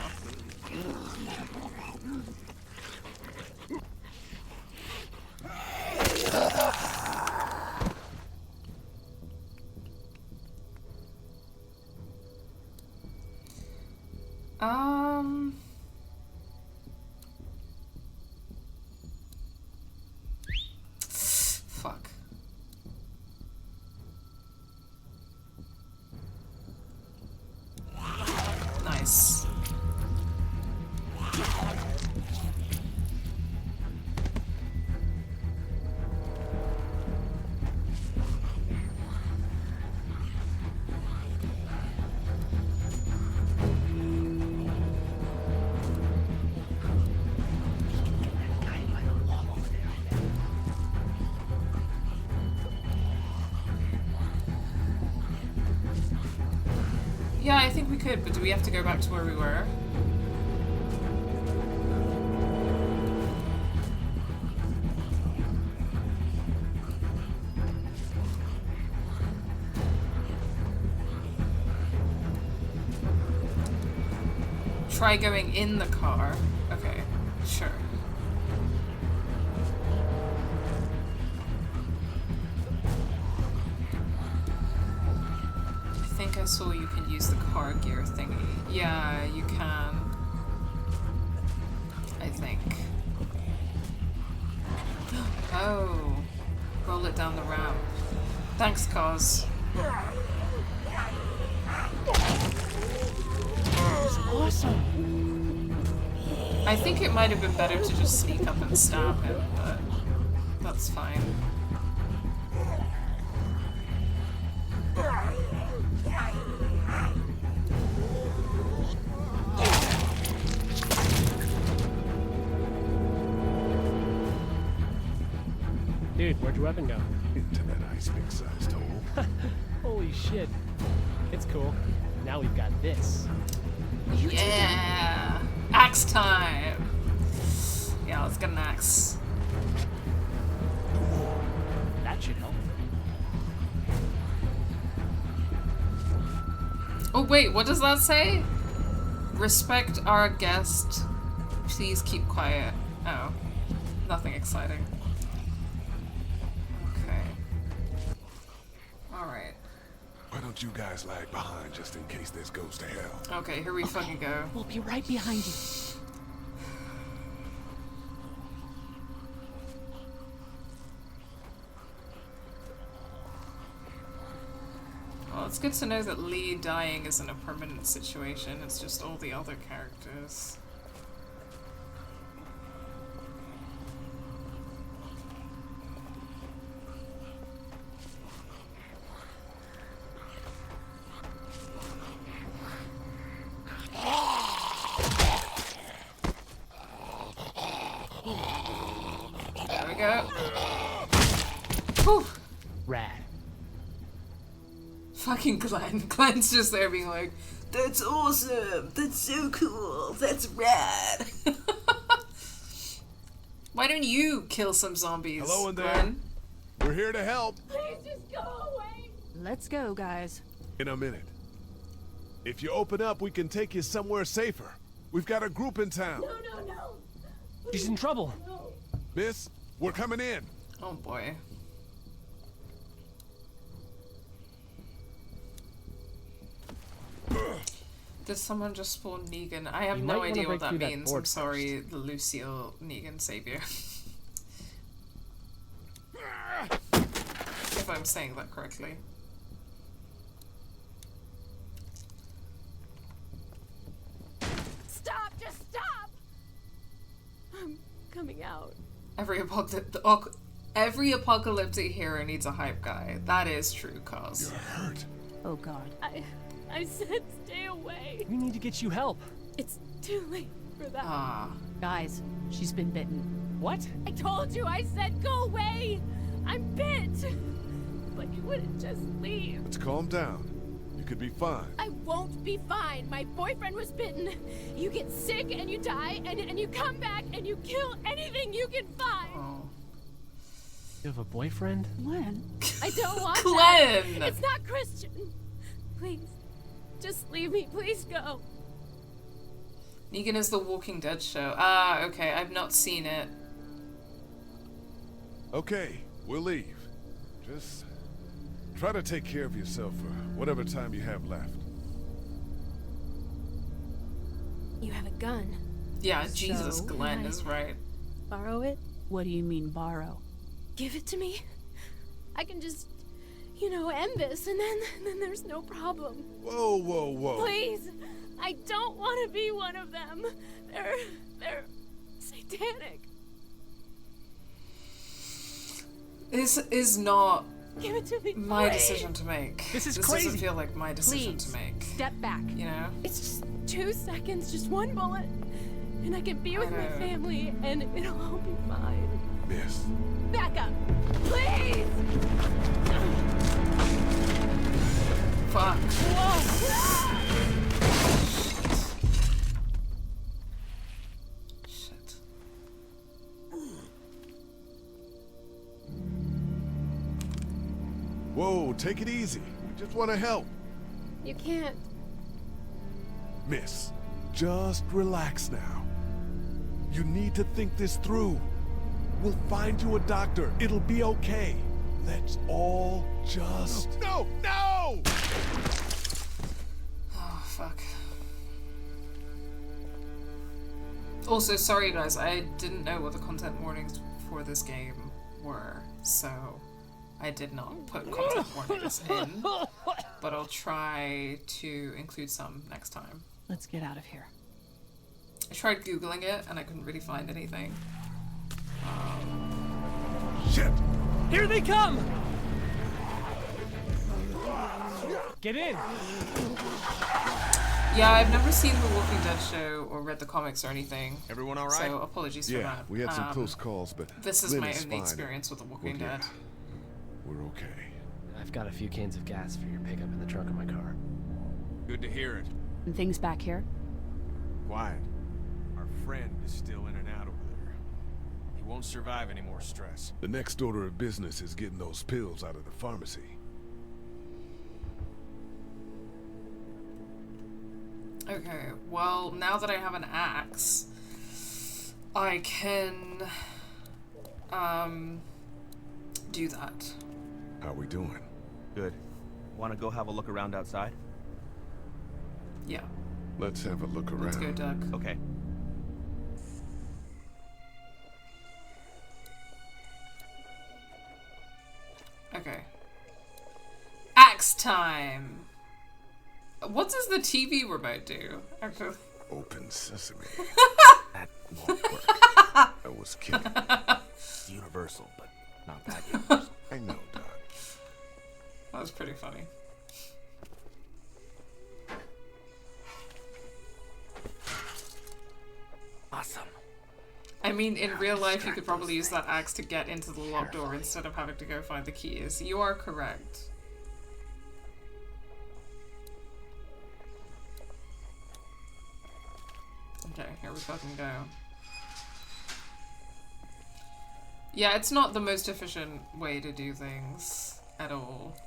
Fuck. Nice. Yeah, I think we could, but do we have to go back to where we were? Try going in the car. Okay, sure. I think I saw you can use the car gear thingy. Yeah, you can. I think. Oh. Roll it down the ramp. Thanks, Cos. That's awesome. I think it might have been better to just sneak up and stab him, but that's fine. Dude, where'd your weapon go? Into that ice pick sized hole. Holy shit. It's cool. Now we've got this. Yeah! Axe time! Yeah, let's get an axe. That should help. Oh wait, what does that say? Respect our guest. Please keep quiet. Oh. Nothing exciting. Okay. Alright. Why don't you guys lag behind just in case this goes to hell? Okay, here we fucking go. We'll be right behind you. Well, it's good to know that Lee dying isn't a permanent situation, it's just all the other characters. There we go. Whew. Rad. Fucking Glenn. Glenn's just there being like, that's awesome! That's so cool! That's rad! Why don't you kill some zombies, Hello in there. Glenn? We're here to help. Please just go away. Let's go, guys. In a minute. If you open up, we can take you somewhere safer. We've got a group in town. No. She's in trouble. Miss, we're coming in. Oh boy. Did someone just spawn Negan? I have You no might wanna idea what break that through that means. board I'm sorry, the Lucille Negan savior. If I'm saying that correctly. Stop! Just stop! I'm coming out. Every apocalyptic hero needs a hype guy. That is true, cuz. You're hurt. Oh god. I said stay away. We need to get you help. It's too late for that. Guys, she's been bitten. What? I told you, I said go away! I'm bit! But you wouldn't just leave. Let's calm down. You could be fine. I won't be fine. My boyfriend was bitten. You get sick and you die and you come back and you kill anything you can find. You have a boyfriend? Glenn. I don't want Glenn! that. It's not Christian. Please, just leave me. Please go. Negan is the Walking Dead show. Okay, I've not seen it. Okay, we'll leave. Just try to take care of yourself for whatever time you have left. You have a gun. Yeah, Jesus, So, Glenn can I is right. Borrow it? What do you mean borrow? Give it to me. I can just, you know, end this and then there's no problem. Whoa, whoa, whoa. Please. I don't want to be one of them. They're satanic. This is not Give it to me. my please. decision to make. This is This crazy. doesn't feel like my decision Please, to make. step back. You know? It's just 2 seconds, just one bullet, and I can be with my family, and it'll all be fine. Miss. Back up, please. Fuck. Whoa. Shit. Whoa, take it easy. We just want to help. You can't. Miss, just relax now. You need to think this through. We'll find you a doctor. It'll be okay. Let's all just... No! No! Oh, fuck. Also, sorry guys, I didn't know what the content warnings for this game were, so I did not put content warnings in, but I'll try to include some next time. Let's get out of here. I tried Googling it and I couldn't really find anything. Shit! Here they come! Get in! Yeah, I've never seen The Walking Dead show or read the comics or anything. Everyone all right? So apologies for Yeah, that. we had some close calls, but this is Lynn my is only fine. experience with The Walking Dead. We're okay. I've got a few cans of gas for your pickup in the trunk of my car. Good to hear it. And things back here? Quiet. Our friend is still in and out over there. He won't survive any more stress. The next order of business is getting those pills out of the pharmacy. Okay, well, now that I have an axe, I can, do that. How we doing? Good. Want to go have a look around outside? Yeah. Let's have a look around. Let's go, Doug. Okay. Okay. Axe time! What does the TV remote do? Actually. Open sesame. That won't work. I was kidding. It's universal, but not that universal. I know, Doc. That was pretty funny. Awesome. I mean, in real life, you could probably use that axe to get into the locked door instead of having to go find the keys. You are correct. Okay, here we fucking go. Yeah, it's not the most efficient way to do things at all.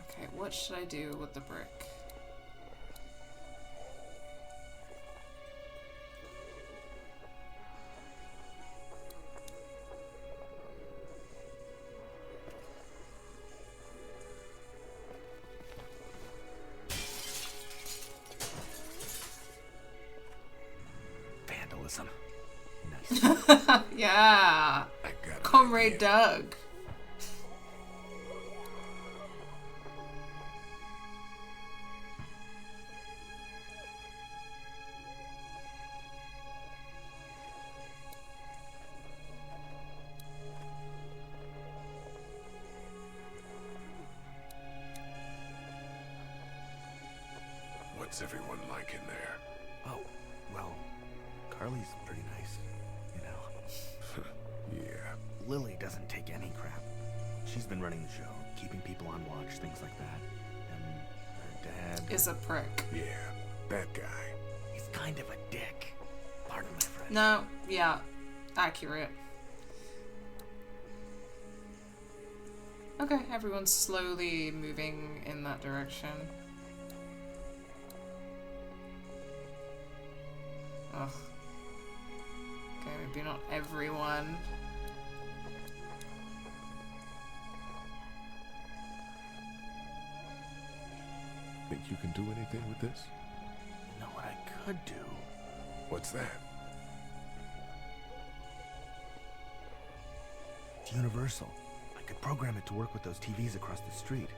Okay, what should I do with the brick? journalism. Yeah. Comrade Doug. What's everyone like in there? Oh, well, Carly's pretty nice, you know. Yeah. Lily doesn't take any crap. She's been running the show, keeping people on watch, things like that. And her dad... is a prick. Yeah, that guy. He's kind of a dick. Pardon my French. No, yeah, accurate. Okay, everyone's slowly moving in that direction. Ugh. Okay, maybe not everyone. Think you can do anything with this? You know what I could do? What's that? It's universal. I could program it to work with those TVs across the street.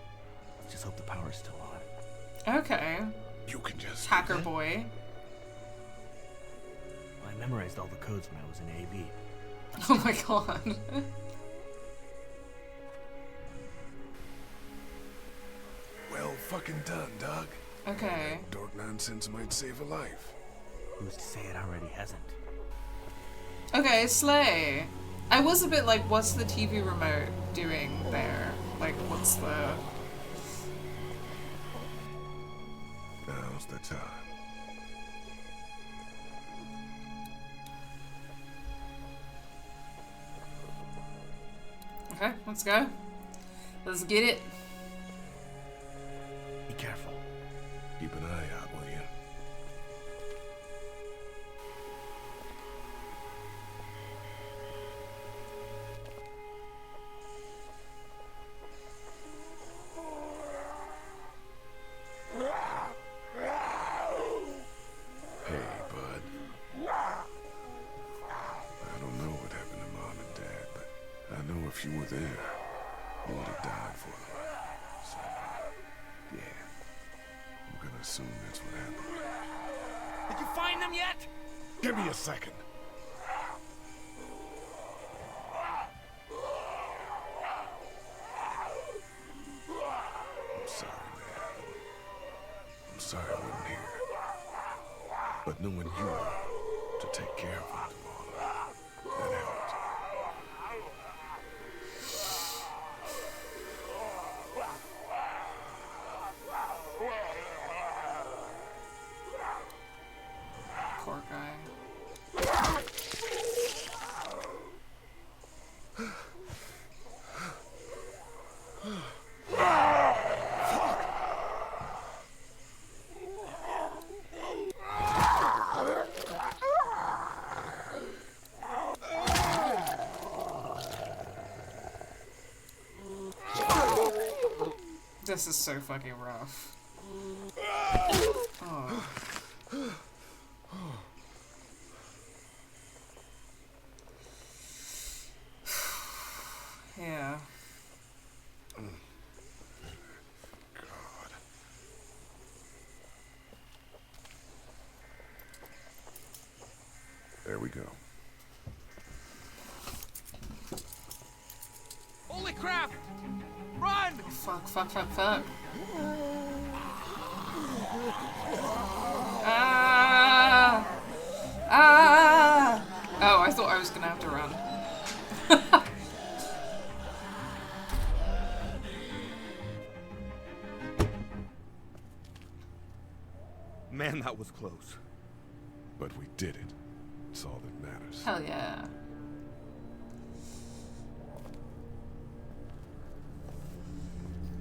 Let's just hope the power's still on. Okay. You can just... Hacker boy. I memorized all the codes when I was in AV. Oh my god. Well fucking done, Doug. Okay. That dork nonsense might save a life. Who's to say it already hasn't? Okay, slay. I was a bit like, what's the TV remote doing there? Like, what's the... Now's the time. Okay, let's go. Let's get it. Be careful. Keep an eye out, will you? Hey, bud. I don't know what happened to Mom and Dad, but I know if you were there, you would have died for them. So, yeah. I'm gonna assume that's what happened. Did you find them yet? Give me a second. I'm sorry, man. I'm sorry I wasn't here. But knowing you to take care of them tomorrow, that helped. Poor guy. This is so fucking rough. Oh. Yeah. God. There we go. Holy crap! Run! Fuck, fuck, fuck, fuck. Ah! Ah! Oh, I thought I was gonna have to run. Man, that was close. But we did it. It's all that matters. Hell yeah.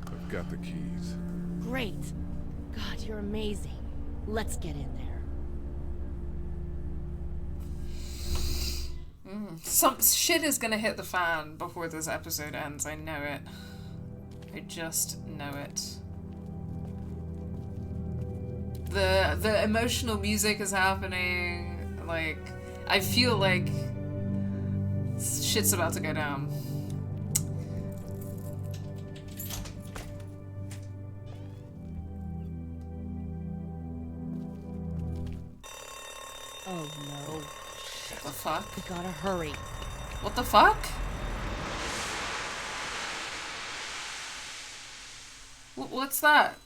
I've got the keys. Great. God, you're amazing. Let's get in there. Some shit is gonna hit the fan before this episode ends. I know it. I just know it. The emotional music is happening. Like, I feel like shit's about to go down. Oh no. What the fuck? We gotta hurry. What the fuck? What's that?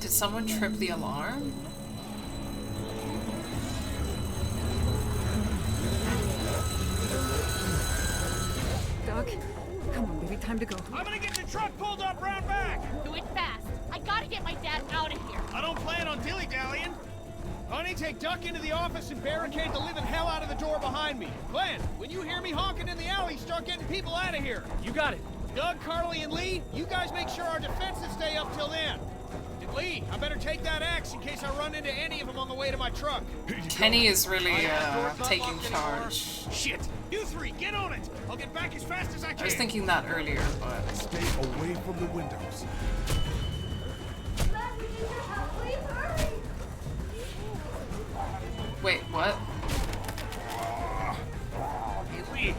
Did someone trip the alarm? Doc, come on, baby, time to go. I'm gonna get the truck pulled up round back! Do it fast. I gotta get my dad out of here. I don't plan on dilly-dallying. Honey, take Duck into the office and barricade the living hell out of the door behind me. Glenn, when you hear me honking in the alley, start getting people out of here. You got it. Doug, Carly, and Lee, you guys make sure our defenses stay up till then. And Lee, I better take that axe in case I run into any of them on the way to my truck. Kenny is really taking charge. Shit! You three, get on it! I'll get back as fast as I can. I was thinking that earlier, but... Stay away from the windows. Wait, what? Hey, Lee!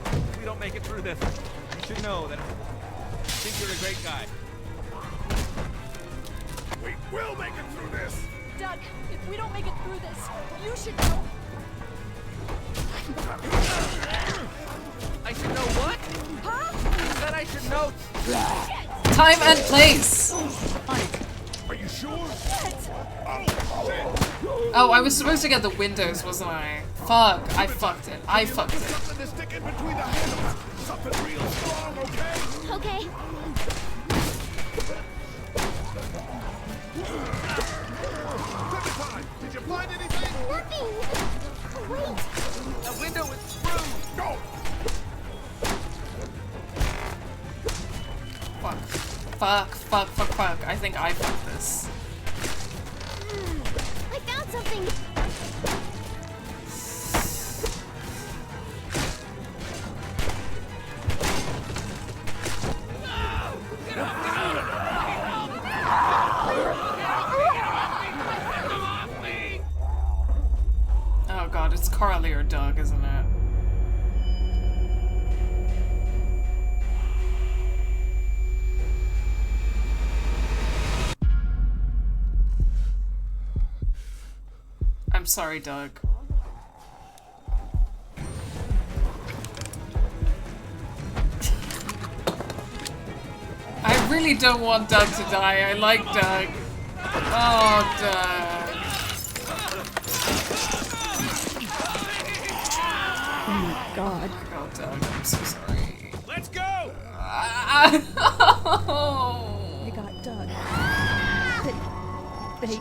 If we don't make it through this, you should know that I think you're a great guy. We will make it through this! Doug, if we don't make it through this, you should know. I should know what? Huh? You said I should know. Time and place! Are you sure? Oh, I was supposed to get the windows, wasn't I? Fuck, I fucked it. I fucked it. Something to stick in between the handles. Something real strong, okay? Okay. Did you find anything? Nothing. Wait. The window is through. Go! Fuck. Fuck, fuck, fuck, fuck. I think I fucked this. I found something. Oh god, it's Carly or Doug, isn't it? I'm sorry, Doug. I really don't want Doug to die. I like Doug. Oh, Doug. Oh my god. Oh, Doug, I'm so sorry. Let's go! They got Doug. They...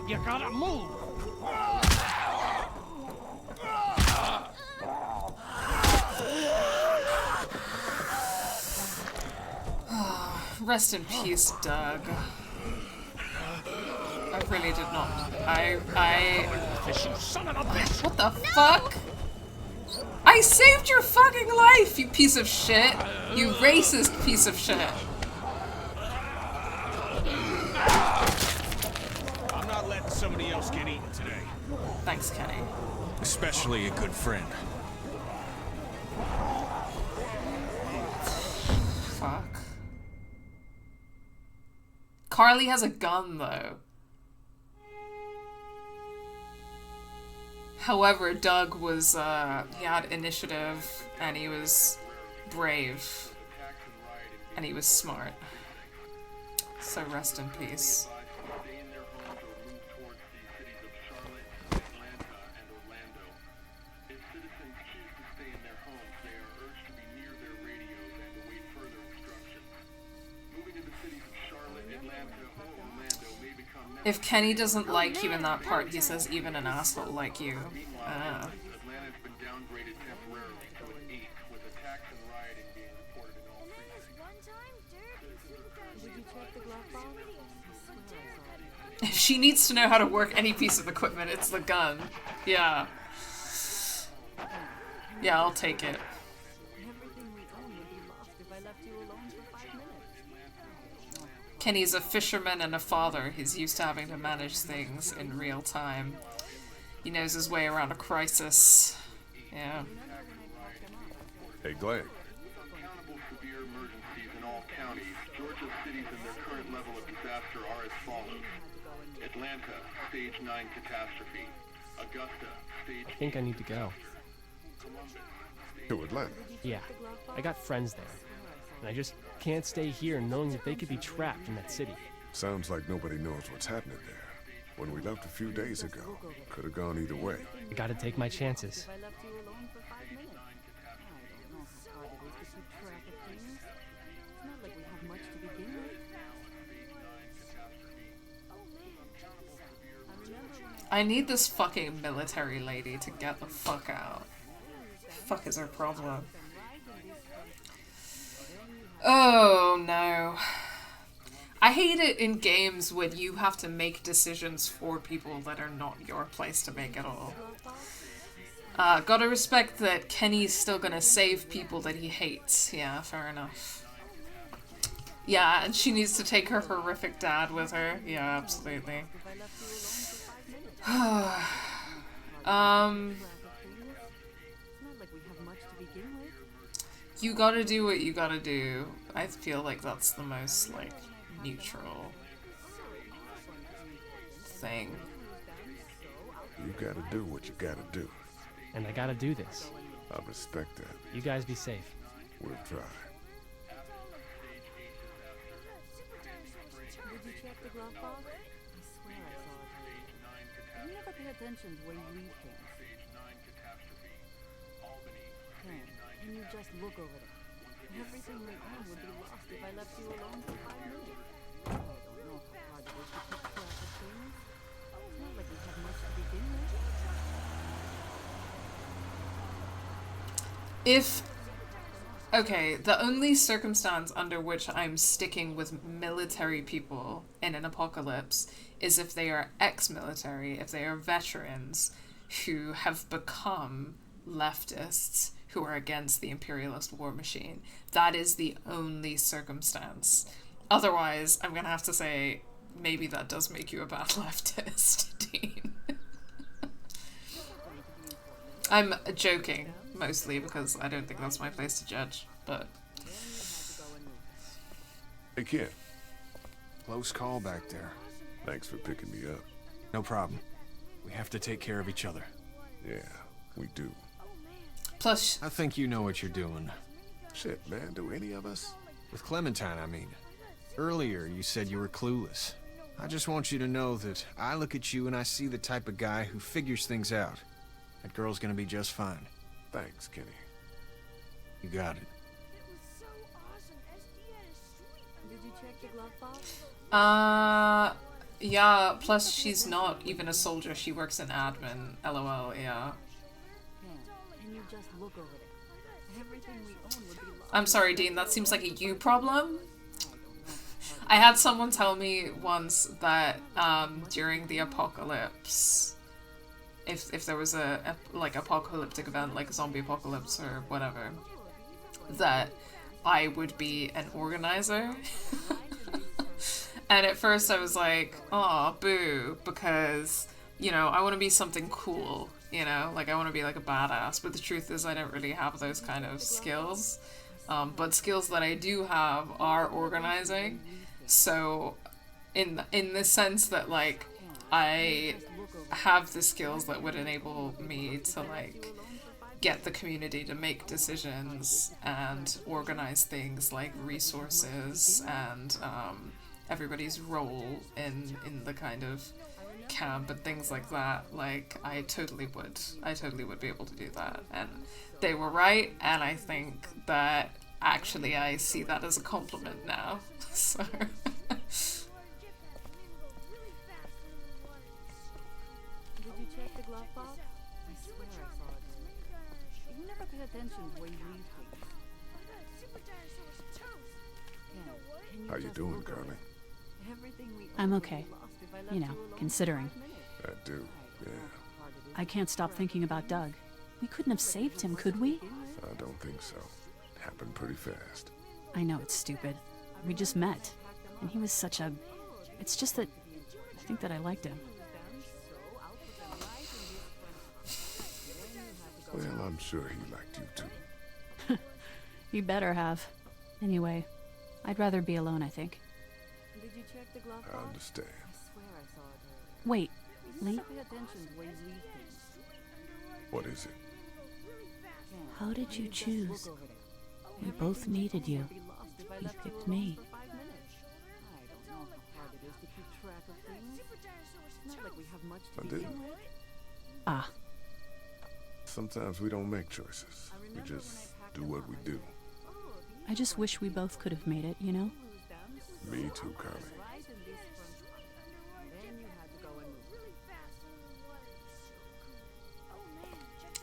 You gotta move! Rest in peace, Doug. I really did not. Son of a bitch! What the fuck? I saved your fucking life, you piece of shit! You racist piece of shit! I'm not letting somebody else get eaten today. Thanks, Kenny. Especially a good friend. Fuck. Carly has a gun, though. However, Doug was, he had initiative, and he was brave, and he was smart. So rest in peace. If Kenny doesn't like you in that part, he says even an asshole like you. Atlanta's been downgraded temporarily to an 8, with attacks and rioting being If she needs to know how to work any piece of equipment, it's the gun. Yeah. Yeah, I'll take it. Kenny's a fisherman and a father. He's used to having to manage things in real time. He knows his way around a crisis. Yeah. Hey, Glenn. Accountable severe emergencies in all counties. Georgia's cities and their current level of disaster are as follows. Atlanta, stage 9 catastrophe. Augusta, stage... I think I need to go. To Atlanta? Yeah, I got friends there. And I just can't stay here knowing that they could be trapped in that city. Sounds like nobody knows what's happening there. When we left a few days ago, could have gone either way. I gotta take my chances. I need this fucking military lady to get the fuck out. Fuck is her problem? Oh no. I hate it in games when you have to make decisions for people that are not your place to make at all. Gotta respect that Kenny's still gonna save people that he hates. Yeah, fair enough. Yeah, and she needs to take her horrific dad with her. Yeah, absolutely. You gotta do what you gotta do. I feel like that's the most, like, neutral thing. You gotta do what you gotta do. And I gotta do this. I respect that. You guys be safe. We'll try. Did you check the glove box? I swear I saw it. You never pay attention to where you leave things. Can you just look over there? Everything we own would be lost if I left you alone for 5 minutes. I don't know how hard it is to keep track of things. It's not like we have much to begin with. Okay, the only circumstance under which I'm sticking with military people in an apocalypse is if they are ex-military, if they are veterans who have become leftists who are against the imperialist war machine. That is the only circumstance. Otherwise, I'm gonna have to say, maybe that does make you a bad leftist, Dean. I'm joking, mostly, because I don't think that's my place to judge, but... Hey, kid. Close call back there. Thanks for picking me up. No problem. We have to take care of each other. Yeah, we do. Plus... I think you know what you're doing. Shit, man, do any of us? With Clementine, I mean. Earlier, you said you were clueless. I just want you to know that I look at you and I see the type of guy who figures things out. That girl's gonna be just fine. Thanks, Kenny. You got it. Did you check the glove box? Yeah, plus she's not even a soldier, she works in admin. LOL, yeah. Can you just look over there? Everything we own would be lost. I'm sorry, Dean, that seems like a you problem. I had someone tell me once that during the apocalypse, if there was a like apocalyptic event, like a zombie apocalypse or whatever, that I would be an organizer. And at first I was like, oh, boo, because, you know, I want to be something cool, you know, like I want to be like a badass, but the truth is I don't really have those kind of skills. But skills that I do have are organizing. So in the sense that, like, I have the skills that would enable me to, like, get the community to make decisions and organize things like resources and everybody's role in the kind of camp and things like that. Like, I totally would be able to do that. And they were right, and I think that actually I see that as a compliment now. So Did you check the glove box? I swear I saw it. You never pay attention to where you leave things. How you doing, Carly? I'm okay. You know, considering. I do, yeah. I can't stop thinking about Doug. We couldn't have saved him, could we? I don't think so. Happened pretty fast. I know it's stupid. We just met. And he was such a... It's just that... I think that I liked him. Well, I'm sure he liked you too. He better have. Anyway, I'd rather be alone, I think. Did you check the glove I understand. I swear I saw it earlier. Wait, Lee? Pay attention to where you leave things. What is it? How did you choose? We both needed you. You picked me. I didn't. Ah. Sometimes we don't make choices. We just do what we do. I just wish we both could have made it, you know? Me too, Carly.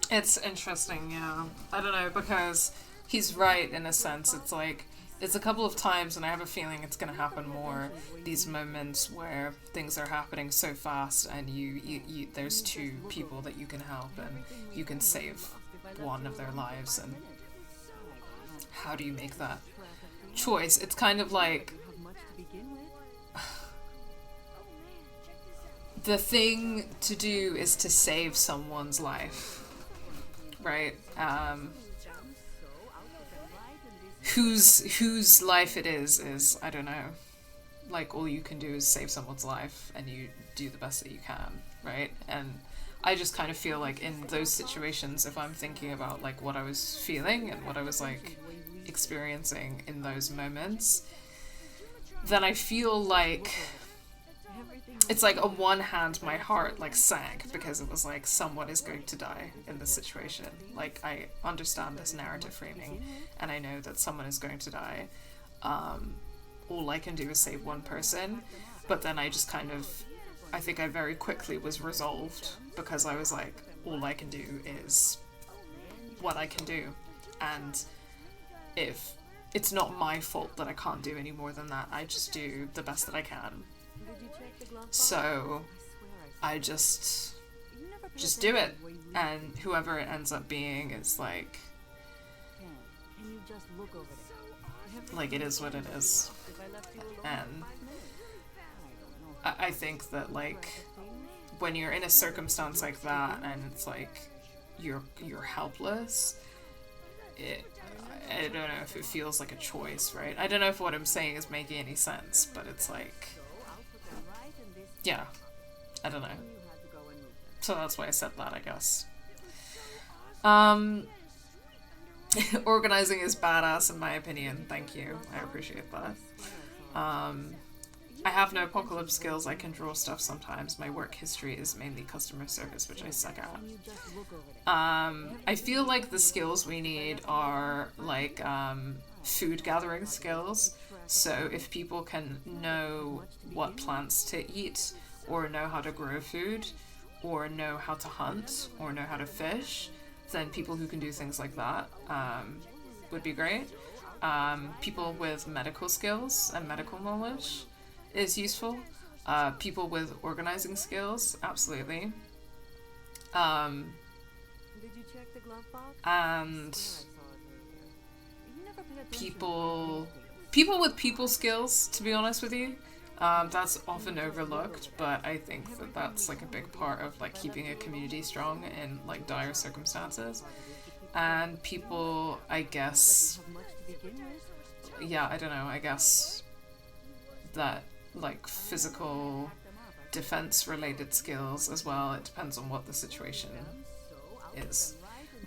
It's interesting, yeah. I don't know, because he's right in a sense. It's like, it's a couple of times, and I have a feeling it's going to happen more, these moments where things are happening so fast and you there's two people that you can help and you can save one of their lives, and how do you make that choice? It's kind of like the thing to do is to save someone's life, right? Whose life it is I don't know. Like, all you can do is save someone's life, and you do the best that you can, right? And I just kind of feel like in those situations, if I'm thinking about like what I was feeling and what I was like experiencing in those moments, then I feel like it's like on one hand my heart like sank because it was like someone is going to die in this situation. Like, I understand this narrative framing and I know that someone is going to die. All I can do is save one person, but then I just kind of, I think I very quickly was resolved because I was like, all I can do is what I can do, and if it's not my fault that I can't do any more than that, I just do the best that I can. So I just do it, and whoever it ends up being is like it is what it is. And I think that like when you're in a circumstance like that and it's like you're helpless, I don't know if it feels like a choice, right? I don't know if what I'm saying is making any sense, but it's like, yeah, I don't know. So that's why I said that, I guess. Organizing is badass in my opinion. Thank you. I appreciate that. I have no apocalypse skills. I can draw stuff sometimes. My work history is mainly customer service, which I suck at. I feel like the skills we need are like food gathering skills. So if people can know what plants to eat, or know how to grow food, or know how to hunt, or know how to fish, then people who can do things like that would be great. People with medical skills and medical knowledge is useful. People with organizing skills, absolutely. And people with people skills, to be honest with you, that's often overlooked, but I think that that's like a big part of like keeping a community strong in like dire circumstances. And people, I guess, yeah, I don't know, I guess that like physical defense related skills as well. It depends on what the situation is.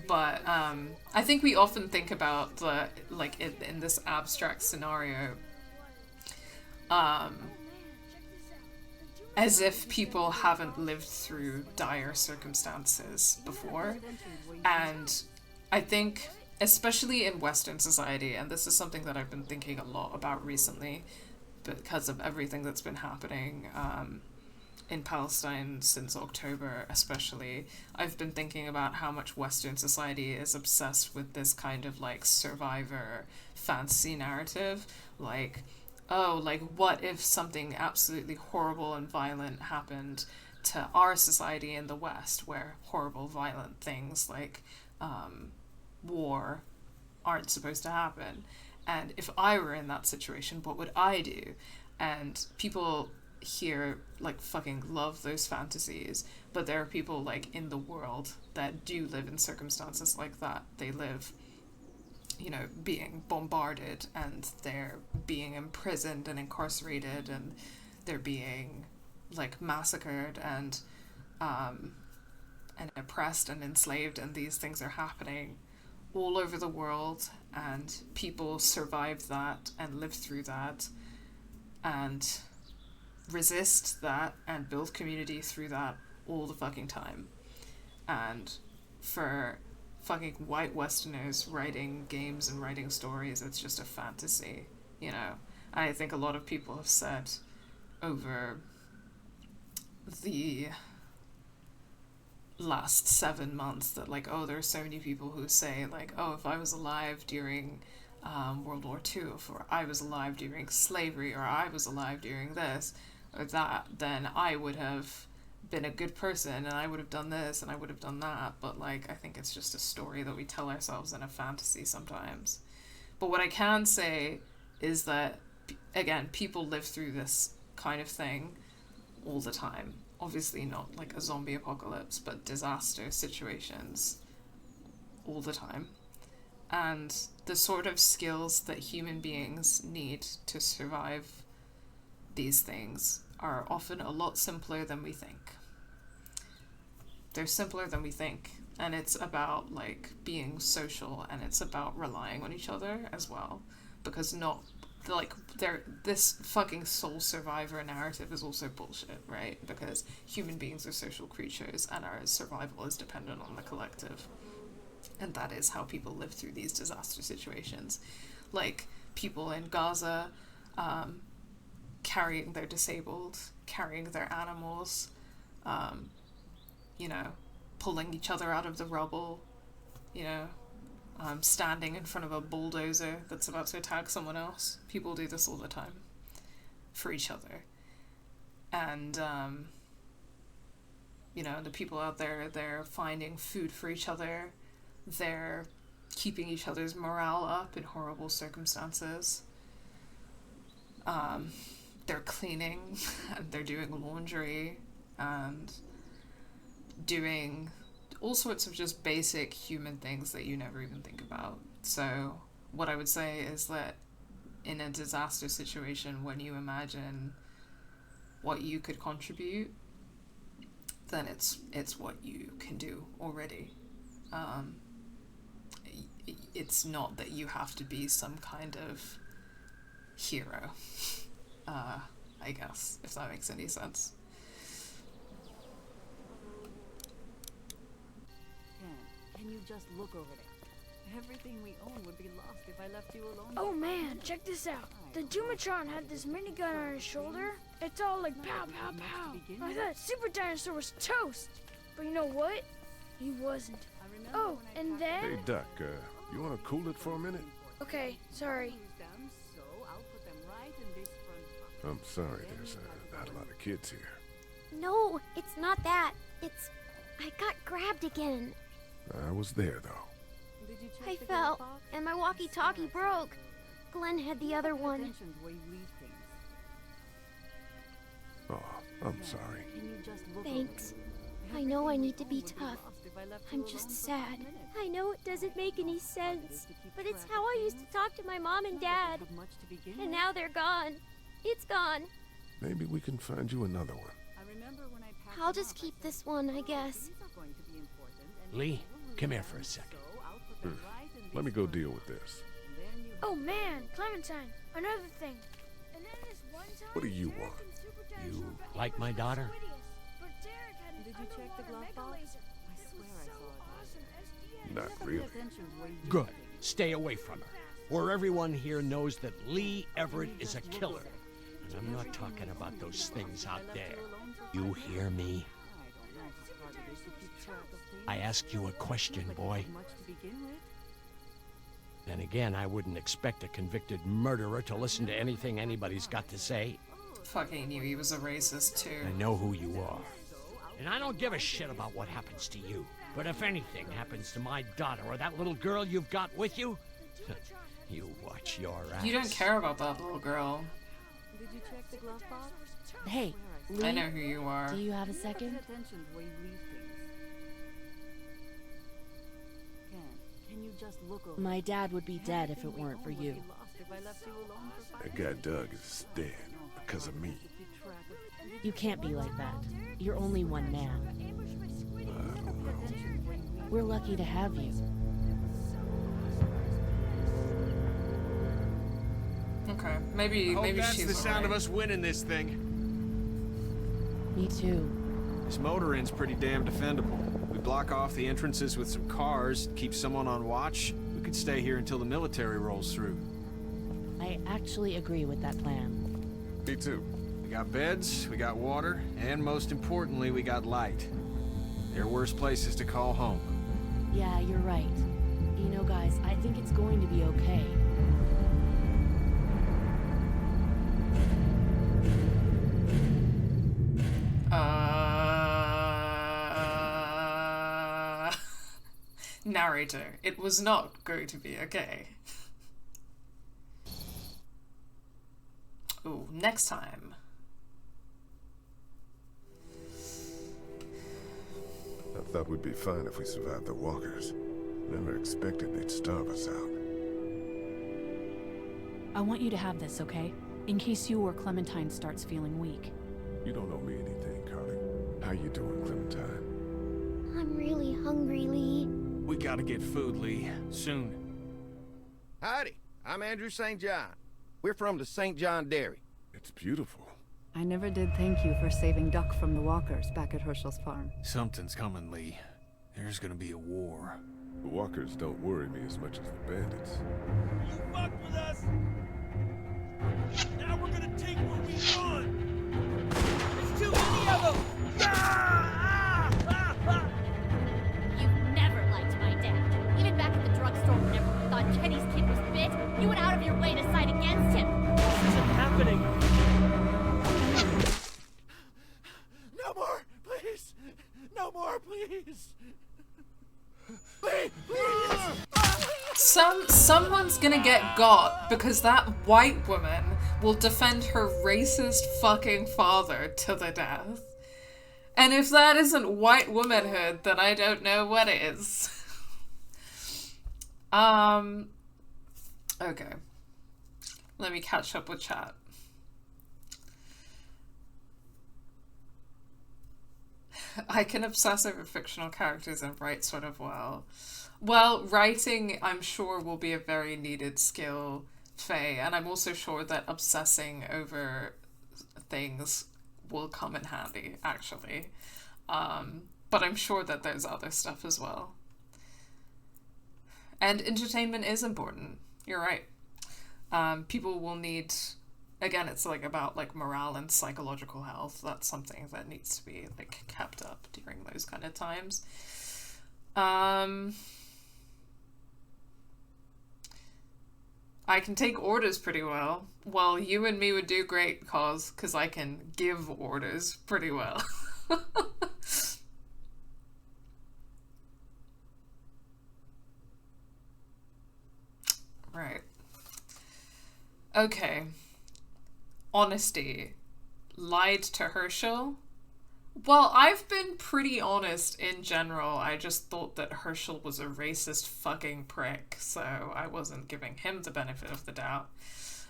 But I think we often think about the like in this abstract scenario as if people haven't lived through dire circumstances before. And I think, especially in Western society, and this is something that I've been thinking a lot about recently because of everything that's been happening in Palestine since October especially, I've been thinking about how much Western society is obsessed with this kind of like survivor fantasy narrative. Like, oh, like what if something absolutely horrible and violent happened to our society in the West, where horrible violent things like war aren't supposed to happen, and if I were in that situation, what would I do? And people here like fucking love those fantasies, but there are people like in the world that do live in circumstances like that. They live, you know, being bombarded, and they're being imprisoned and incarcerated, and they're being like massacred and oppressed and enslaved, and these things are happening all over the world, and people survive that and live through that and resist that and build community through that all the fucking time. And for fucking white Westerners writing games and writing stories, it's just a fantasy, you know. I think a lot of people have said over the last 7 months that like, oh, there are so many people who say like, oh, if I was alive during World War II, or I was alive during slavery, or I was alive during this or that, then I would have been a good person, and I would have done this and I would have done that. But like, I think it's just a story that we tell ourselves in a fantasy sometimes. But what I can say is that, again, people live through this kind of thing all the time. Obviously not like a zombie apocalypse, but disaster situations all the time. And the sort of skills that human beings need to survive these things are often a lot simpler than we think. They're simpler than we think, and it's about like being social, and it's about relying on each other as well, because not like this fucking sole survivor narrative is also bullshit, right? Because human beings are social creatures, and our survival is dependent on the collective, and that is how people live through these disaster situations. Like people in Gaza carrying their disabled, carrying their animals, you know, pulling each other out of the rubble, you know, standing in front of a bulldozer that's about to attack someone else. People do this all the time for each other. And, you know, the people out there, they're finding food for each other. They're keeping each other's morale up in horrible circumstances. They're cleaning, and they're doing laundry, and doing all sorts of just basic human things that you never even think about. So what I would say is that in a disaster situation, when you imagine what you could contribute, then it's what you can do already. It's not that you have to be some kind of hero, I guess, if that makes any sense. Can you just look over there? Everything we own would be lost if I left you alone. Oh man, check this out. The Dumatron had this minigun on his shoulder. It's all like pow, pow, pow. I thought Super Dinosaur was toast. But you know what? He wasn't. Oh, and then... Hey, Duck, you want to cool it for a minute? Okay, sorry. I'm sorry, there's not a lot of kids here. No, it's not that. It's... I got grabbed again. I was there, though. I fell, and my walkie-talkie broke. Glenn had the other one. Oh, I'm sorry. Thanks. I know I need to be tough. I'm just sad. I know it doesn't make any sense, but it's how I used to talk to my mom and dad. And now they're gone. It's gone. Maybe we can find you another one. I'll just keep this one, I guess. Lee, come here for a second. Let me go deal with this. Oh man, Clementine, another thing. And then this one time, What do you want? You like my daughter? Did you check the glove box? I swear I saw it. Not really. Good. Stay away from her. Or everyone here knows that Lee Everett is a killer. And I'm not talking about those things out there. You hear me? I asked you a question, boy. Then again, I wouldn't expect a convicted murderer to listen to anything anybody's got to say. Fucking knew he was a racist too. I know who you are. And I don't give a shit about what happens to you. But if anything happens to my daughter or that little girl you've got with you, you watch your ass. You don't care about that little girl. Did you check the glove box? Hey, Lee, I know who you are. do you have a second? Can you just look over? My dad would be dead if it weren't for you. That guy Doug is dead because of me. You can't be like that. You're only one man. We're lucky to have you. Okay, maybe that's she's the sound of alright. us winning this thing. Me too. This motor inn's pretty damn defendable. We block off the entrances with some cars, keep someone on watch. We could stay here until the military rolls through. I actually agree with that plan. Me too. We got beds, we got water, and most importantly, we got light. There are worse places to call home. Yeah, you're right. You know, guys, I think it's going to be okay. Narrator, it was not going to be okay. Ooh, next time. I thought we'd be fine if we survived the walkers. Never expected they'd starve us out. I want you to have this, okay? In case you or Clementine starts feeling weak. You don't owe me anything, Carly. How you doing, Clementine? I'm really hungry, Lee. We gotta get food, Lee. Soon. Howdy, I'm Andrew St. John. We're from the St. John Dairy. It's beautiful. I never did thank you for saving Duck from the walkers back at Herschel's farm. Something's coming, Lee. There's gonna be a war. The walkers don't worry me as much as the bandits. You fucked with us! Now we're gonna take what we want! There's too many of them! You've never liked my dad. Even back at the drugstore whenever we thought Kenny's kid was bit, you went out of your way to side against him. This isn't happening! No more, please! No more, please! Please! Someone's gonna get got because that white woman will defend her racist fucking father to the death. And if that isn't white womanhood, then I don't know what is. Okay. Let me catch up with chat. I can obsess over fictional characters and write sort of well. Well, writing, I'm sure, will be a very needed skill, Faye, and I'm also sure that obsessing over things will come in handy, actually. But I'm sure that there's other stuff as well. And entertainment is important. You're right. People will need... Again, it's like about like morale and psychological health. That's something that needs to be like kept up during those kind of times. I can take orders pretty well. Well, you and me would do great, because I can give orders pretty well. Right. Okay. Honesty. Lied to Herschel? Well, I've been pretty honest in general. I just thought that Herschel was a racist fucking prick, so I wasn't giving him the benefit of the doubt.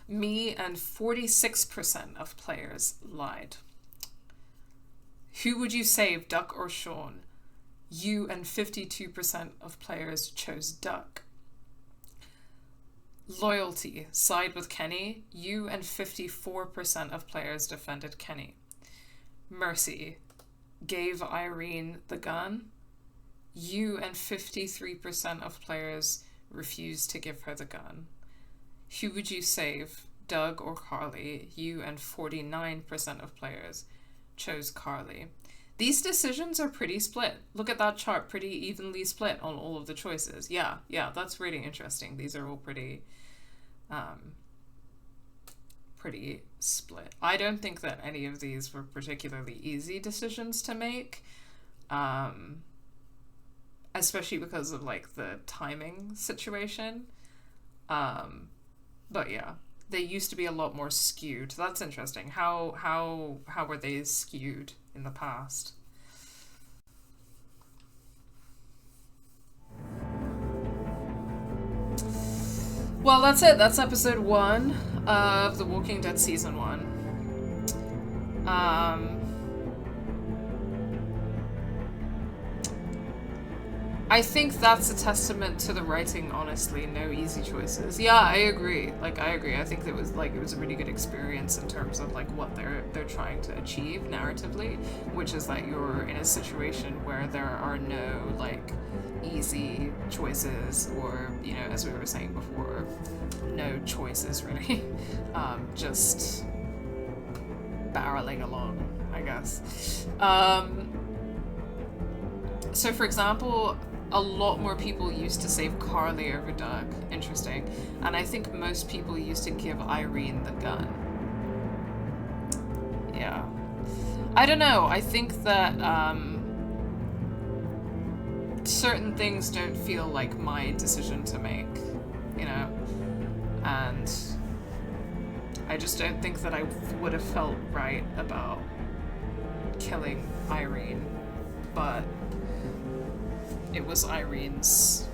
Me and 46% of players lied. Who would you save, Duck or Sean? You and 52% of players chose Duck. Loyalty, side with Kenny. You and 54% of players defended Kenny. Mercy, gave Irene the gun. You and 53% of players refused to give her the gun. Who would you save, Doug or Carly? You and 49% of players chose Carly. These decisions are pretty split. Look at that chart, pretty evenly split on all of the choices. Yeah, that's really interesting. These are all pretty split. I don't think that any of these were particularly easy decisions to make, especially because of like the timing situation. But yeah, they used to be a lot more skewed. That's interesting. How were they skewed in the past? Well, that's it. That's episode 1 of The Walking Dead season 1. I think that's a testament to the writing, honestly. No easy choices. Yeah, I agree. I agree. I think it was a really good experience in terms of like what they're trying to achieve narratively, which is that you're in a situation where there are no like easy choices, or, you know, as we were saying before, no choices really. Just barreling along, I guess. So for example, a lot more people used to save Carly over Doug. Interesting. And I think most people used to give Irene the gun. Yeah. I don't know. I think that certain things don't feel like my decision to make, you know? And I just don't think that I would have felt right about killing Irene, but it was Irene's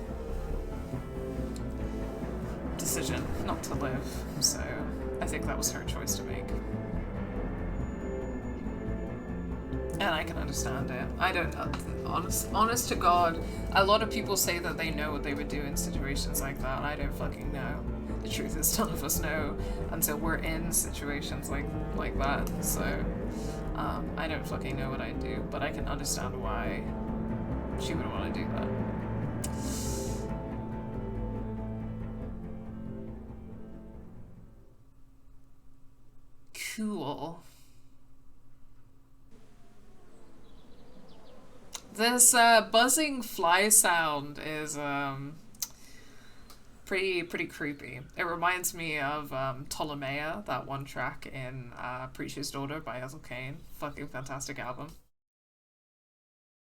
decision not to live, so I think that was her choice to make. And I can understand it. I don't, honest to God, a lot of people say that they know what they would do in situations like that. I don't fucking know. The truth is, none of us know until we're in situations like that, so I don't fucking know what I'd do, but I can understand why she would want to do that. Cool. This buzzing fly sound is pretty creepy. It reminds me of Ptolemaea, that one track in Preacher's Daughter by Ethel Cain. Fucking fantastic album.